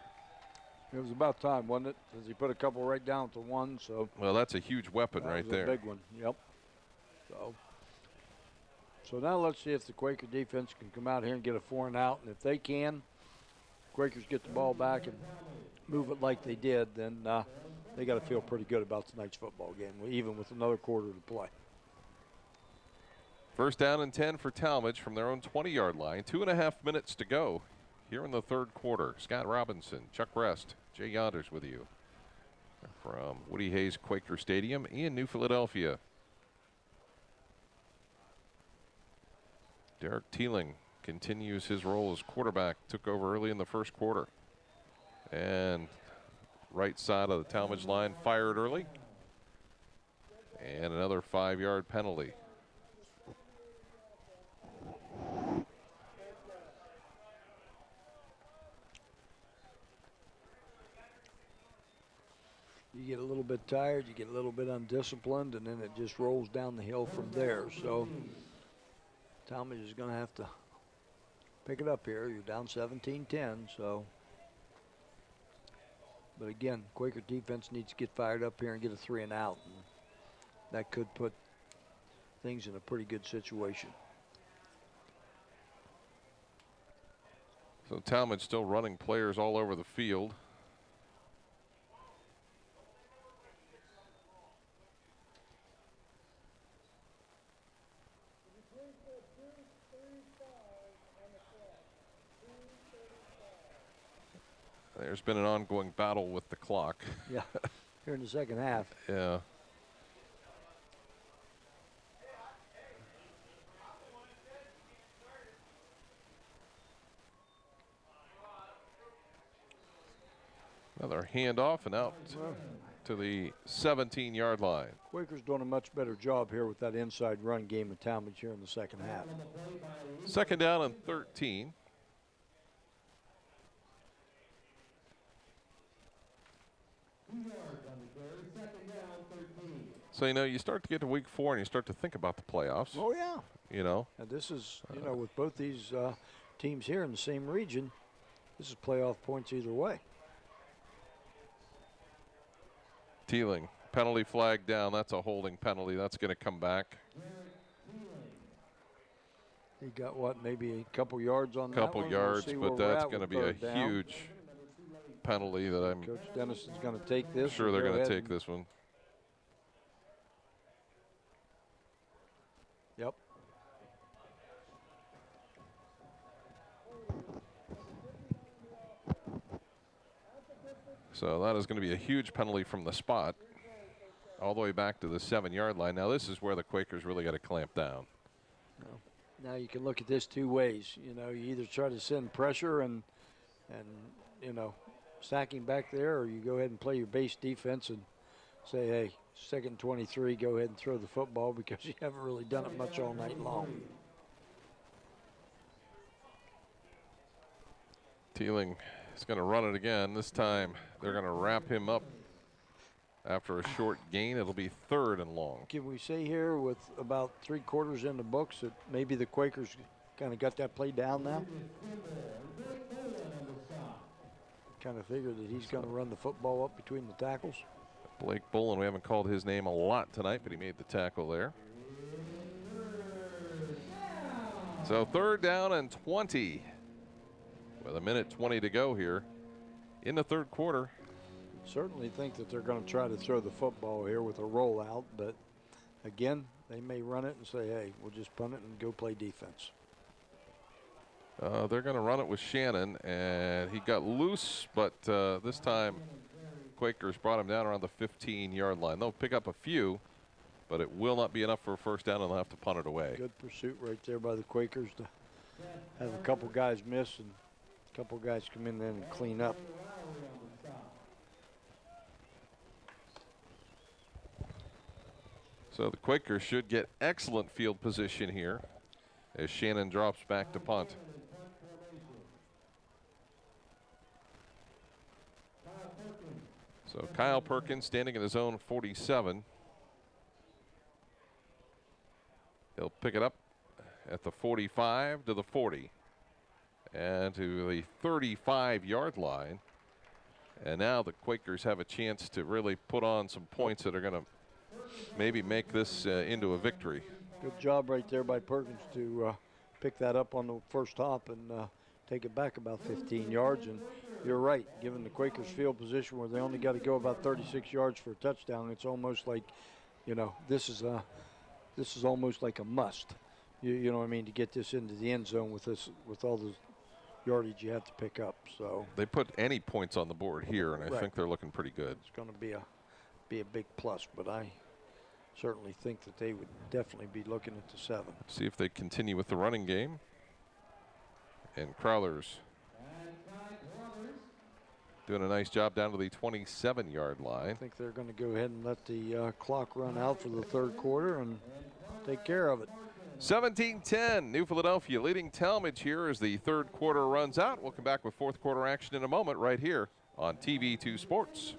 It was about time, wasn't it? Because he put a couple right down to 1. So well, that's a huge weapon right there. A big one. Yep. So now let's see if the Quaker defense can come out here and get a 4 and out. And if they can, Quakers get the ball back and move it like they did, then they got to feel pretty good about tonight's football game, even with another quarter to play. First down and 10 for Tallmadge from their own 20-yard line. 2.5 minutes to go here in the third quarter. Scott Robinson, Chuck Rest, Jay Yodders with you from Woody Hayes Quaker Stadium in New Philadelphia. Derek Teeling continues his role as quarterback. Took over early in the first quarter. And right side of the Tallmadge line fired early. And another 5-yard penalty. You get a little bit tired, you get a little bit undisciplined, and then it just rolls down the hill from there. So Tallmadge is going to have to pick it up here. You're down 17-10, so. But again, Quaker defense needs to get fired up here and get a 3 and out. And that could put things in a pretty good situation. So Tallmadge still running players all over the field. There's been an ongoing battle with the clock. Yeah, here in the second half. Yeah. Another handoff and out to the 17-yard line. Quaker's doing a much better job here with that inside run game with Tallmadge here in the second half. Second down and 13. So, you know, you start to get to week 4 and you start to think about the playoffs. Oh, yeah. You know. And this is, you know, with both these teams here in the same region, this is playoff points either way. Teeling, penalty flag down. That's a holding penalty. That's going to come back. He got what, maybe a couple yards on that one? Couple yards, but that's going to be a huge penalty that I'm. Coach Dennison's going to take this. Sure, they're going to take this one. Yep. So that is going to be a huge penalty from the spot all the way back to the 7-yard line. Now this is where the Quakers really got to clamp down. Now you can look at this 2 ways. You know, you either try to send pressure and you know, sacking back there, or you go ahead and play your base defense and say, hey, 2nd and 23, go ahead and throw the football because you haven't really done it much all night long. Teeling is going to run it again. This time they're going to wrap him up after a short gain. It'll be 3rd and long. Can we say here with about 3/4 in the books that maybe the Quakers kind of got that play down now? Kind of figure that he's going to run the football up between the tackles. Blake Bullen, we haven't called his name a lot tonight, but he made the tackle there. So 3rd down and 20 with 1:20 to go here in the third quarter. Certainly think that they're going to try to throw the football here with a rollout, but again, they may run it and say, hey, we'll just punt it and go play defense. They're going to run it with Shannon, and he got loose, but this time Quakers brought him down around the 15-yard line. They'll pick up a few, but it will not be enough for a first down, and they'll have to punt it away. Good pursuit right there by the Quakers to have a couple guys miss and a couple guys come in there and clean up. So the Quakers should get excellent field position here as Shannon drops back to punt. So Kyle Perkins standing in his own 47. He'll pick it up at the 45 to the 40 and to the 35-yard line. And now the Quakers have a chance to really put on some points that are going to maybe make this into a victory. Good job right there by Perkins to pick that up on the first hop and take it back about 15 yards. And you're right, given the Quakers field position where they only got to go about 36 yards for a touchdown, it's almost like, you know, this is almost like a must. You know what I mean, to get this into the end zone with all the yardage you have to pick up. So they put any points on the board here, and I think they're looking pretty good. It's going to be a big plus, but I certainly think that they would definitely be looking at the 7. See if they continue with the running game. And Crowler's doing a nice job down to the 27-yard line. I think they're going to go ahead and let the clock run out for the third quarter and take care of it. 17-10, New Philadelphia leading Tallmadge here as the third quarter runs out. We'll come back with fourth quarter action in a moment right here on TV2 Sports.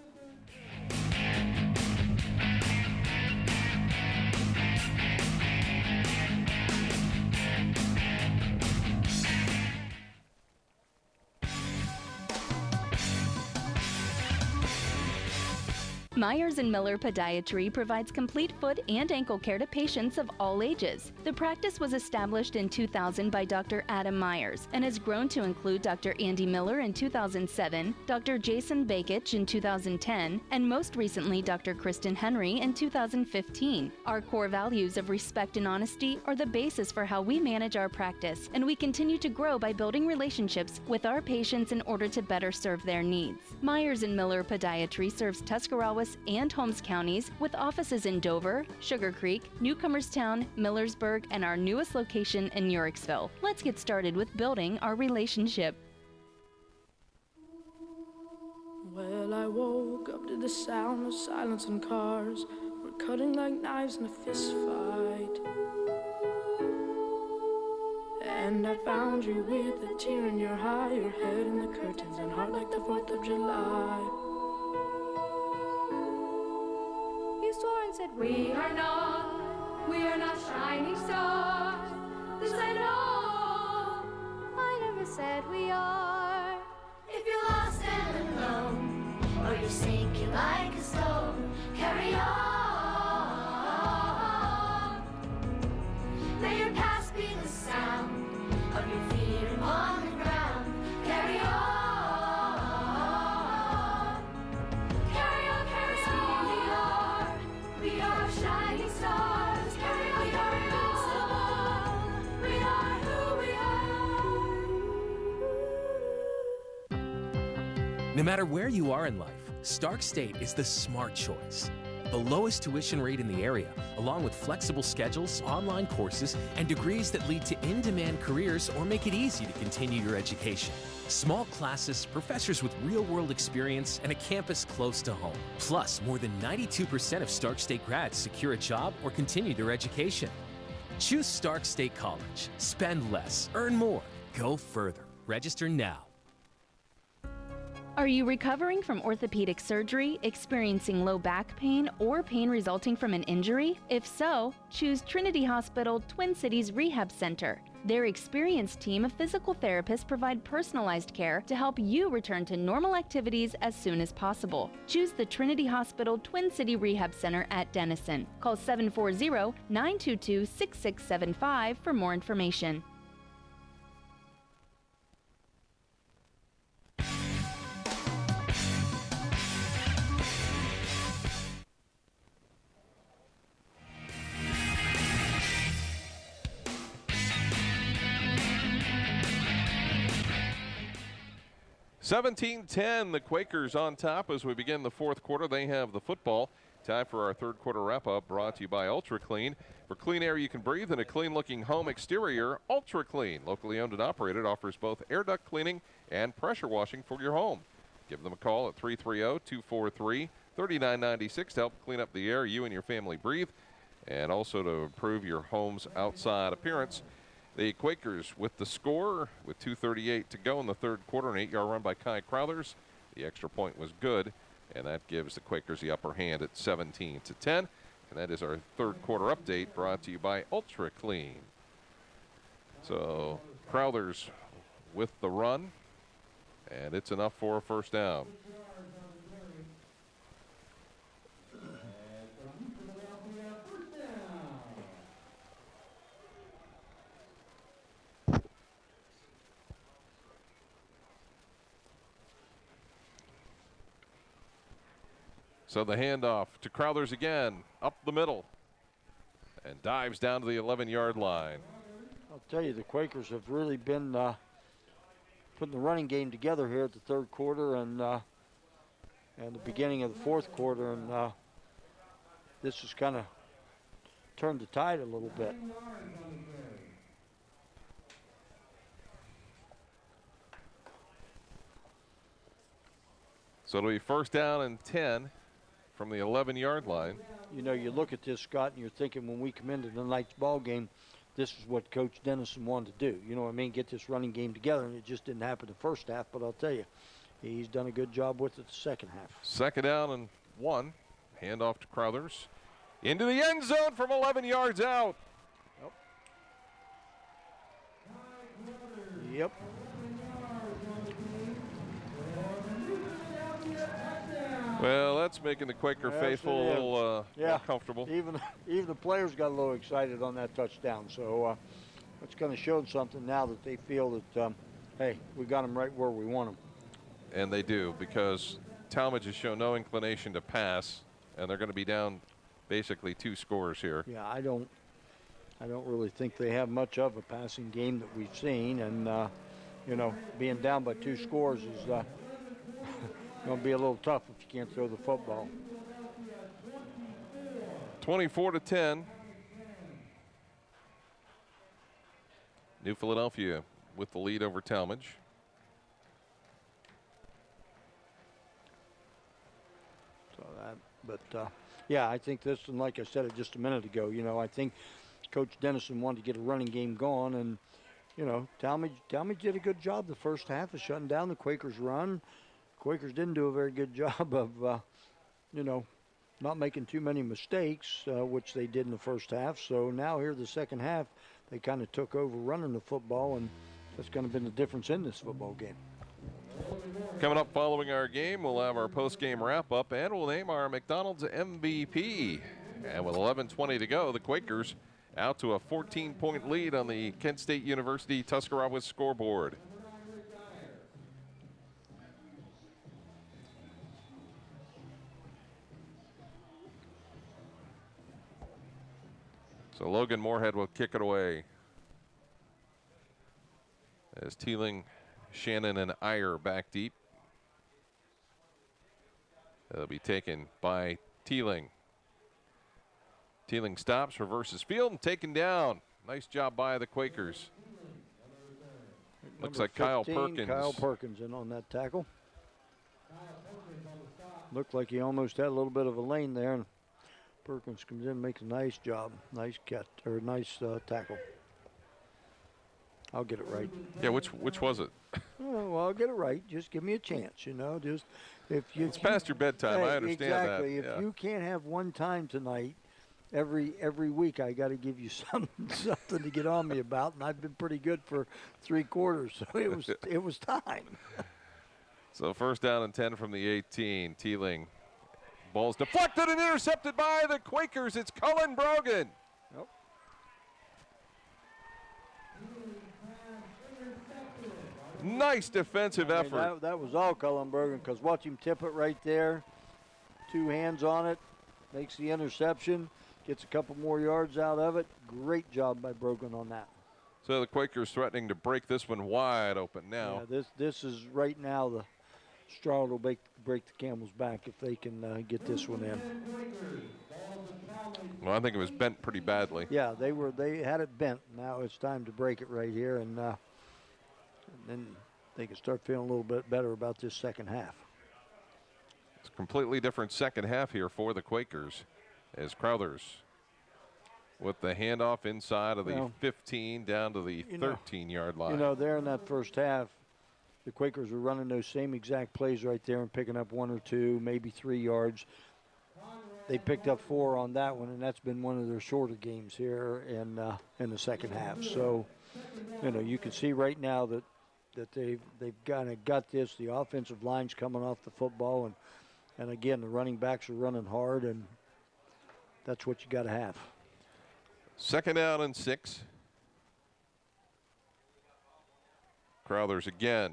Myers & Miller Podiatry provides complete foot and ankle care to patients of all ages. The practice was established in 2000 by Dr. Adam Myers and has grown to include Dr. Andy Miller in 2007, Dr. Jason Bakich in 2010, and most recently Dr. Kristen Henry in 2015. Our core values of respect and honesty are the basis for how we manage our practice, and we continue to grow by building relationships with our patients in order to better serve their needs. Myers & Miller Podiatry serves Tuscarawas and Holmes counties with offices in Dover, Sugar Creek, Newcomerstown, Millersburg, and our newest location in Yorksville. Let's get started with building our relationship. Well, I woke up to the sound of silence and cars. We're cutting like knives in a fist fight. And I found you with a tear in your eye, your head in the curtains and heart like the 4th of July. You swore and said, we are not shining stars. This I know, I never said we are. If you're lost and alone, or you're sinking like a stone, carry on. May your past be the sound of your feet on the ground. Carry on. Carry on, carry on. We are shining stars. Carry on, invincible. We are who we are. No matter where you are in life, Stark State is the smart choice. The lowest tuition rate in the area, along with flexible schedules, online courses, and degrees that lead to in-demand careers or make it easy to continue your education. Small classes, professors with real-world experience, and a campus close to home. Plus, more than 92% of Stark State grads secure a job or continue their education. Choose Stark State College. Spend less, earn more, go further. Register now. Are you recovering from orthopedic surgery, experiencing low back pain, or pain resulting from an injury? If so, choose Trinity Hospital Twin Cities Rehab Center. Their experienced team of physical therapists provide personalized care to help you return to normal activities as soon as possible. Choose the Trinity Hospital Twin City Rehab Center at Denison. Call 740-922-6675 for more information. 17-10, the Quakers on top as we begin the fourth quarter. They have the football. Time for our third quarter wrap-up, brought to you by Ultra Clean. For clean air you can breathe and a clean-looking home exterior, Ultra Clean, locally owned and operated, offers both air duct cleaning and pressure washing for your home. Give them a call at 330-243-3996 to help clean up the air you and your family breathe, and also to improve your home's outside appearance. The Quakers with the score with 2:38 to go in the third quarter, an 8-yard run by Kai Crowthers. The extra point was good, and that gives the Quakers the upper hand at 17-10. And that is our third quarter update, brought to you by Ultra Clean. So Crowthers with the run, and it's enough for a first down. So the handoff to Crowthers again, up the middle, and dives down to the 11-yard line. I'll tell you, the Quakers have really been putting the running game together here at the third quarter and the beginning of the fourth quarter, and this has kind of turned the tide a little bit. So it'll be first down and 10 from the 11-yard line. You know, you look at this, Scott, and you're thinking when we come into tonight's ball game, this is what Coach Dennison wanted to do. You know what I mean? Get this running game together, and it just didn't happen the first half. But I'll tell you, he's done a good job with it the second half. Second down and 1. Handoff to Crowthers. Into the end zone from 11 yards out. Yep. Well, that's making the Quaker faithful a little more comfortable. Even the players got a little excited on that touchdown. So it's going to show something now that they feel that, hey, we got them right where we want them. And they do, because Tallmadge has shown no inclination to pass, and they're going to be down basically 2 scores here. Yeah, I don't really think they have much of a passing game that we've seen, and you know, being down by 2 scores is going to be a little tough if you can't throw the football. 24-10. New Philadelphia with the lead over Tallmadge. So yeah, I think this, and like I said it just a minute ago, you know, I think Coach Dennison wanted to get a running game going, and you know, Tallmadge did a good job the first half of shutting down the Quakers' run. Quakers didn't do a very good job of, you know, not making too many mistakes, which they did in the first half. So now here the second half, they kind of took over running the football, and that's kind of been the difference in this football game. Coming up following our game, we'll have our post-game wrap-up, and we'll name our McDonald's MVP. And with 11:20 to go, the Quakers out to a 14-point lead on the Kent State University Tuscarawas scoreboard. So Logan Moorhead will kick it away as Teeling, Shannon, and Iyer back deep. It'll be taken by Teeling. Teeling stops, reverses field, and taken down. Nice job by the Quakers. Looks like 15, Kyle Perkins. Kyle Perkins in on that tackle. Looked like he almost had a little bit of a lane there, and Perkins comes in and makes a nice job. Nice catch, or nice tackle. I'll get it right. Yeah, which was it? Oh, well, I'll get it right. Just give me a chance, you know. Just if you. It's past your bedtime. Hey, I understand exactly. that. If you can't have one time tonight, every week I got to give you something to get on me about, and I've been pretty good for 3 quarters, so it was time. So first down and 10 from the 18. Teeling. Ball's deflected and intercepted by the Quakers. It's Cullen Brogan. Yep. Nice defensive effort. That was all Cullen Brogan, because watch him tip it right there. 2 hands on it. Makes the interception. Gets a couple more yards out of it. Great job by Brogan on that. So the Quakers threatening to break this one wide open now. Yeah, this is right now straw will break the camel's back if they can get this one in. Well, I think it was bent pretty badly. Yeah, they had it bent. Now it's time to break it right here, and then they can start feeling a little bit better about this second half. It's a completely different second half here for the Quakers, as Crowthers with the handoff inside of the 15 down to the 13-yard line. You know, there in that first half, the Quakers were running those same exact plays right there and picking up 1 or 2, maybe 3 yards. They picked up 4 on that one, and that's been one of their shorter games here in the second half. So, you know, you can see right now that they've kind of got this. The offensive line's coming off the football, and again, the running backs are running hard, and that's what you got to have. Second down and 6. Crowthers again.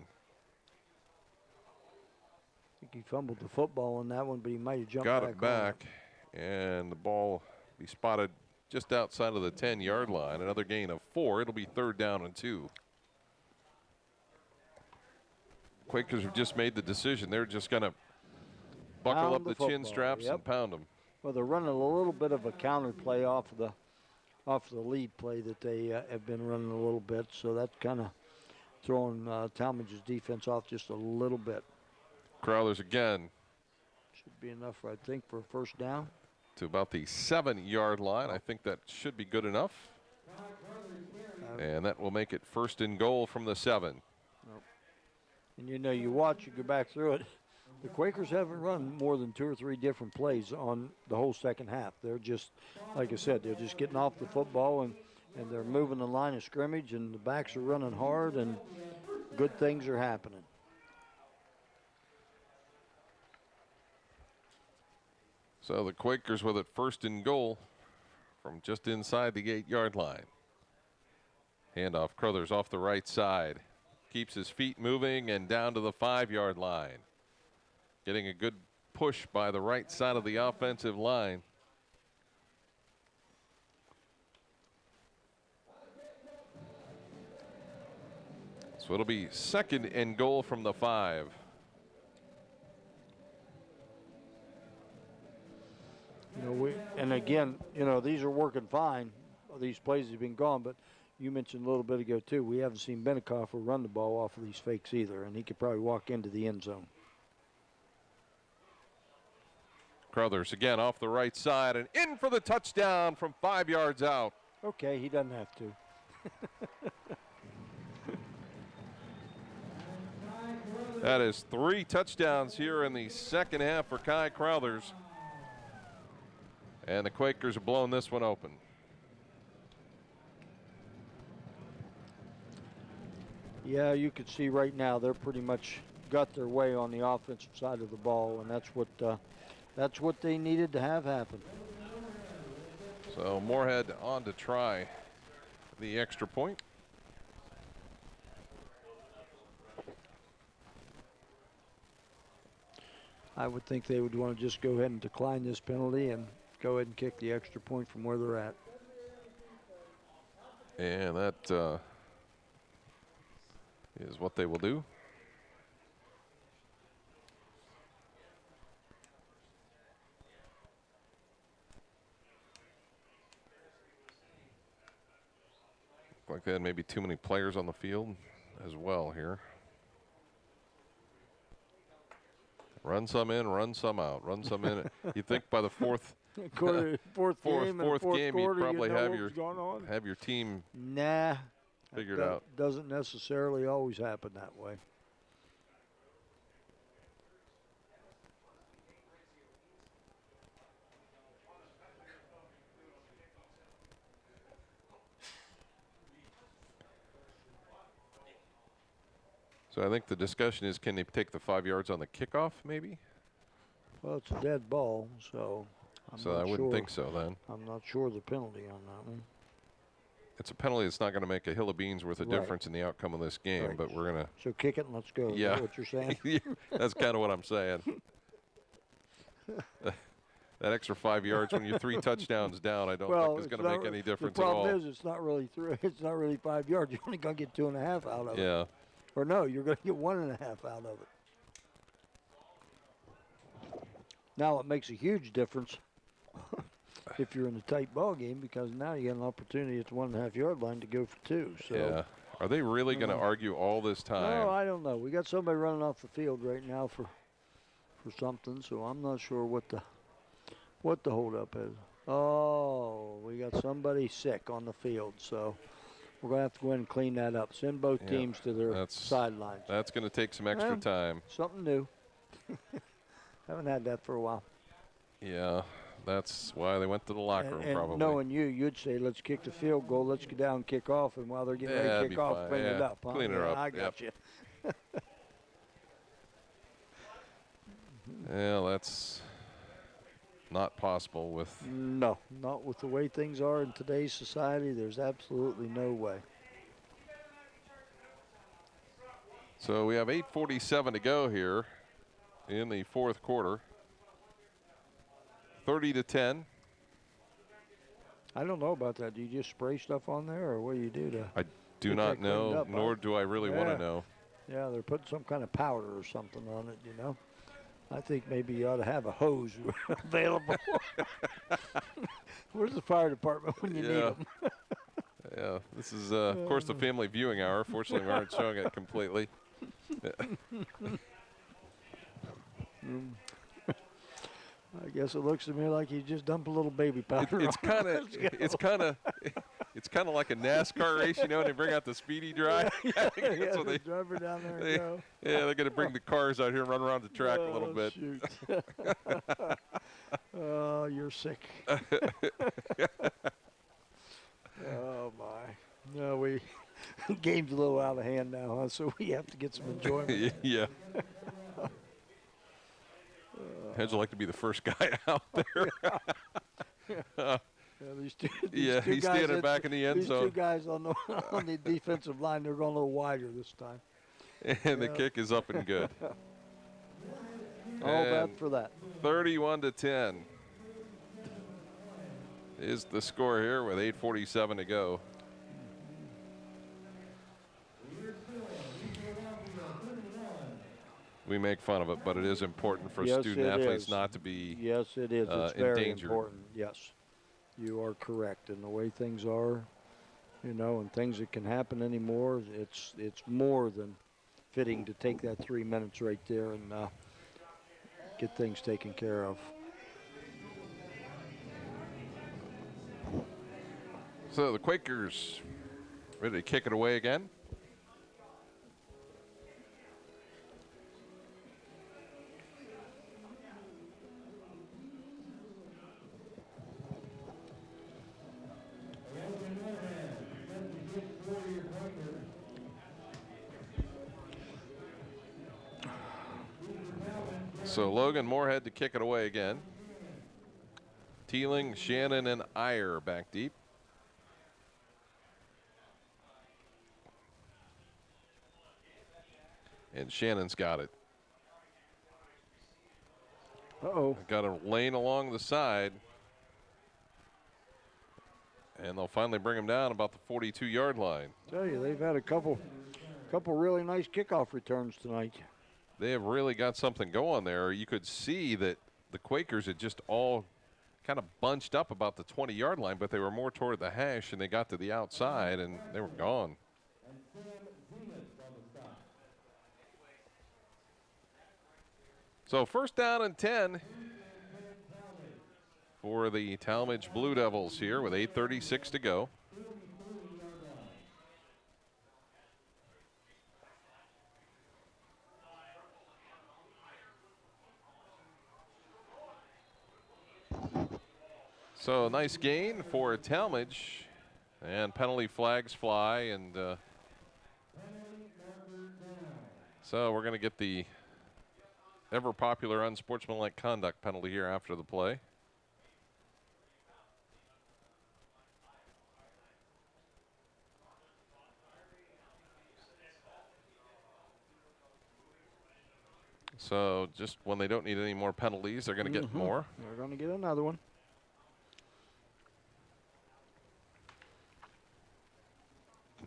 I think he fumbled the football on that one, but he might have jumped Got back it back, and the ball be spotted just outside of the 10-yard line. Another gain of 4. It'll be 3rd down and 2. Quakers have just made the decision. They're just going to buckle up the chin straps and pound them. Well, they're running a little bit of a counter play off the lead play that they have been running a little bit, so that's kind of throwing Tallmadge's defense off just a little bit. Crowthers again. Should be enough, I think, for a first down. To about the 7-yard line. I think that should be good enough. And that will make it 1st and goal from the 7. Nope. And you know, you watch, you go back through it. The Quakers haven't run more than 2 or 3 different plays on the whole second half. They're just, like I said, they're just getting off the football and they're moving the line of scrimmage, and the backs are running hard, and good things are happening. So the Quakers with it 1st and goal from just inside the 8-yard line. Handoff, Crowthers off the right side. Keeps his feet moving and down to the 5-yard line. Getting a good push by the right side of the offensive line. So it'll be 2nd and goal from the 5. You know, and again, you know, these are working fine. These plays have been gone, but you mentioned a little bit ago too, we haven't seen Benikoff run the ball off of these fakes either, and he could probably walk into the end zone. Crowthers again off the right side and in for the touchdown from 5 yards out. Okay, he doesn't have to. That is 3 touchdowns here in the second half for Kai Crowthers. And the Quakers have blown this one open. Yeah, you could see right now they're pretty much got their way on the offensive side of the ball, and that's what they needed to have happen. So Moorhead on to try the extra point. I would think they would want to just go ahead and decline this penalty and go ahead and kick the extra point from where they're at. And that is what they will do. Like they had maybe too many players on the field as well here. Run some in, run some out, run some in. You think by the fourth game, you'd probably have your team figured out. Doesn't necessarily always happen that way. So I think the discussion is, can they take the 5 yards on the kickoff, maybe? Well, it's a dead ball, so I wouldn't think so then. I'm not sure the penalty on that one. It's a penalty that's not going to make a hill of beans worth of difference in the outcome of this game, but we're going to. So kick it and let's go. Yeah. Is that what you're saying? That's kind of what I'm saying. That extra 5 yards when you're 3 touchdowns down, I don't think is going to make any difference at all. The problem is it's not really 3. It's not really 5 yards. You're only going to get 2.5 out of it. Yeah. Or no, you're going to get 1.5 out of it. Now it makes a huge difference if you're in a tight ball game, because now you get an opportunity at the 1.5 yard line to go for 2. So Yeah. Are they really going to argue all this time? No, I don't know. We got somebody running off the field right now for something, so I'm not sure what the holdup is. Oh, we got somebody sick on the field, so we're going to have to go ahead and clean that up. Send both teams to their sidelines. That's going to take some extra time. Something new. Haven't had that for a while. Yeah, that's why they went to the locker room, and probably. Knowing you'd say, let's kick the field goal, let's get down and kick off, and while they're getting ready to kick off, clean it up. Huh? Clean it up. I got you. Yeah, that's not possible with... No, not with the way things are in today's society. There's absolutely no way. So we have 8:47 to go here in the fourth quarter. 30-10. I don't know about that. Do you just spray stuff on there, or what do you do to? I do not know, nor do I really want to know. Yeah, they're putting some kind of powder or something on it, you know. I think maybe you ought to have a hose available. Where's the fire department when you need them? Yeah, this is, of course, the family viewing hour. Fortunately, we aren't showing it completely. I guess it looks to me like you just dump a little baby powder. It's kind of like a NASCAR race, you know, and they bring out the speedy dry. That's what they drive her down there and go. Yeah, they're going to bring the cars out here and run around the track a little bit. Shoot. Oh, you're sick. Oh my! No, game's a little out of hand now, huh? So we have to get some enjoyment. Yeah. How'd you like to be the first guy out there? These two he's standing back in the end zone. These two guys on the defensive line, they're going a little wider this time. And the kick is up and good. All bad for that. 31-10 is the score here with 8:47 to go. We make fun of it, but it is important for student athletes not to be Yes, it is. It's very endangered. important. Yes, you are correct. And the way things are, you know, and things that can happen anymore, it's more than fitting to take that 3 minutes right there and get things taken care of. So the Quakers ready to kick it away again. So Logan Moorhead to kick it away again. Teeling, Shannon, and Iyer back deep. And Shannon's got it. Uh-oh. Got a lane along the side. And they'll finally bring him down about the 42-yard line. Tell you, they've had a couple really nice kickoff returns tonight. They have really got something going there. You could see that the Quakers had just all kind of bunched up about the 20-yard line, but they were more toward the hash, and they got to the outside, and they were gone. So first down and 10 for the Tallmadge Blue Devils here with 8:36 to go. So nice gain for Tallmadge, and penalty flags fly, and so we're going to get the ever popular unsportsmanlike conduct penalty here after the play. So just when they don't need any more penalties, they're going to get more. They're going to get another one.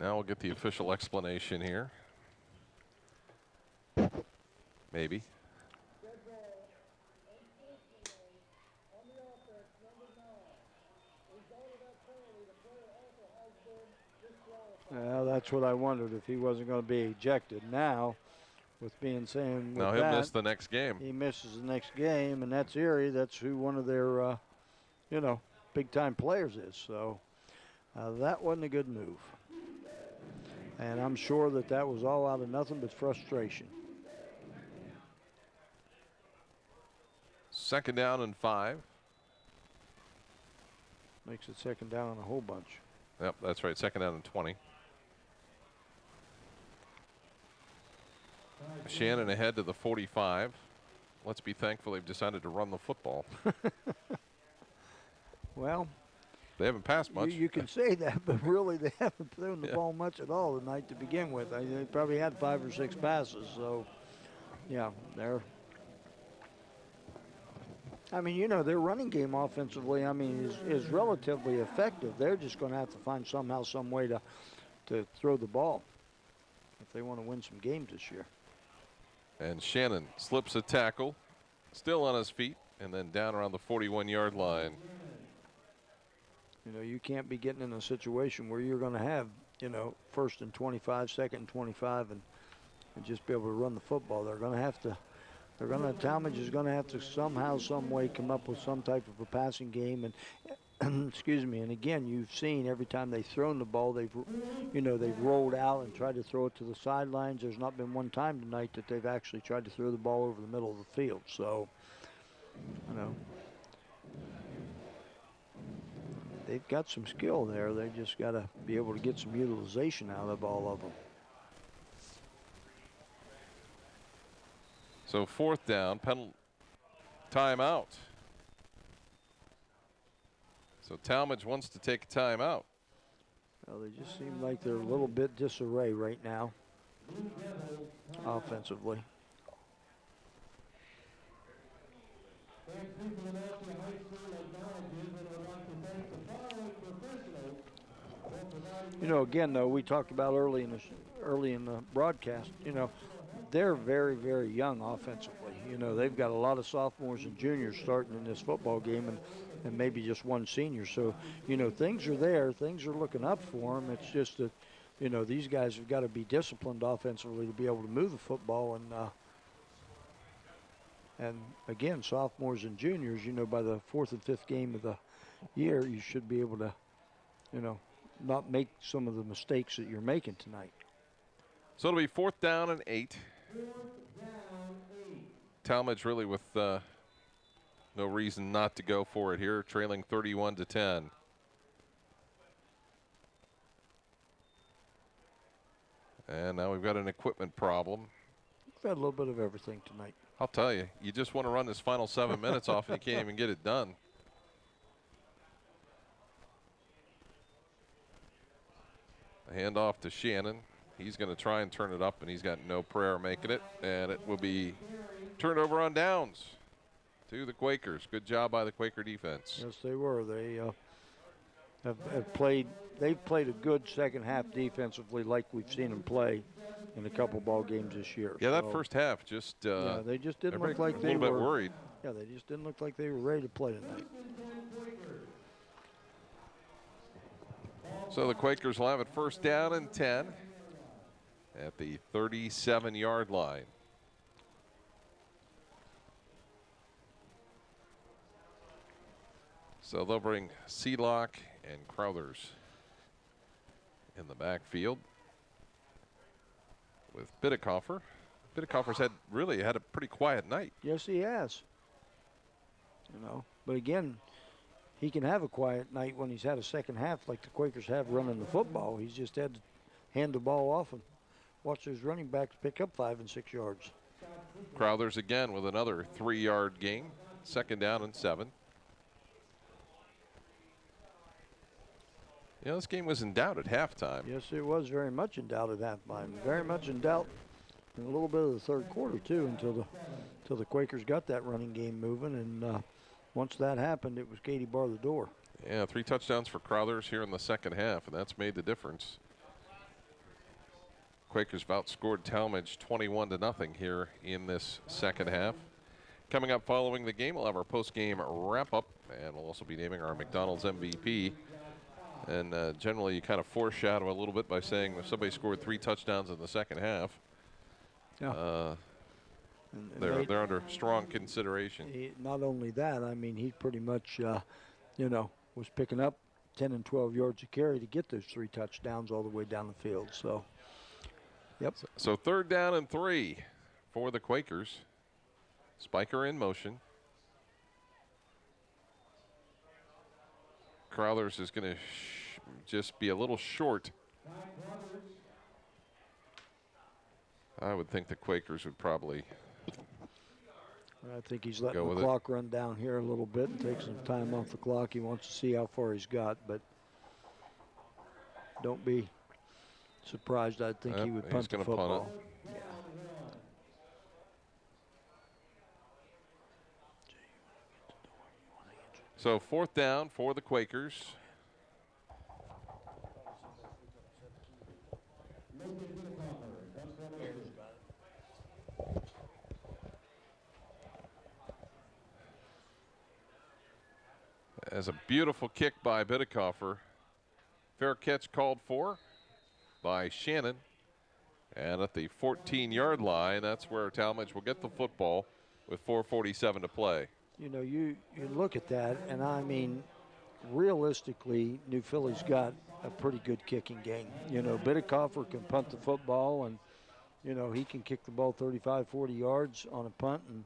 Now we'll get the official explanation here. Maybe. Well, that's what I wondered, if he wasn't going to be ejected. Now, with being saying Now with he'll that, miss the next game. he misses the next game, and that's Erie. That's who one of their, big-time players is. So that wasn't a good move. And I'm sure that was all out of nothing but frustration. 2nd down and 5. Makes it 2nd down and a whole bunch. Yep, that's right. 2nd down and 20. Shannon ahead to the 45. Let's be thankful they've decided to run the football. Well, they haven't passed much. You can say that, but really they haven't thrown the ball much at all tonight to begin with. They probably had 5 or 6 passes. So, yeah, their running game offensively, is relatively effective. They're just going to have to find somehow, some way to throw the ball if they want to win some games this year. And Shannon slips a tackle, still on his feet, and then down around the 41-yard line. You can't be getting in a situation where you're going to have, 1st and 25, 2nd and 25, and just be able to run the football. Tallmadge is going to have to somehow, some way come up with some type of a passing game. And excuse me. And again, you've seen every time they've thrown the ball, they've rolled out and tried to throw it to the sidelines. There's not been one time tonight that they've actually tried to throw the ball over the middle of the field. So, they've got some skill there. They just got to be able to get some utilization out of all of them. So 4th down, timeout. So Tallmadge wants to take a timeout. Well, they just seem like they're a little bit disarray right now, offensively. Again, though, we talked about early in the broadcast, they're very, very young offensively. They've got a lot of sophomores and juniors starting in this football game and maybe just one senior. So, things are there. Things are looking up for them. It's just that, these guys have got to be disciplined offensively to be able to move the football. And again, sophomores and juniors, by the 4th and 5th game of the year, you should be able to, not make some of the mistakes that you're making tonight. So it'll be 4th down and 8. Tallmadge really with no reason not to go for it here, trailing 31-10. And now we've got an equipment problem. We've had a little bit of everything tonight. I'll tell you, you just want to run this final 7 minutes off and you can't even get it done. A handoff to Shannon. He's going to try and turn it up, and he's got no prayer making it. And it will be turned over on downs to the Quakers. Good job by the Quaker defense. Yes, they were. They have played. They've played a good second half defensively, like we've seen them play in a couple ball games this year. Yeah, that first half just. They just didn't look like they were a little bit worried. Yeah, they just didn't look like they were ready to play tonight. So the Quakers will have it 1st down and 10 at the 37-yard line. So they'll bring Seelock and Crowthers in the backfield with Bidekoffer. Bidekoffer's had a pretty quiet night. Yes, he has. But again, he can have a quiet night when he's had a second half like the Quakers have running the football. He's just had to hand the ball off and watch those running backs pick up 5 and 6 yards. Crowthers again with another 3-yard gain. 2nd down and 7. This game was in doubt at halftime. Yes, it was very much in doubt at halftime. Very much in doubt in a little bit of the third quarter, too, until the Quakers got that running game moving. And once that happened, it was Katie bar the door. Yeah, 3 touchdowns for Crowthers here in the second half, and that's made the difference. Quakers have outscored Tallmadge 21-0 here in this second half. Coming up following the game, we'll have our post-game wrap-up, and we'll also be naming our McDonald's MVP. And generally, you kind of foreshadow a little bit by saying if somebody scored 3 touchdowns in the second half, they're under strong consideration. Not only that, I mean, he pretty much, was picking up 10 and 12 yards a carry to get those 3 touchdowns all the way down the field. So, yep. So 3rd down and 3 for the Quakers. Spiker in motion. Crowthers is going to just be a little short. I would think the Quakers would probably. I think he's letting the clock run down here a little bit and take some time off the clock. He wants to see how far he's got, but don't be surprised. I think he would punt the football. Punt it. So 4th down for the Quakers. As a beautiful kick by Bidekoffer. Fair catch called for by Shannon. And at the 14-yard line, that's where Tallmadge will get the football with 4:47 to play. You know, you look at that, and I mean, realistically, New Philly's got a pretty good kicking game. You know, Bidekoffer can punt the football, and, you know, he can kick the ball 35, 40 yards on a punt, and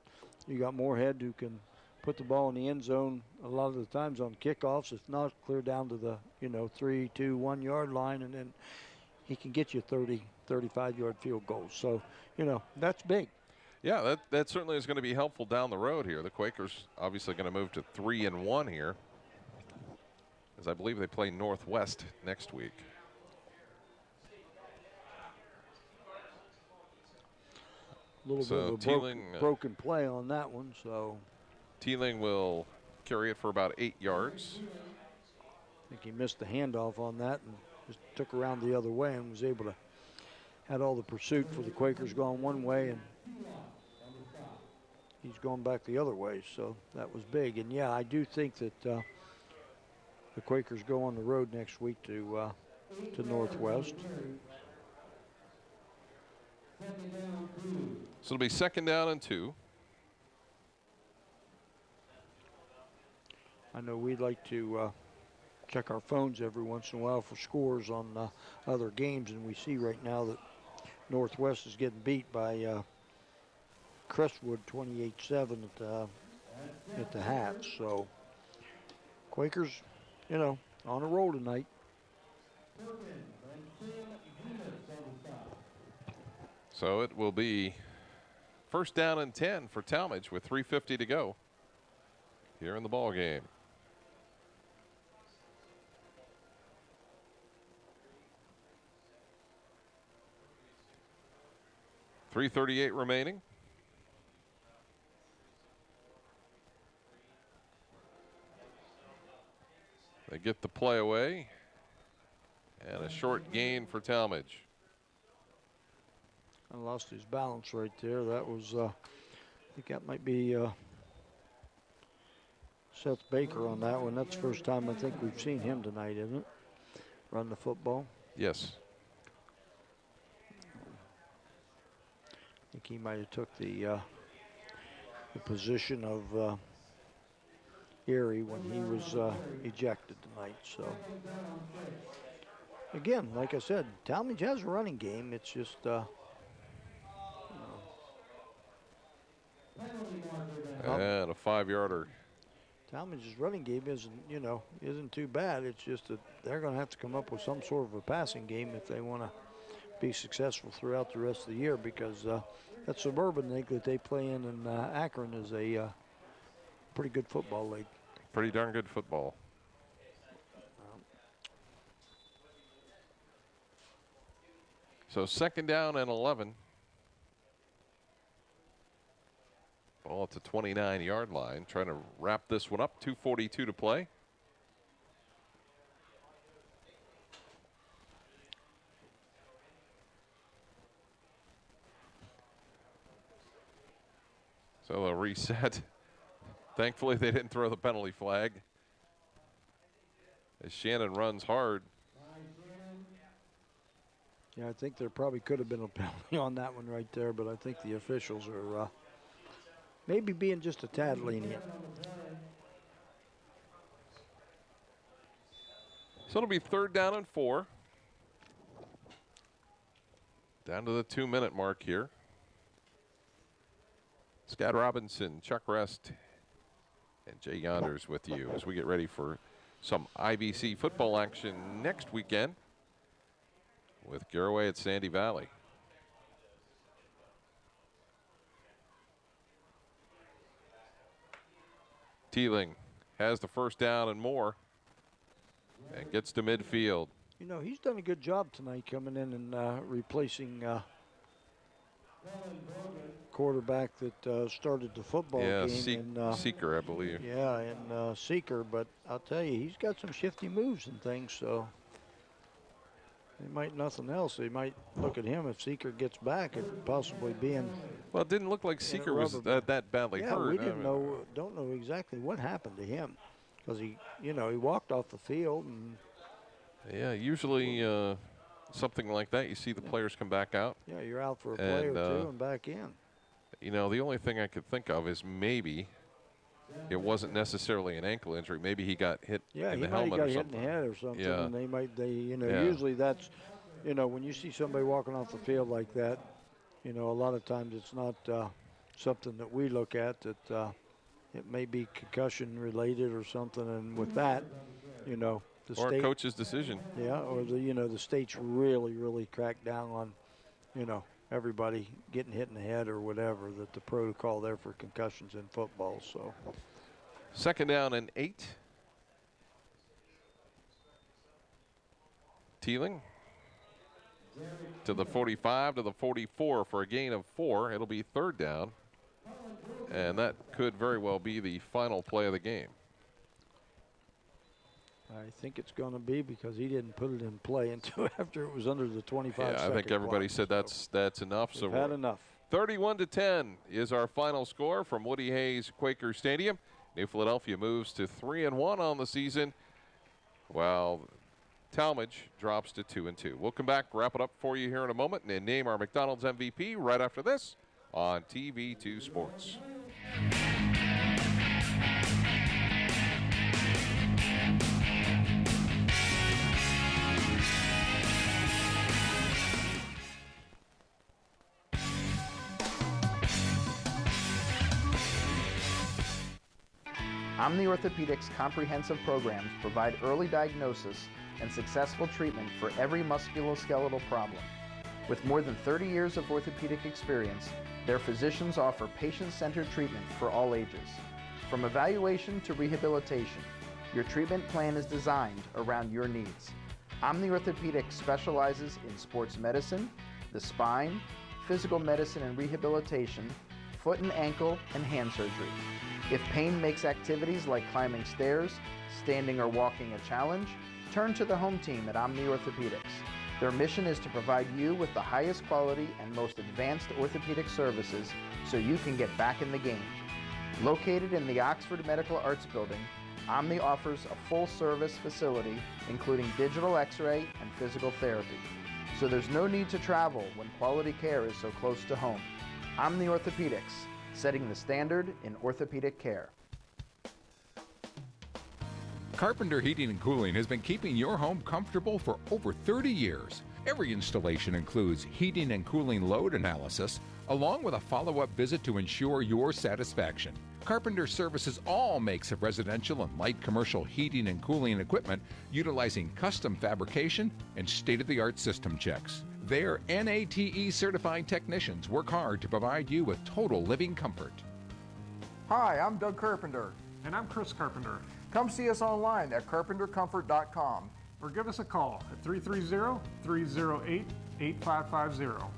you got Moorhead who can put the ball in the end zone a lot of the times on kickoffs, if not clear down to the, 3, 2, 1 yard line, and then he can get you 30, 35-yard field goals. So, that's big. Yeah, that certainly is going to be helpful down the road here. The Quakers obviously going to move to 3-1 here, as I believe they play Northwest next week. A little bit of a broken play on that one. So Teeling will carry it for about 8 yards. I think he missed the handoff on that and just took around the other way and was able to had all the pursuit for the Quakers going one way, and he's going back the other way, so that was big. And yeah, I do think that the Quakers go on the road next week to Northwest. So it'll be 2nd down and 2. I know we'd like to check our phones every once in a while for scores on other games, and we see right now that Northwest is getting beat by Crestwood 28-7 at the Hats. So Quakers, on a roll tonight. So it will be 1st down and 10 for Tallmadge with 3:50 to go here in the ball game. .338 remaining. They get the play away, and a short gain for Tallmadge. I lost his balance right there. That was, I think that might be Seth Baker on that one. That's the first time I think we've seen him tonight, isn't it? Run the football. Yes. I think he might have took the position of Erie when he was ejected tonight. So again, like I said, Tallmadge has a running game. It's just and a 5-yarder. Tallmadge's running game isn't too bad. It's just that they're going to have to come up with some sort of a passing game if they want to be successful throughout the rest of the year, because that Suburban League that they play in Akron is a pretty good football league. Pretty darn good football. So 2nd down and 11. Ball at the 29-yard line. Trying to wrap this one up. 2:42 to play. So they'll reset. Thankfully, they didn't throw the penalty flag. As Shannon runs hard. Yeah, I think there probably could have been a penalty on that one right there, but I think the officials are maybe being just a tad lenient. So it'll be 3rd down and 4. Down to the 2-minute mark here. Scott Robinson, Chuck Rest, and Jay Yonders with you as we get ready for some IBC football action next weekend with Garaway at Sandy Valley. Teeling has the 1st down and more and gets to midfield. You know, he's done a good job tonight coming in and replacing quarterback that started the football game. Seeker, I believe. Yeah, and Seeker, but I'll tell you, he's got some shifty moves and things, so they might, nothing else, they might look at him if Seeker gets back and possibly being. Well, it didn't look like Seeker was that badly hurt. We don't know exactly what happened to him because he walked off the field and. Yeah, usually something like that, you see the players come back out. Yeah, you're out for a play or two and back in. You know, the only thing I could think of is maybe it wasn't necessarily an ankle injury. Maybe he got hit in the helmet or something. Yeah, he might have got hit in the head or something. Yeah. And usually that's, when you see somebody walking off the field like that, a lot of times it's not something that we look at, that it may be concussion related or something. And with that, or a coach's decision. Yeah, or the state's really cracked down on, everybody getting hit in the head or whatever, that the protocol there for concussions in football. So 2nd down and 8. Teeling to the 45 to the 44 for a gain of 4. It'll be 3rd down, and that could very well be the final play of the game. I think it's going to be, because he didn't put it in play until after it was under the 25 Yeah, I think everybody said that's enough. So we've had enough. 31-10 is our final score from Woody Hayes Quaker Stadium. New Philadelphia moves to 3-1 on the season, while Tallmadge drops to 2-2. We'll come back, wrap it up for you here in a moment, and name our McDonald's MVP right after this on TV2 Sports. Omni Orthopedics comprehensive programs provide early diagnosis and successful treatment for every musculoskeletal problem. With more than 30 years of orthopedic experience, their physicians offer patient-centered treatment for all ages. From evaluation to rehabilitation, your treatment plan is designed around your needs. Omni Orthopedics specializes in sports medicine, the spine, physical medicine and rehabilitation, foot and ankle, and hand surgery. If pain makes activities like climbing stairs, standing or walking a challenge, turn to the home team at Omni Orthopedics. Their mission is to provide you with the highest quality and most advanced orthopedic services so you can get back in the game. Located in the Oxford Medical Arts Building, Omni offers a full-service facility including digital x-ray and physical therapy. So there's no need to travel when quality care is so close to home. Omni Orthopedics, setting the standard in orthopedic care. Carpenter Heating and Cooling has been keeping your home comfortable for over 30 years. Every installation includes heating and cooling load analysis, along with a follow-up visit to ensure your satisfaction. Carpenter services all makes of residential and light commercial heating and cooling equipment, utilizing custom fabrication and state-of-the-art system checks. Their NATE certified technicians work hard to provide you with total living comfort. Hi, I'm Doug Carpenter. And I'm Chris Carpenter. Come see us online at carpentercomfort.com. Or give us a call at 330-308-8550.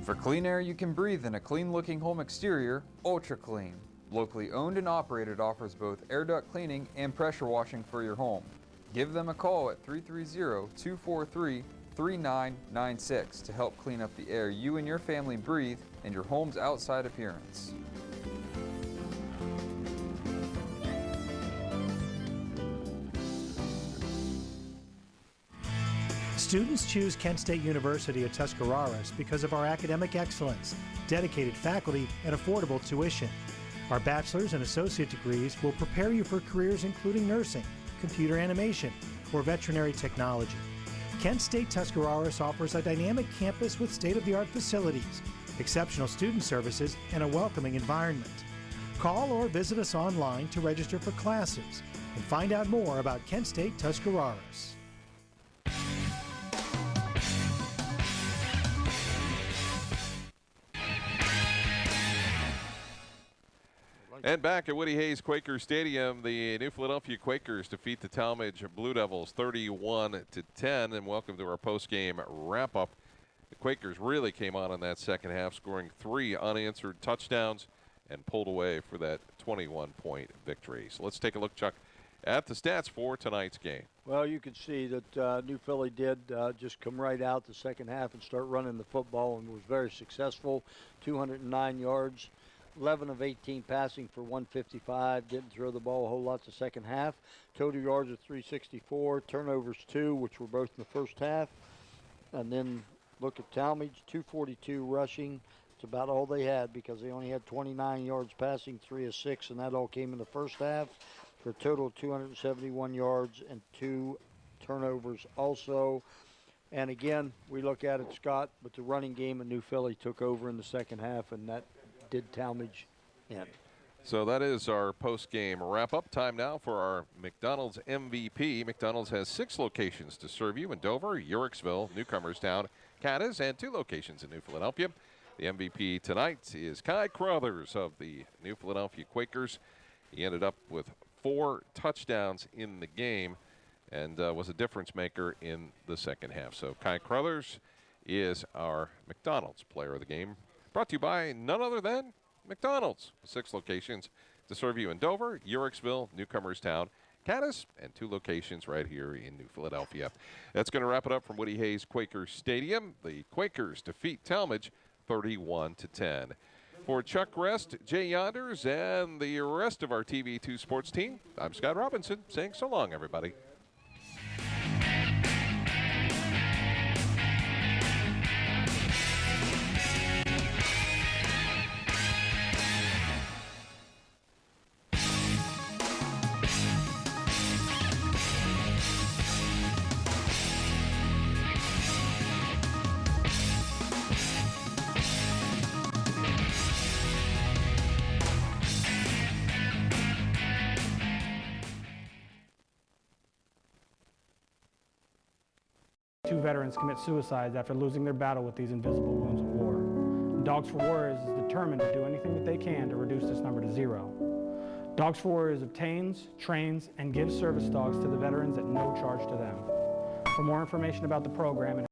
For clean air you can breathe in a clean-looking home exterior, Ultra Clean. Locally owned and operated, offers both air duct cleaning and pressure washing for your home. Give them a call at 330-243-3996 to help clean up the air you and your family breathe and your home's outside appearance. Students choose Kent State University at Tuscarawas because of our academic excellence, dedicated faculty, and affordable tuition. Our bachelor's and associate degrees will prepare you for careers including nursing, computer animation, or veterinary technology. Kent State Tuscarawas offers a dynamic campus with state-of-the-art facilities, exceptional student services, and a welcoming environment. Call or visit us online to register for classes and find out more about Kent State Tuscarawas. And back at Woody Hayes Quaker Stadium, the New Philadelphia Quakers defeat the Tallmadge Blue Devils 31-10. And welcome to our post-game wrap-up. The Quakers really came on in that second half, scoring 3 unanswered touchdowns and pulled away for that 21-point victory. So let's take a look, Chuck, at the stats for tonight's game. Well, you can see that New Philly did just come right out the second half and start running the football and was very successful. 209 yards. 11 of 18 passing for 155. Didn't throw the ball a whole lot the second half. Total yards of 364. Turnovers 2, which were both in the first half. And then look at Tallmadge, 242 rushing. It's about all they had because they only had 29 yards passing, 3 of 6, and that all came in the first half for a total of 271 yards and 2 turnovers also. And again, we look at it, Scott, but the running game in New Philly took over in the second half, and that did Tallmadge in. So that is our post-game wrap-up. Time now for our McDonald's MVP. McDonald's has 6 locations to serve you in Dover, Uricksville, Newcomerstown, Cadiz, and 2 locations in New Philadelphia. The MVP tonight is Kai Crothers of the New Philadelphia Quakers. He ended up with 4 touchdowns in the game and was a difference maker in the second half. So Kai Crothers is our McDonald's player of the game. Brought to you by none other than McDonald's. 6 locations to serve you in Dover, Uricksville, Newcomerstown, Cadiz, and 2 locations right here in New Philadelphia. That's going to wrap it up from Woody Hayes Quaker Stadium. The Quakers defeat Tallmadge 31-10. For Chuck Rest, Jay Yonders, and the rest of our TV2 sports team, I'm Scott Robinson saying so long, everybody. Two veterans commit suicide after losing their battle with these invisible wounds of war. And Dogs for Warriors is determined to do anything that they can to reduce this number to 0. Dogs for Warriors obtains, trains, and gives service dogs to the veterans at no charge to them. For more information about the program and